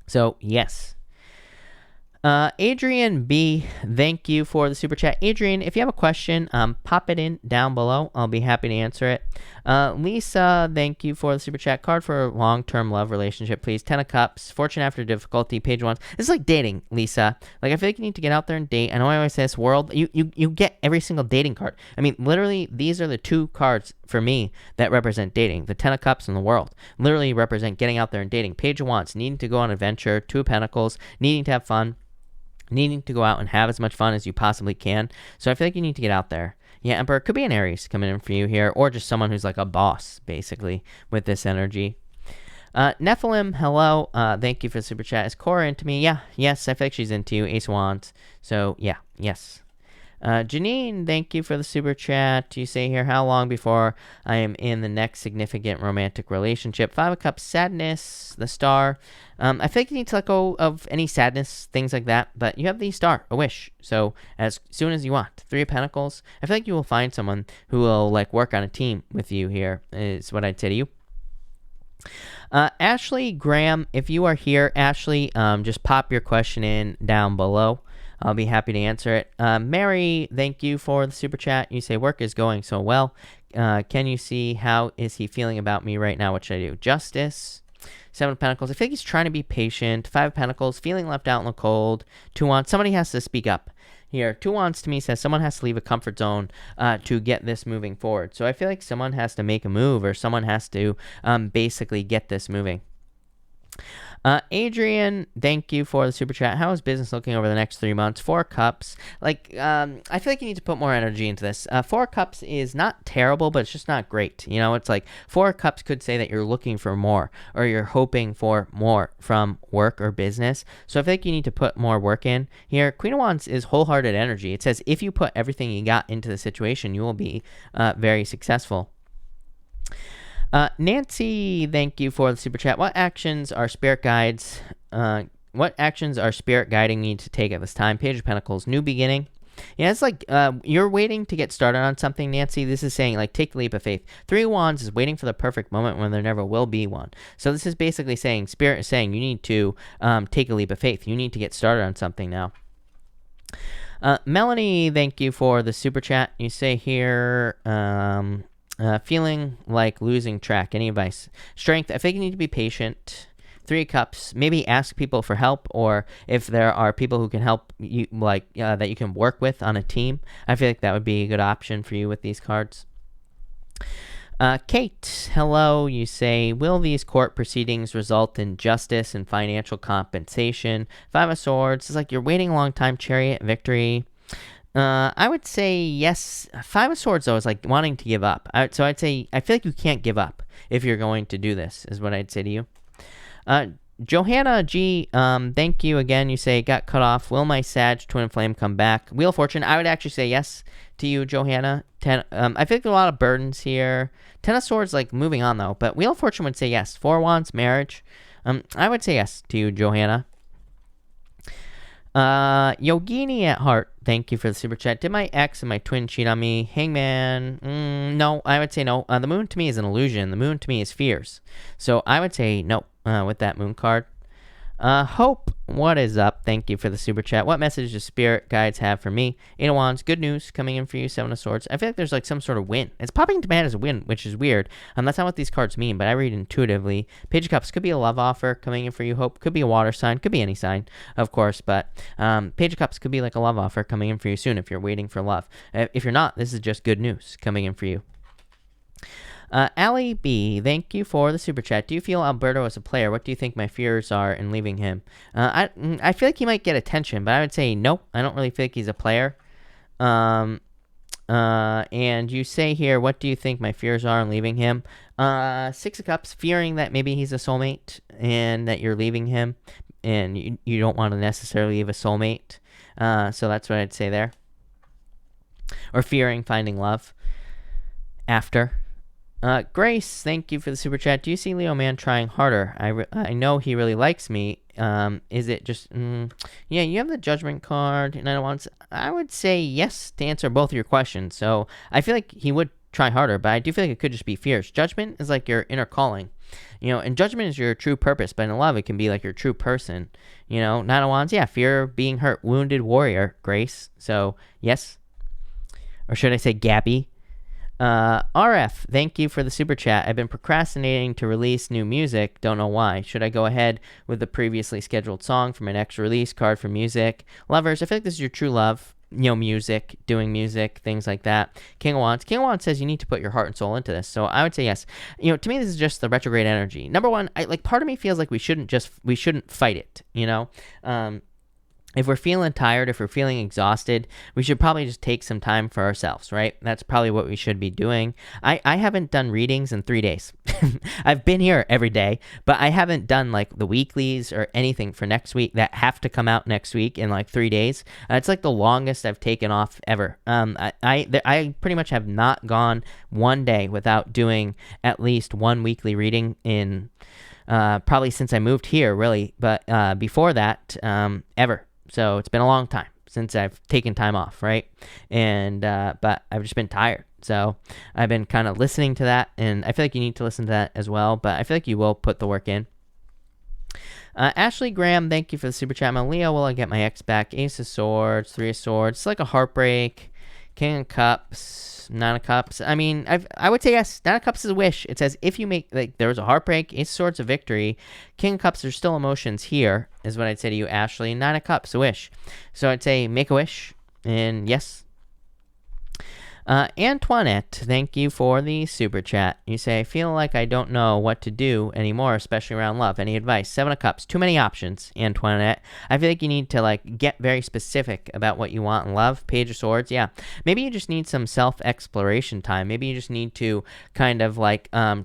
So yes. Adrian B, thank you for the super chat. Adrian, if you have a question, pop it in down below. I'll be happy to answer it. Lisa, thank you for the super chat. Card for long-term love relationship, please. Ten of Cups, Fortune after difficulty, page of wands. This is like dating, Lisa. Like, I feel like you need to get out there and date. I know I always say this, world, you get every single dating card. I mean, literally, these are the two cards for me that represent dating. The Ten of Cups and the World literally represent getting out there and dating. Page of wands, needing to go on an adventure. Two of Pentacles, needing to have fun. Needing to go out and have as much fun as you possibly can. So I feel like you need to get out there. Yeah, Emperor, could be an Aries coming in for you here, or just someone who's like a boss, basically, with this energy. Nephilim, hello. Thank you for the super chat. Is Cora into me? Yeah, yes, I feel like she's into you. Ace of Wands. So, yeah, yes. Janine, thank you for the super chat. You say here, how long before I am in the next significant romantic relationship? Five of Cups, sadness, the Star. I feel like you need to let go of any sadness, things like that, but you have the Star, a wish. So as soon as you want. Three of Pentacles. I feel like you will find someone who will like work on a team with you here, is what I'd say to you. Ashley Graham, if you are here, Ashley, just pop your question in down below. I'll be happy to answer it. Mary, thank you for the super chat. You say work is going so well. Can you see how is he feeling about me right now? What should I do? Justice. Seven of Pentacles. I think he's trying to be patient. Five of Pentacles. Feeling left out in the cold. Two Wands. Somebody has to speak up here. Two Wands to me says someone has to leave a comfort zone to get this moving forward. So I feel like someone has to make a move, or someone has to basically get this moving. Adrian, thank you for the super chat. How is business looking over the next 3 months? Four of Cups. Like, I feel like you need to put more energy into this. Four of Cups is not terrible, but it's just not great. You know, it's like Four of Cups could say that you're looking for more, or you're hoping for more from work or business. So I feel like you need to put more work in here. Queen of Wands is wholehearted energy. It says if you put everything you got into the situation, you will be very successful. Nancy, thank you for the super chat. What actions are spirit guides? What actions are spirit guiding me to take at this time? Page of Pentacles, new beginning. Yeah, it's like you're waiting to get started on something, Nancy. This is saying, like, take the leap of faith. Three of Wands is waiting for the perfect moment when there never will be one. So this is basically saying, Spirit is saying you need to take a leap of faith. You need to get started on something now. Melanie, thank you for the super chat. You say here... feeling like losing track. Any advice? Strength. I think you need to be patient. Three of Cups. Maybe ask people for help, or if there are people who can help you, like that you can work with on a team. I feel like that would be a good option for you with these cards. Kate, hello. You say, will these court proceedings result in justice and financial compensation? Five of Swords. It's like you're waiting a long time. Chariot, victory. I would say yes. Five of Swords, though, is like wanting to give up. So I'd say I feel like you can't give up if you're going to do this, is what I'd say to you. Johanna G, thank you again. You say, got cut off. Will my Sag twin flame come back? Wheel of Fortune, I would actually say yes to you, Johanna. I feel like there are a lot of burdens here. Ten of Swords, like moving on, though. But Wheel of Fortune would say yes. Four of Wands, marriage. I would say yes to you, Johanna. Yogini at heart, thank you for the super chat. Did my ex and my twin cheat on me? Hangman, no, I would say no. The moon to me is an illusion. The moon to me is fears. So I would say no. with that moon card. Hope, what is up? Thank you for the super chat. What message does spirit guides have for me? Eight of Wands, good news coming in for you. Seven of Swords. I feel like there's like some sort of win. It's popping into my head as a win, which is weird. That's not what these cards mean, but I read intuitively. Page of Cups could be a love offer coming in for you. Hope could be a water sign, could be any sign, of course, but Page of Cups could be like a love offer coming in for you soon if you're waiting for love. If you're not, this is just good news coming in for you. Allie B, thank you for the super chat. Do you feel Alberto as a player? What do you think my fears are in leaving him? I feel like he might get attention, but I would say no. I don't really feel like he's a player. And you say here, what do you think my fears are in leaving him? Six of Cups, fearing that maybe he's a soulmate and that you're leaving him, and you don't want to necessarily leave a soulmate. So that's what I'd say there. Or fearing finding love after. Grace, thank you for the super chat. Do you see Leo man trying harder? I know he really likes me. Is it just... yeah, you have the Judgment card. And I would say yes to answer both of your questions. So I feel like he would try harder, but I do feel like it could just be fears. Judgment is like your inner calling. And Judgment is your true purpose, but in love it can be like your true person. Nine of Wands, yeah, fear of being hurt, wounded warrior, Grace. So, yes. Or should I say Gabby? RF, thank you for the super chat. I've been procrastinating to release new music. Don't know why. Should I go ahead with the previously scheduled song for my next release? Card for music. Lovers, I feel like this is your true love. Music, doing music, things like that. King of Wands. King of Wands says you need to put your heart and soul into this. So I would say yes. To me, this is just the retrograde energy. Number one, part of me feels like we shouldn't fight it, If we're feeling tired, if we're feeling exhausted, we should probably just take some time for ourselves, right? That's probably what we should be doing. I haven't done readings in 3 days. I've been here every day, but I haven't done like the weeklies or anything for next week that have to come out next week in like 3 days. It's like the longest I've taken off ever. I pretty much have not gone one day without doing at least one weekly reading in probably since I moved here, really. But before that, ever. So it's been a long time since I've taken time off, right? And but I've just been tired. So I've been kind of listening to that, and I feel like you need to listen to that as well, but I feel like you will put the work in. Ashley Graham, thank you for the super chat. I'm a Leo, will I get my ex back? Ace of Swords, Three of Swords. It's like a heartbreak. King of Cups, Nine of Cups. I mean, I would say yes. Nine of Cups is a wish. It says if you make, there was a heartbreak, Ace of Swords a victory. King of Cups, there's still emotions here, is what I'd say to you, Ashley. Nine of Cups, a wish. So I'd say make a wish, and yes. Antoinette, thank you for the super chat. You say, I feel like I don't know what to do anymore, especially around love. Any advice? Seven of Cups, too many options, Antoinette. I feel like you need to get very specific about what you want in love. Page of Swords, yeah. Maybe you just need some self-exploration time. Maybe you just need to kind of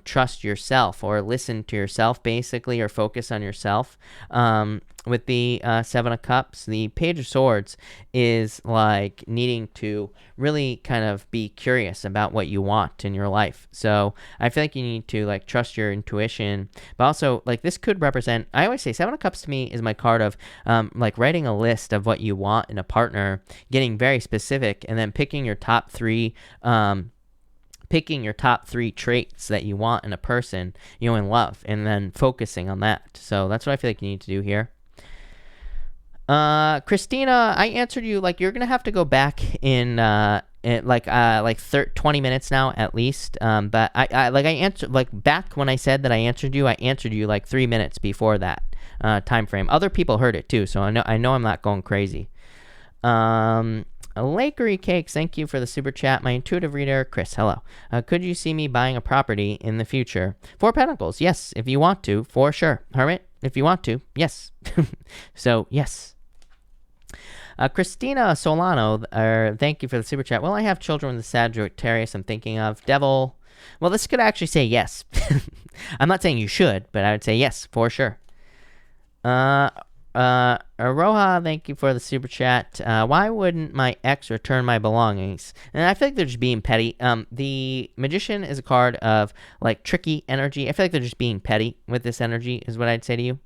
trust yourself or listen to yourself, basically, or focus on yourself. With the Seven of Cups, the Page of Swords is needing to really kind of be curious about what you want in your life. So I feel like you need to trust your intuition, but also this could represent, I always say Seven of Cups to me is my card of writing a list of what you want in a partner, getting very specific, and then picking your top three traits that you want in a person, in love, and then focusing on that. So that's what I feel like you need to do here. Christina, I answered you, you're going to have to go back in, 20 minutes now at least. But I answered, back when I said that I answered you 3 minutes before that, time frame. Other people heard it too, so I know I'm not going crazy. Lakery Cakes, thank you for the super chat. My intuitive reader, Chris, hello. Could you see me buying a property in the future? Four Pentacles, yes, if you want to, for sure. Hermit, if you want to, yes. So, yes. Christina Solano, thank you for the super chat. Well, I have children with the Sagittarius I'm thinking of. Devil, well, this could actually say yes. I'm not saying you should, but I would say yes, for sure. Aroha, thank you for the super chat. Why wouldn't my ex return my belongings? And I feel like they're just being petty. The Magician is a card of tricky energy. I feel like they're just being petty with this energy, is what I'd say to you.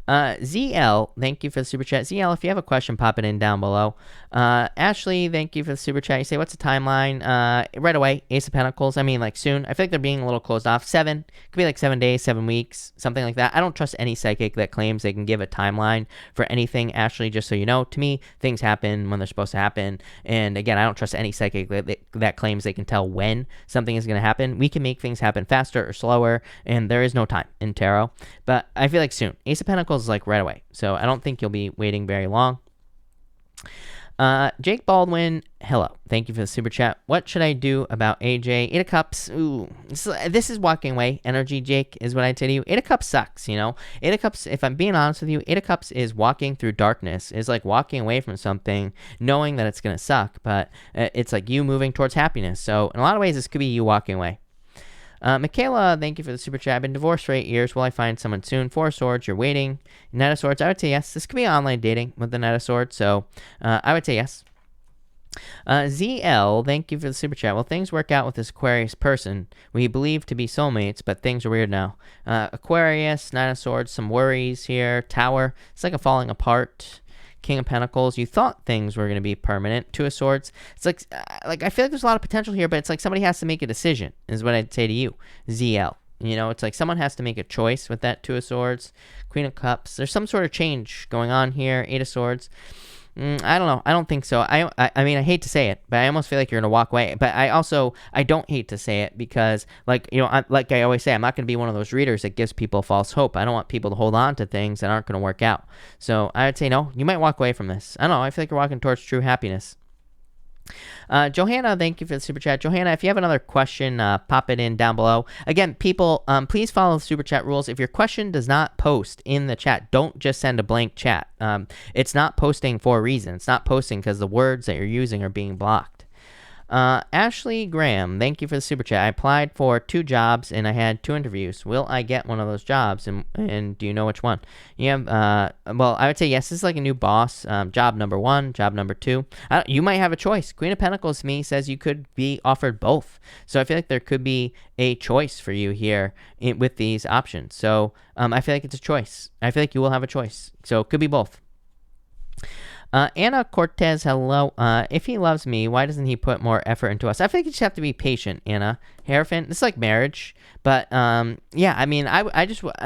ZL, thank you for the super chat. ZL, if you have a question, pop it in down below. Ashley, thank you for the super chat. You say, what's the timeline? Right away, Ace of Pentacles. I mean, like soon. I feel like they're being a little closed off. 7, could be like 7 days, 7 weeks, something like that. I don't trust any psychic that claims they can give a timeline for anything. Ashley, just so you know, to me, things happen when they're supposed to happen. And again, I don't trust any psychic that claims they can tell when something is going to happen. We can make things happen faster or slower, and there is no time in tarot. But I feel like soon. Ace of Pentacles is like right away. So I don't think you'll be waiting very long. Jake Baldwin, hello. Thank you for the super chat. What should I do about AJ? 8 of Cups. Ooh, this is walking away energy, Jake, is what I'd say to you. 8 of Cups sucks, you know? 8 of Cups, if I'm being honest with you, 8 of Cups is walking through darkness. It's like walking away from something, knowing that it's going to suck, but it's like you moving towards happiness. So in a lot of ways, this could be you walking away. Michaela, thank you for the super chat. I've been divorced for 8 years. Will I find someone soon? 4 of Swords, you're waiting. Knight of Swords, I would say yes. This could be online dating with the Knight of Swords, so I would say yes. ZL, thank you for the super chat. Will things work out with this Aquarius person we believe to be soulmates, but things are weird now? Aquarius, Knight of Swords, some worries here. Tower, it's like a falling apart. King of Pentacles, you thought things were going to be permanent. 2 of Swords, it's like I feel like there's a lot of potential here, but it's like somebody has to make a decision, is what I'd say to you, ZL. You know, it's like someone has to make a choice with that 2 of Swords. Queen of Cups, there's some sort of change going on here. 8 of Swords. I don't know. I don't think so. I mean, I hate to say it, but I almost feel like you're going to walk away. But I don't hate to say it because, like, you know, like I always say, I'm not going to be one of those readers that gives people false hope. I don't want people to hold on to things that aren't going to work out. So I would say no, you might walk away from this. I don't know. I feel like you're walking towards true happiness. Johanna, thank you for the super chat. Johanna, if you have another question, pop it in down below. Again, people, please follow the super chat rules. If your question does not post in the chat, don't just send a blank chat. It's not posting for a reason. It's not posting because the words that you're using are being blocked. Ashley Graham, thank you for the super chat. I applied for 2 jobs and I had 2 interviews. Will I get one of those jobs? And do you know which one? You have, well, I would say yes. This is like a new boss. Job number 1, job number 2. You might have a choice. Queen of Pentacles to me says you could be offered both. So I feel like there could be a choice for you here with these options. So I feel like it's a choice. I feel like you will have a choice. So it could be both. Anna Cortez, hello. If he loves me, why doesn't he put more effort into us? I feel like you just have to be patient, Anna. Hierophant, it's like marriage. But, yeah, I mean, I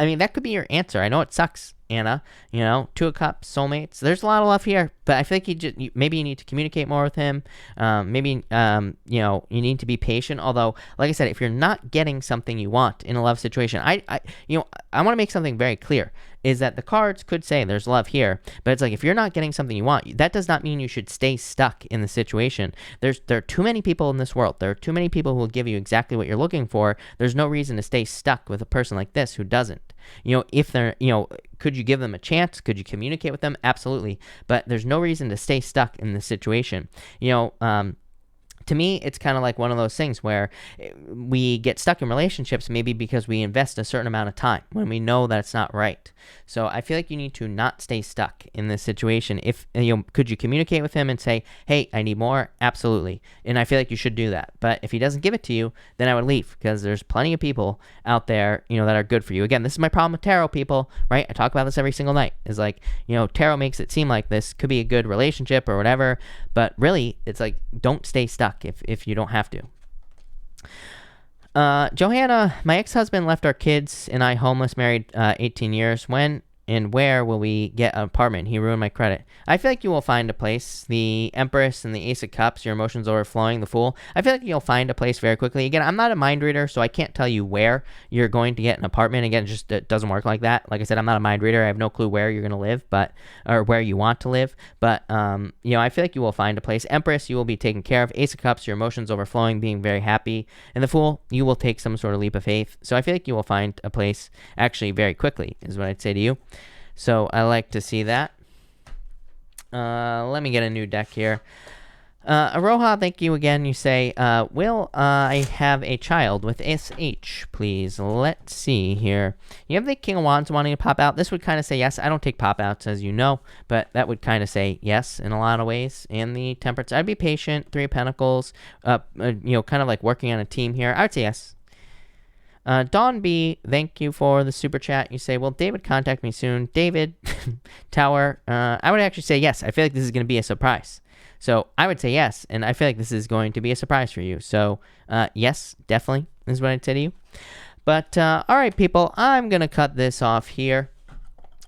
mean, that could be your answer. I know it sucks, Anna. You know, 2 of Cups, soulmates. There's a lot of love here. But I feel like maybe you need to communicate more with him. Maybe, you know, you need to be patient. Although, like I said, if you're not getting something you want in a love situation, I want to make something very clear. Is that the cards could say there's love here, but it's like if you're not getting something you want, that does not mean you should stay stuck in the situation. There are too many people in this world. There are too many people who will give you exactly what you're looking for. There's no reason to stay stuck with a person like this who doesn't. You know, if they're, you know, could you give them a chance? Could you communicate with them? Absolutely. But there's no reason to stay stuck in this situation. You know, to me, it's kind of like one of those things where we get stuck in relationships maybe because we invest a certain amount of time when we know that it's not right. So I feel like you need to not stay stuck in this situation. If you know, could you communicate with him and say, hey, I need more? Absolutely. And I feel like you should do that. But if he doesn't give it to you, then I would leave because there's plenty of people out there, you know, that are good for you. Again, this is my problem with tarot, people, right? I talk about this every single night. Is like, you know, tarot makes it seem like this could be a good relationship or whatever, but really it's like, don't stay stuck if you don't have to. Johanna, my ex-husband left our kids and I homeless, married 18 years. When and where will we get an apartment? He ruined my credit. I feel like you will find a place. The Empress and the Ace of Cups, your emotions overflowing, the Fool. I feel like you'll find a place very quickly. Again, I'm not a mind reader, so I can't tell you where you're going to get an apartment. Again, it doesn't work like that. Like I said, I'm not a mind reader. I have no clue where you're going to live, or where you want to live. But, you know, I feel like you will find a place. Empress, you will be taken care of. Ace of Cups, your emotions overflowing, being very happy. And the Fool, you will take some sort of leap of faith. So I feel like you will find a place actually very quickly, is what I'd say to you. So I like to see that. Let me get a new deck here. Aroha, thank you again. You say, will I have a child with SH, please? Let's see here. You have the King of Wands wanting to pop out. This would kind of say yes. I don't take pop outs, as you know, but that would kind of say yes in a lot of ways. And the Temperance, I'd be patient. 3 of Pentacles, you know, kind of like working on a team here. I would say yes. Dawn B, thank you for the super chat. You say, will David contact me soon? David, Tower, I would actually say yes. I feel like this is going to be a surprise. So I would say yes, and I feel like this is going to be a surprise for you. So yes, definitely is what I'd say to you. But all right, people, I'm going to cut this off here.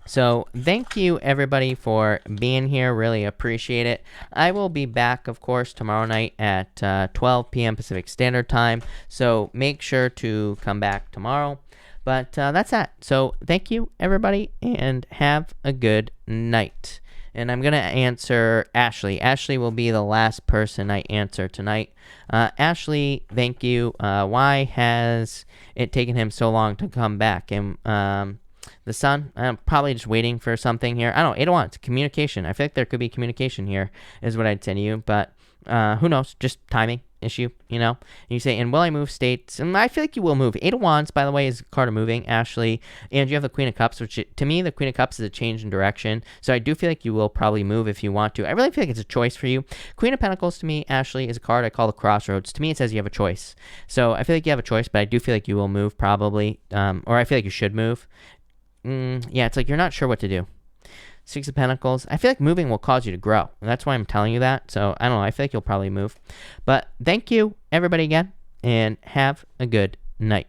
So thank you, everybody, for being here. Really appreciate it. I will be back, of course, tomorrow night at 12 p.m. Pacific Standard Time. So make sure to come back tomorrow. But that's that. So thank you, everybody, and have a good night. And I'm going to answer Ashley. Ashley will be the last person I answer tonight. Ashley, thank you. Why has it taken him so long to come back? And the sun, I'm probably just waiting for something here. I don't know, 801, it's communication. I feel like there could be communication here, is what I'd say to you. But who knows, just timing issue, you know. And you say, and will I move states? And I feel like you will move. 8 of Wands, by the way, is a card of moving, Ashley. And you have the Queen of Cups, which to me, the Queen of Cups is a change in direction. So I do feel like you will probably move if you want to. I really feel like it's a choice for you. Queen of Pentacles to me, Ashley, is a card I call the Crossroads. To me, it says you have a choice. So I feel like you have a choice, but I do feel like you will move probably. Or I feel like you should move. Yeah, it's like you're not sure what to do. 6 of Pentacles. I feel like moving will cause you to grow. And that's why I'm telling you that. So I don't know. I feel like you'll probably move. But thank you, everybody, again. And have a good night.